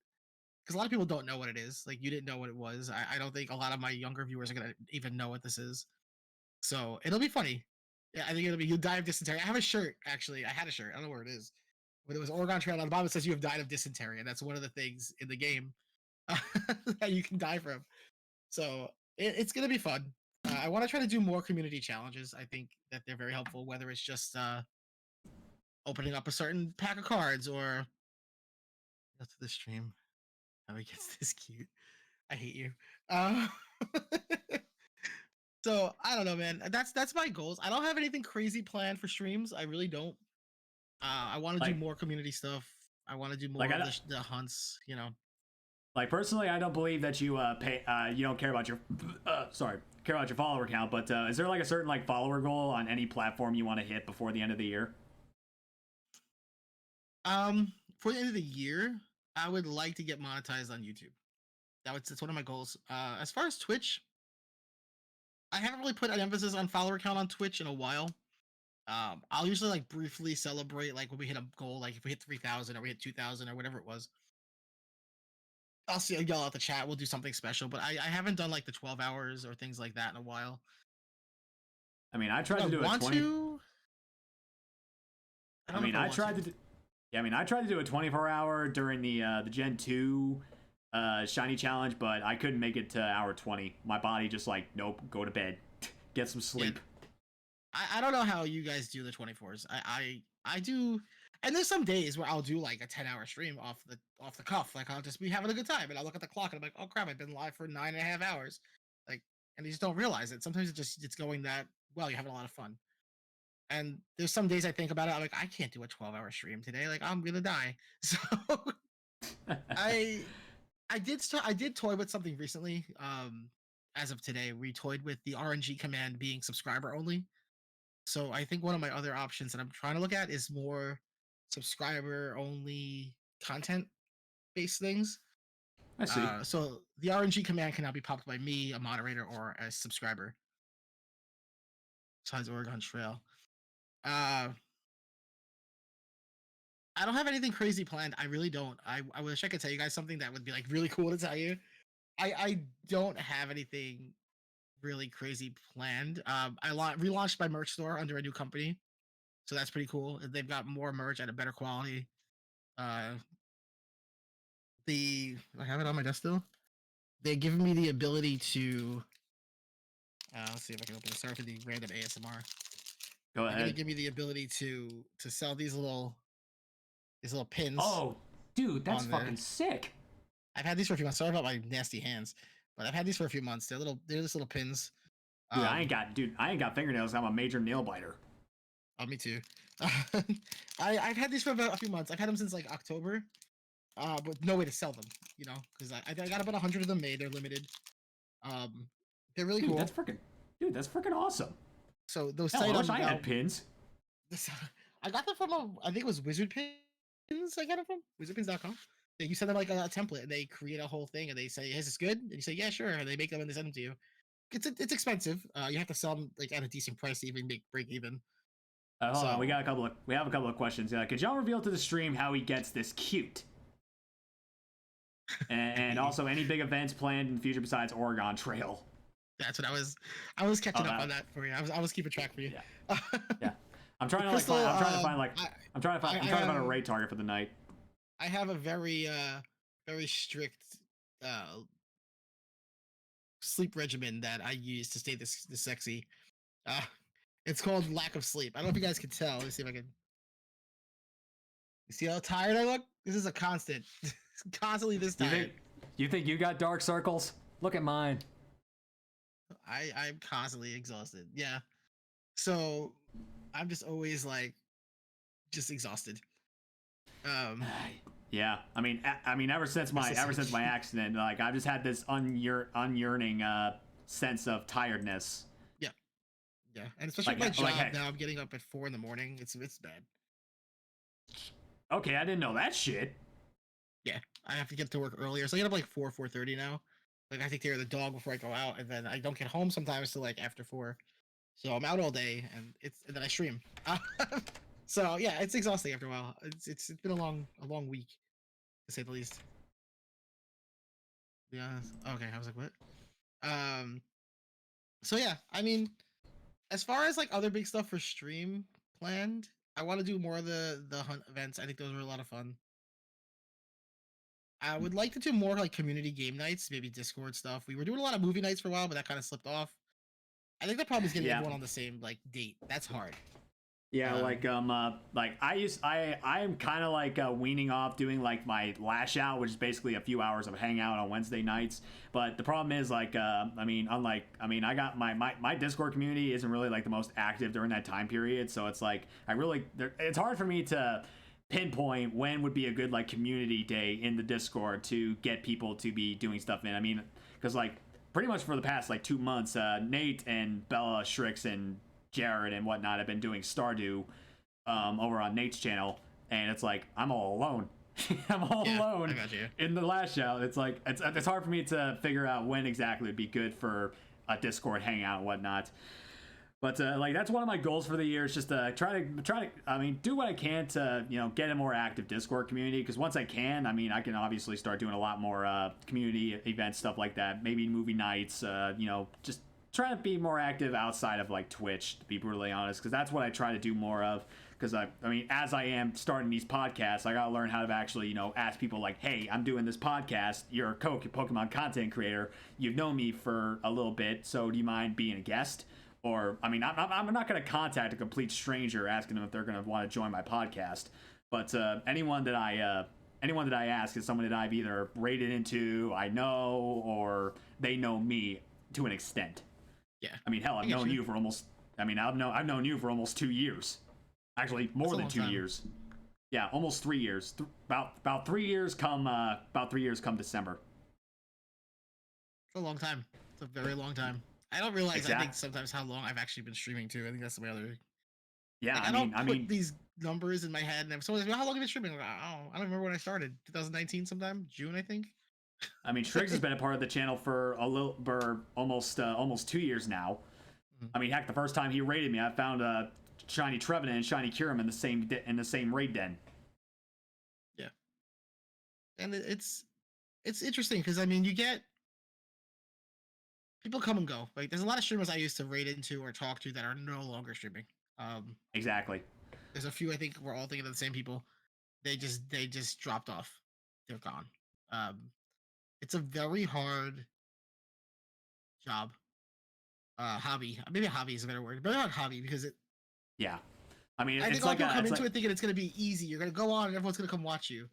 because a lot of people don't know what it is. Like, you didn't know what it was. I don't think a lot of my younger viewers are going to even know what this is, so it'll be funny. Yeah, I think it'll be, you die of dysentery. I have a shirt, actually. I had a shirt, I don't know where it is, but it was Oregon Trail. On the bottom it says you have died of dysentery, and that's one of the things in the game that you can die from. So it's going to be fun. I want to try to do more community challenges. I think that they're very helpful, whether it's just opening up a certain pack of cards, or go to the stream. How he gets this cute. I hate you. So I don't know, man. That's my goals. I don't have anything crazy planned for streams. I really don't. I want to do more community stuff. I want to do more of the hunts, you know. Like personally, I don't believe that you you don't care about your care about your follower count, but is there like a certain like follower goal on any platform you want to hit before the end of the year? For the end of the year, I would like to get monetized on YouTube. It's one of my goals. As far as Twitch, I haven't really put an emphasis on follower count on Twitch in a while. I'll usually like briefly celebrate like when we hit a goal, like if we hit 3,000 or we hit 2,000 or whatever it was. I'll see y'all out the chat. We'll do something special, but I haven't done like the 12 hours or things like that in a while. I mean, I tried I to do a want 20. to. I mean, I tried to. Yeah, I mean, I tried to do a 24-hour during the Gen 2 shiny challenge, but I couldn't make it to hour 20. My body just like, nope, go to bed, get some sleep. Yeah. I don't know how you guys do the 24s. I do, and there's some days where I'll do like a 10-hour stream off the cuff. Like I'll just be having a good time, and I'll look at the clock and I'm like, oh crap, I've been live for 9.5 hours. Like, and you just don't realize it. Sometimes it's going that well. You're having a lot of fun. And there's some days I think about it. I'm like, I can't do a 12-hour stream today. Like I'm gonna die. So I I did toy with something recently. As of today, we toyed with the RNG command being subscriber only. So I think one of my other options that I'm trying to look at is more subscriber only content based things. I see. So the RNG command can now be popped by me, a moderator, or a subscriber. Besides Oregon Trail. I don't have anything crazy planned. I really don't. I wish I could tell you guys something that would be like really cool to tell you. I don't have anything really crazy planned. Relaunched my merch store under a new company, so that's pretty cool. They've got more merch at a better quality. I have it on my desk still. They're giving me the ability to. Let's see if I can open it. Sorry for the random ASMR. Go ahead. They're gonna give me the ability to sell these little pins. Oh, dude, that's fucking sick. I've had these for a few months. Sorry about my nasty hands, but I've had these for a few months. They're just little pins. Dude, I ain't got fingernails. I'm a major nail biter. Oh, me too. I've had these for about a few months. I've had them since like October, but no way to sell them. You know, because I got about 100 of them made. They're limited. They're really cool. That's freaking awesome. So those. Hell, I wish I had pins. I got them from I think it was Wizard Pins. I got them from wizardpins.com. You send them like a template, and they create a whole thing, and they say, "Is this good?" And you say, "Yeah, sure." And they make them and they send them to you. It's expensive. You have to sell them like at a decent price to even break even. Hold on, we have a couple of questions. Could y'all reveal to the stream how he gets this cute? and also any big events planned in the future besides Oregon Trail? That's what I was catching up on that for you. I was keeping track for you. Yeah. Yeah. I'm trying to find a raid target for the night. I have a very strict sleep regimen that I use to stay this sexy. It's called lack of sleep. I don't know if you guys can tell. Let's see if I can. You see how tired I look? This is a constant. Constantly this tired. You think you got dark circles? Look at mine. I'm constantly exhausted. Yeah. So I'm just always like just exhausted. Yeah, I mean, ever since my accident, like I've just had this unyearning sense of tiredness. Yeah, and especially my job now. I'm getting up at 4 a.m. It's bad. Okay, I didn't know that shit. Yeah, I have to get to work earlier, so I get up like 4:30 now. Like I take care of the dog before I go out, and then I don't get home sometimes till like after 4. So I'm out all day, and then I stream. So yeah, it's exhausting after a while. It's been a long week, to say the least. Yeah. Okay, I was like, what? So yeah, I mean, as far as like other big stuff for stream planned, I want to do more of the hunt events. I think those were a lot of fun. I would like to do more like community game nights, maybe Discord stuff. We were doing a lot of movie nights for a while, but that kind of slipped off. I think the problem is getting everyone on the same like date. That's hard. Yeah, I'm kind of like weaning off doing like my lash out, which is basically a few hours of hangout on Wednesday nights. But the problem is I got my Discord community isn't really like the most active during that time period, so it's like it's hard for me to pinpoint when would be a good like community day in the Discord to get people to be doing stuff in. I mean, because like pretty much for the past like 2 months, Nate and Bella, Shrix, and Jared and whatnot have been doing Stardew over on Nate's channel, and it's like I'm all alone. I'm all alone I got you. in the last show. It's like it's hard for me to figure out when exactly would be good for a Discord hangout and whatnot. But like that's one of my goals for the year is just to try to I mean do what I can to get a more active Discord community, because once I can, I mean I can obviously start doing a lot more community events, stuff like that, maybe movie nights, just try to be more active outside of like Twitch, to be brutally honest, because that's what I try to do more of. Because I mean, as I am starting these podcasts, I gotta learn how to actually, ask people like, "Hey, I'm doing this podcast. You're a Pokemon content creator. You've known me for a little bit, so do you mind being a guest?" Or, I mean, I'm not gonna contact a complete stranger asking them if they're gonna want to join my podcast. But anyone that I ask is someone that I've either rated into, I know, or they know me to an extent. Yeah. I mean, hell, I've known you for almost. I mean, I've known you for almost 2 years. Actually, more than 2 years. Yeah, almost 3 years. About 3 years come December. It's a long time. It's a very long time. I don't realize. Exactly. I think sometimes how long I've actually been streaming too. I think that's the other. Yeah, like, I don't put these numbers in my head, and if someone says, "How long have you been streaming?" I'm like, I don't remember when I started. 2019, sometime June, I think. I mean, Triggs has been a part of the channel for almost 2 years now. Mm-hmm. I mean, heck, the first time he raided me, I found a Shiny Trevenant and Shiny Kyurem in the same raid den. Yeah, and it's interesting because I mean, you get people come and go. Like, there's a lot of streamers I used to raid into or talk to that are no longer streaming. Exactly. There's a few. I think we're all thinking of the same people. They just dropped off. They're gone. It's a very hard job. Hobby. Maybe a hobby is a better word. Very hard hobby because it. Yeah. I mean, I think a lot of people come into it thinking it's going to be easy. You're going to go on and everyone's going to come watch you.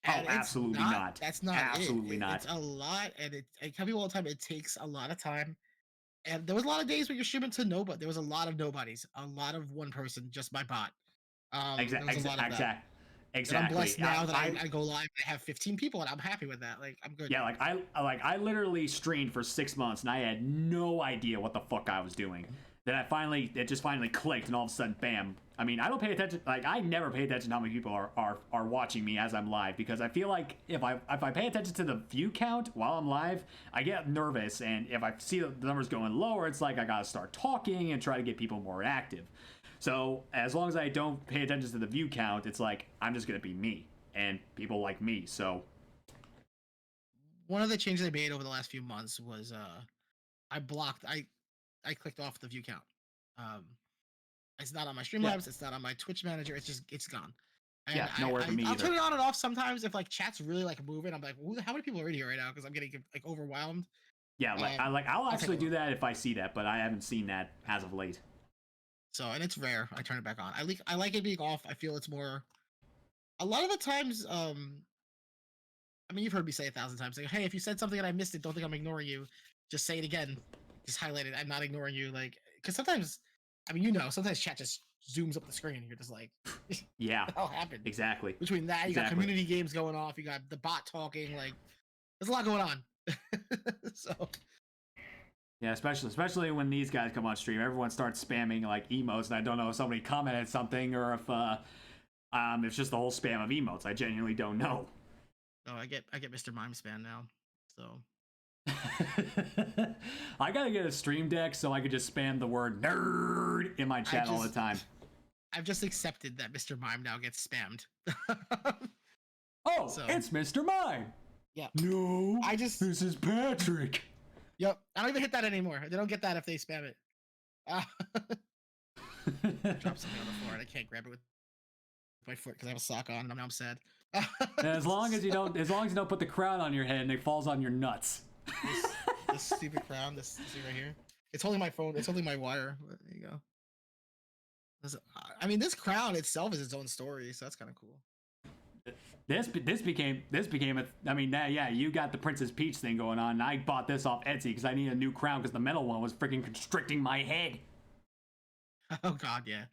And absolutely not. That's not absolutely it. not. It's a lot, and I tell people all the time, it takes a lot of time. And there was a lot of days where you're streaming to nobody. There was a lot of nobodies, a lot of one person, just my bot. Exactly. And I'm blessed now that I go live. I have 15 people, and I'm happy with that. Like, I'm good. Yeah, I literally streamed for 6 months, and I had no idea what the fuck I was doing. Then it just finally clicked, and all of a sudden, bam. I mean, I don't pay attention. Like, I never pay attention to how many people are watching me as I'm live, because I feel like if I pay attention to the view count while I'm live, I get nervous, and if I see the numbers going lower, it's like I gotta start talking and try to get people more active. So as long as I don't pay attention to the view count, it's like I'm just gonna be me, and people like me. So one of the changes I made over the last few months was I clicked off the view count. It's not on my Streamlabs. It's not on my Twitch manager. It's gone. And yeah, nowhere for me I'll either. turn it on and off sometimes if like chat's really like moving. I'm like, how many people are in here right now? Because I'm getting like overwhelmed. Yeah, I'll actually do that if I see that, but I haven't seen that as of late. So, and it's rare. I turn it back on. I like it being off. I feel it's more. A lot of the times, I mean, you've heard me say 1,000 times, like, hey, if you said something and I missed it, don't think I'm ignoring you. Just say it again. Just highlight it. I'm not ignoring you. Like, because sometimes, I mean, sometimes chat just zooms up the screen and you're just like, yeah, what the hell happened? Exactly. Between that, you got community games going off. You got the bot talking. Like, there's a lot going on. So. Yeah, especially when these guys come on stream, everyone starts spamming like emotes, and I don't know if somebody commented something or if it's just the whole spam of emotes. I genuinely don't know. Oh, I get Mr. Mime spam now, so. I gotta get a stream deck so I could just spam the word nerd in my chat all the time. I've just accepted that Mr. Mime now gets spammed. It's Mr. Mime. Yeah. No. This is Patrick. Yep. I don't even hit that anymore. They don't get that if they spam it. Drop something on the floor and I can't grab it with my foot because I have a sock on and now I'm sad. As long as you don't put the crown on your head and it falls on your nuts. This stupid crown, this right here. It's holding my phone. It's holding my wire. There you go. I mean, this crown itself is its own story, so that's kind of cool. This became a. I mean, yeah, you got the Princess Peach thing going on, and I bought this off Etsy because I need a new crown because the metal one was freaking constricting my head. Oh God, yeah.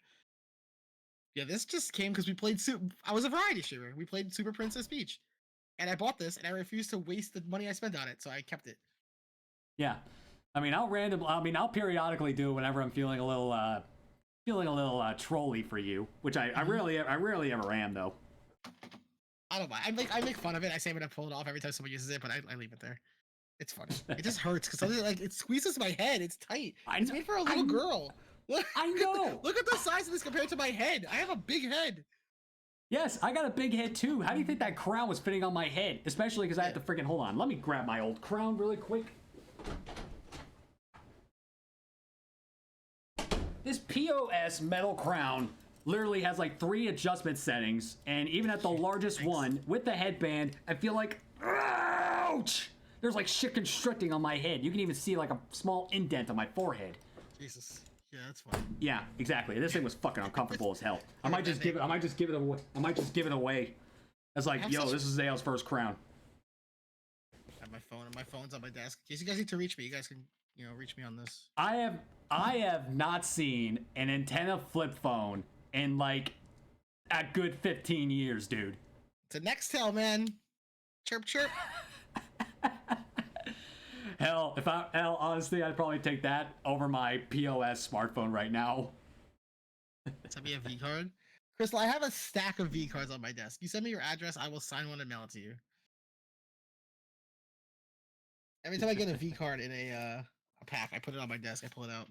Yeah, this just came because we played. I was a variety streamer. We played Super Princess Peach, and I bought this, and I refused to waste the money I spent on it, so I kept it. Yeah, I mean, I'll periodically do it whenever I'm feeling a little trolly for you, which I rarely ever am though. I don't mind. I make fun of it. I say I'm gonna pull it off every time someone uses it, but I leave it there. It's funny. It just hurts because something like it squeezes my head. It's tight. It's made for a little girl. Look, I know. Look at the size of this compared to my head. I have a big head. Yes, I got a big head too. How do you think that crown was fitting on my head? Especially because I have to freaking hold on. Let me grab my old crown really quick. This POS metal crown literally has like 3 adjustment settings, and even at the largest one with the headband, I feel like, ouch! There's like shit constricting on my head. You can even see like a small indent on my forehead. Jesus. Yeah, that's fine. Yeah, exactly. This thing was fucking uncomfortable as hell. I might just give it away. I might just give it away. It's like, yo, this is Zale's first crown. I have my phone, and my phone's on my desk. In case you guys need to reach me, you guys can, reach me on this. I have not seen an antenna flip phone in like a good 15 years, dude. It's a Nextel, man. Chirp chirp. Hell, honestly, I'd probably take that over my POS smartphone right now. Send me a V card. Crystal, I have a stack of V cards on my desk. You send me your address, I will sign one and mail it to you. Every time I get a V card in a pack, I put it on my desk, I pull it out.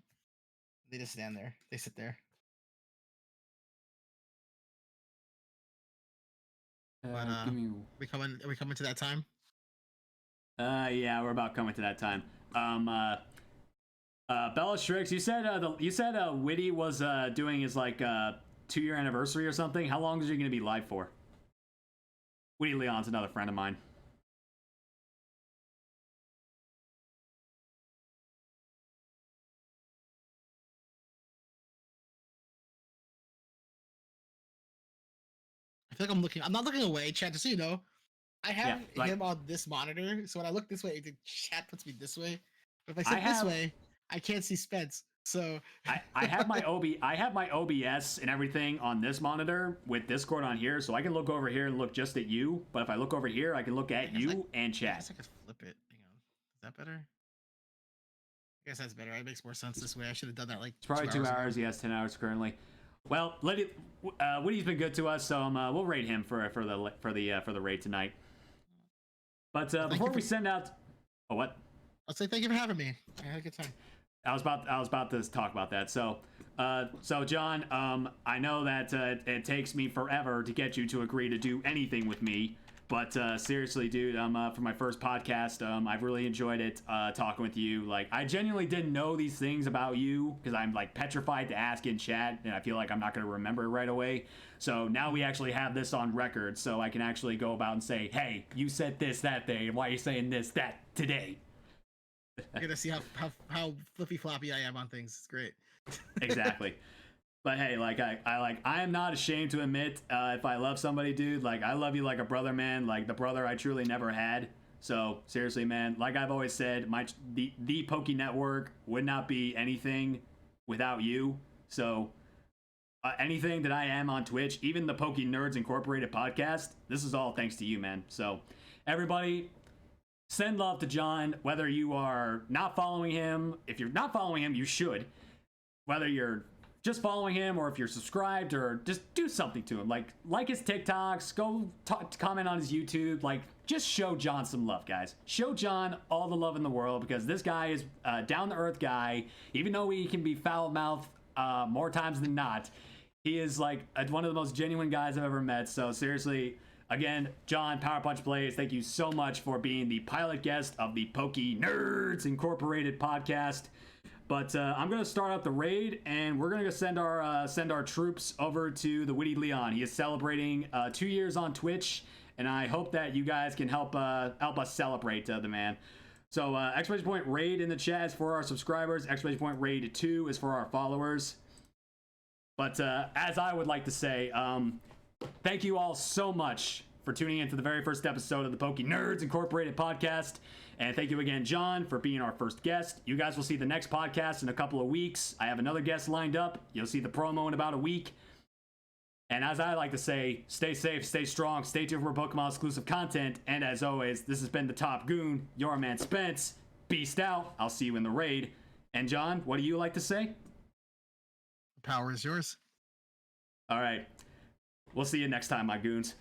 They just stand there. They sit there. But are we coming to that time? Yeah, we're about coming to that time. Bella Strix, you said Witty was doing his like 2-year anniversary or something. How long is he going to be live for? Witty Leon's another friend of mine. I feel like I'm not looking away, chat, just so you know. I have him on this monitor, so when I look this way, the chat puts me this way. But if I sit this way, I can't see Spence. So I have my OBS and everything on this monitor with Discord on here, so I can look over here and look just at you. But if I look over here, I can look at you and chat. I guess I could flip it. Hang on. Is that better? I guess that's better. It makes more sense this way. I should have done that like. It's probably 2 hours. Yes, 10 hours currently. Well, Woody's been good to us, so we'll rate him for the raid tonight. But before we send out, what? I'll say thank you for having me. I had a good time. I was about to talk about that. So John, I know that it takes me forever to get you to agree to do anything with me, but seriously, dude, for my first podcast, I've really enjoyed it talking with you. Like, I genuinely didn't know these things about you because I'm like petrified to ask in chat, and I feel like I'm not going to remember it right away. So now we actually have this on record, so I can actually go about and say, hey, you said this that day, why are you saying this that today? You're gonna see how flippy floppy I am on things. It's great. Exactly. But hey, like I am not ashamed to admit if I love somebody, dude. Like, I love you like a brother, man. Like the brother I truly never had. So seriously, man. Like I've always said, the Poké Network would not be anything without you. So anything that I am on Twitch, even the pokeNERDS Incorporated podcast, this is all thanks to you, man. So everybody, send love to John, whether you are not following him. If you're not following him, you should. Whether you're just following him or if you're subscribed, or just do something to him. Like his TikToks, go comment on his YouTube. Like, just show John some love, guys. Show John all the love in the world, because this guy is a down-to-earth guy. Even though he can be foul-mouthed more times than not, he is like one of the most genuine guys I've ever met. So seriously, again, John, PowerPunchPlays, thank you so much for being the pilot guest of the pokeNERDS Incorporated podcast. But I'm gonna start out the raid, and we're gonna send our troops over to the Witty Leon. He is celebrating 2 years on Twitch, and I hope that you guys can help us celebrate the man. So exclamation point raid in the chat is for our subscribers. Exclamation point raid 2 is for our followers. But as I would like to say, thank you all so much for tuning in to the very first episode of the pokeNERDS Incorporated podcast. And thank you again, John, for being our first guest. You guys will see the next podcast in a couple of weeks. I have another guest lined up. You'll see the promo in about a week. And as I like to say, stay safe, stay strong, stay tuned for Pokemon exclusive content. And as always, this has been the Top Goon, your man Spence. Beast out. I'll see you in the raid. And John, what do you like to say? The power is yours. All right. We'll see you next time, my goons.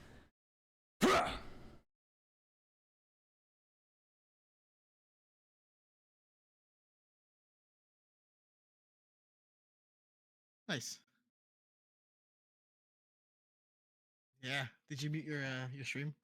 Nice. Yeah. Did you mute your stream?